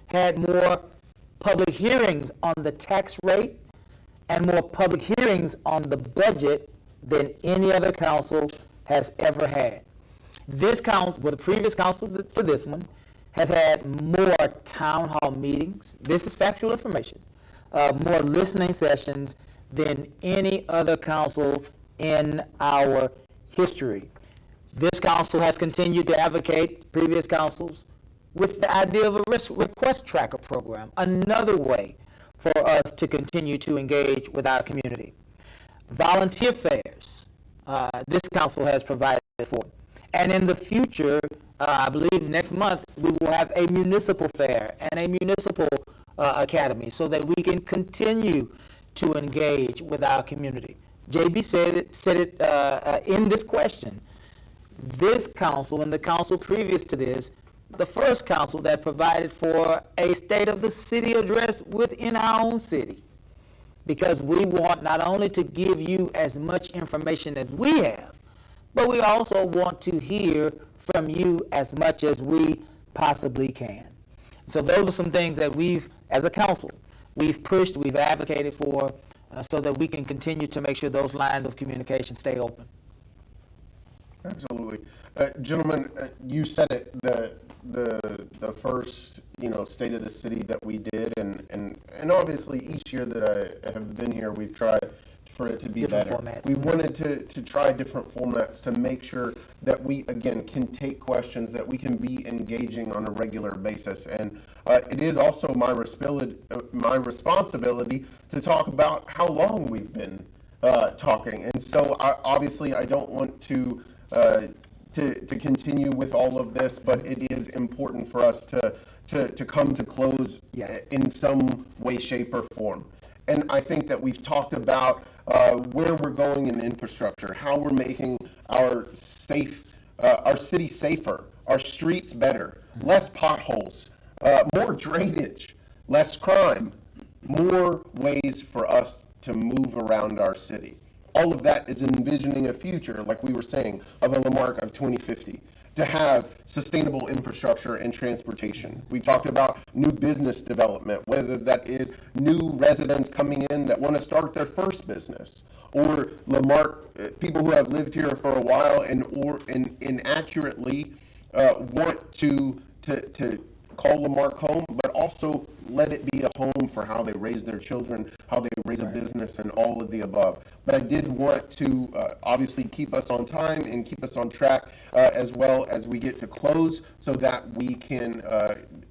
had more public hearings on the tax rate and more public hearings on the budget than any other council has ever had. This council, well, the previous council to this one, has had more town hall meetings. This is factual information. More listening sessions than any other council in our history. This council has continued to advocate, previous councils, with the idea of a request tracker program, another way for us to continue to engage with our community. Volunteer fairs, this council has provided for. And in the future, I believe next month, we will have a municipal fair and a municipal academy so that we can continue to engage with our community. JB said it in this question. This council and the council previous to this, the first council that provided for a State of the City address within our own city. Because we want not only to give you as much information as we have, but we also want to hear from you as much as we possibly can. So those are some things that we've, as a council, we've pushed, we've advocated for, so that we can continue to make sure those lines of communication stay open. Absolutely. Gentlemen, you said it, the first, State of the City that we did, and obviously each year that I have been here, we've tried for it to be Different better. formats. We wanted to try different formats to make sure that we, again, can take questions, that we can be engaging on a regular basis. And it is also my responsibility to talk about how long we've been talking. And so obviously I don't want to continue with all of this, but it is important for us to come to close in some way, shape, or form. And I think that we've talked about where we're going in infrastructure, how we're making our city safer, our streets better, less potholes, more drainage, less crime, more ways for us to move around our city. All of that is envisioning a future, like we were saying, of a La Marque of 2050, to have sustainable infrastructure and transportation. We talked about new business development, whether that is new residents coming in that want to start their first business, or La Marque, people who have lived here for a while and inaccurately want to call La Marque home, but also let it be a home for how they raise their children, how they raise a business, and all of the above. But I did want to obviously keep us on time and keep us on track as well as we get to close, so that we can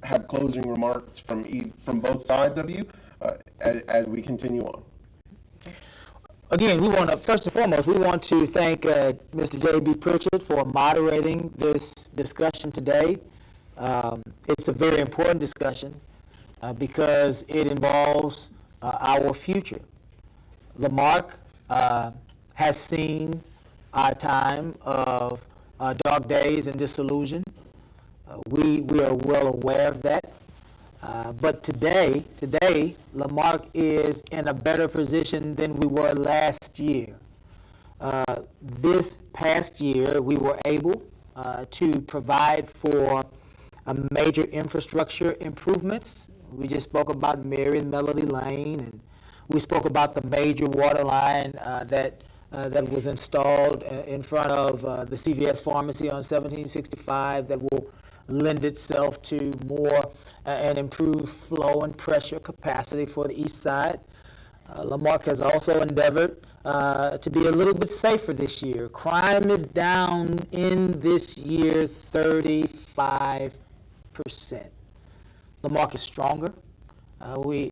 have closing remarks from both sides of you as we continue on. Again, we want to, first and foremost, we want to thank Mr. J.B. Pritchard for moderating this discussion today. It's a very important discussion because it involves our future. La Marque has seen our time of dark days and disillusion. We are well aware of that. But today, La Marque is in a better position than we were last year. This past year, we were able to provide for major infrastructure improvements. We just spoke about Mary and Melody Lane, and we spoke about the major water line that was installed in front of the CVS pharmacy on 1765 that will lend itself to more and improved flow and pressure capacity for the east side. La Marque has also endeavored to be a little bit safer this year. Crime is down in this year 35%. La Marque is stronger.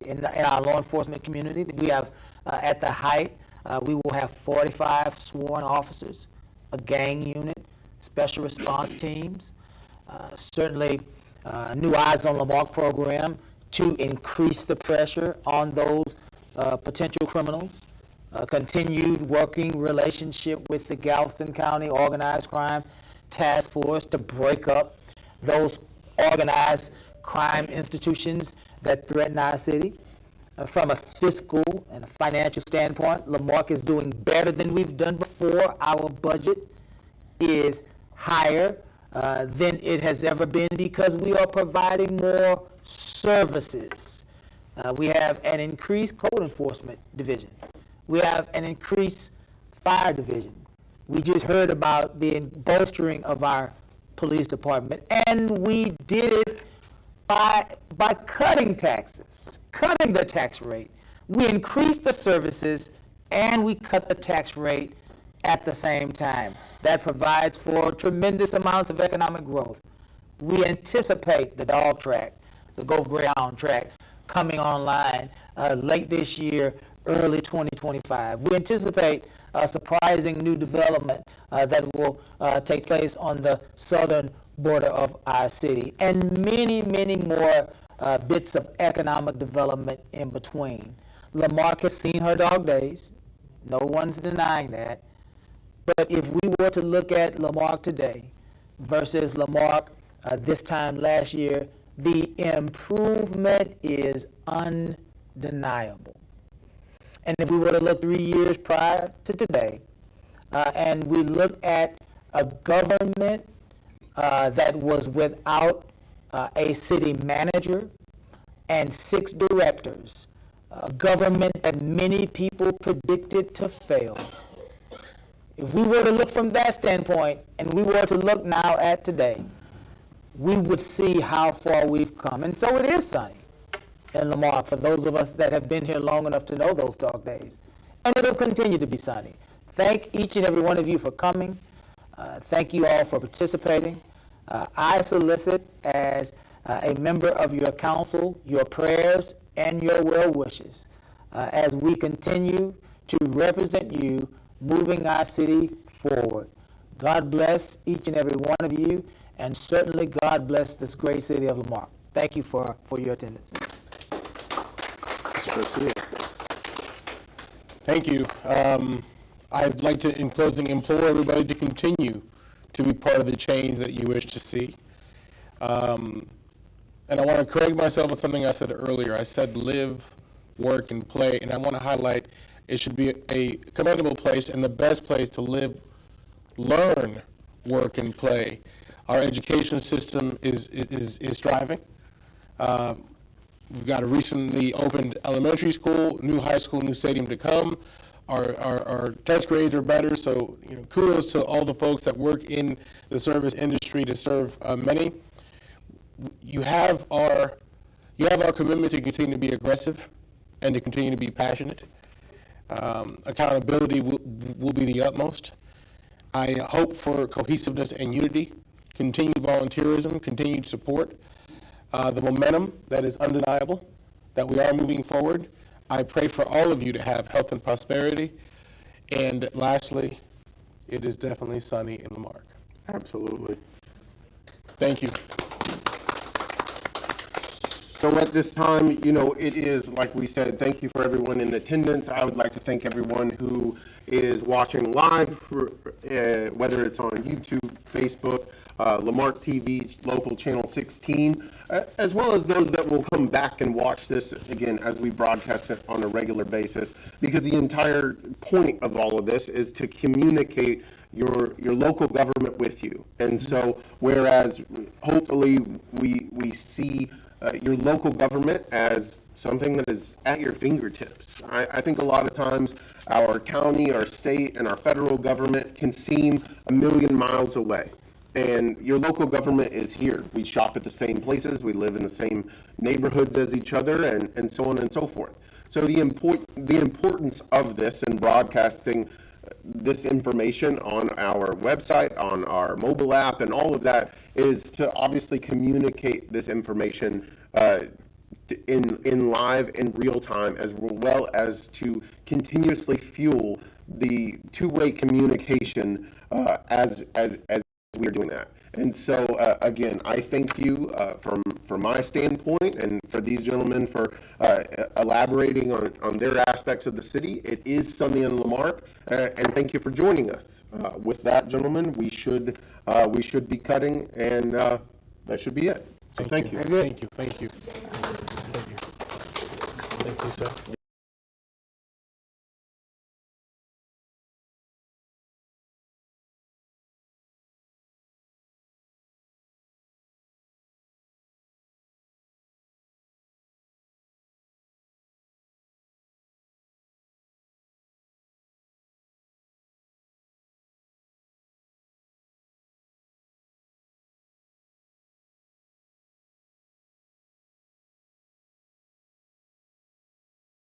In our law enforcement community, we have at the height, we will have 45 sworn officers, a gang unit, special response teams, certainly new Eyes on La Marque program to increase the pressure on those potential criminals, continued working relationship with the Galveston County Organized Crime Task Force to break up those organized crime institutions that threaten our city. From a fiscal and a financial standpoint, La Marque is doing better than we've done before. Our budget is higher than it has ever been because we are providing more services. We have an increased code enforcement division. We have an increased fire division. We just heard about the bolstering of our police department, and we did it by cutting taxes, cutting the tax rate. We increased the services and we cut the tax rate at the same time. That provides for tremendous amounts of economic growth. We anticipate the dog track, the Go Greyhound track, coming online late this year, early 2025. We anticipate a surprising new development that will take place on the southern border of our city, and many, many more bits of economic development in between. La Marque has seen her dog days. No one's denying that. But if we were to look at La Marque today versus La Marque this time last year, the improvement is undeniable. And if we were to look 3 years prior to today, and we look at a government that was without a city manager and 6 directors, a government that many people predicted to fail. If we were to look from that standpoint, and we were to look now at today, we would see how far we've come. And so it is sunny in La Marque for those of us that have been here long enough to know those dog days. And it'll continue to be sunny. Thank each and every one of you for coming. Thank you all for participating. I solicit, as a member of your council, your prayers and your well wishes as we continue to represent you, moving our city forward. God bless each and every one of you, and certainly God bless this great city of La Marque. Thank you for your attendance. Thank you. I'd like to, in closing, implore everybody to continue to be part of the change that you wish to see. And I want to correct myself on something I said earlier. I said live, work, and play, and I want to highlight it should be a commendable place and the best place to live, learn, work, and play. Our education system is thriving. We've got a recently opened elementary school, new high school, new stadium to come. Our test grades are better, so kudos to all the folks that work in the service industry to serve many. You have our commitment to continue to be aggressive and to continue to be passionate. Accountability will be the utmost. I hope for cohesiveness and unity, continued volunteerism, continued support, the momentum that is undeniable, that we are moving forward. I pray for all of you to have health and prosperity. And lastly, it is definitely sunny in La Marque. Absolutely. Thank you. So at this time, it is, like we said, thank you for everyone in attendance. I would like to thank everyone who is watching live, whether it's on YouTube, Facebook, La Marque TV, local channel 16, as well as those that will come back and watch this again as we broadcast it on a regular basis, because the entire point of all of this is to communicate your local government with you. And so whereas hopefully we see your local government as something that is at your fingertips. I think a lot of times our county, our state, and our federal government can seem a million miles away. And your local government is here. We shop at the same places, we live in the same neighborhoods as each other, and so on and so forth. So the importance of this and broadcasting this information on our website, on our mobile app, and all of that is to obviously communicate this information in live and real time, as well as to continuously fuel the two-way communication as we're doing that. And so again, I thank you from my standpoint, and for these gentlemen for elaborating on their aspects of the city. It is sunny in La Marque, and thank you for joining us. With that, gentlemen, we should be cutting, and that should be it. So thank you. Thank you. Thank you, sir.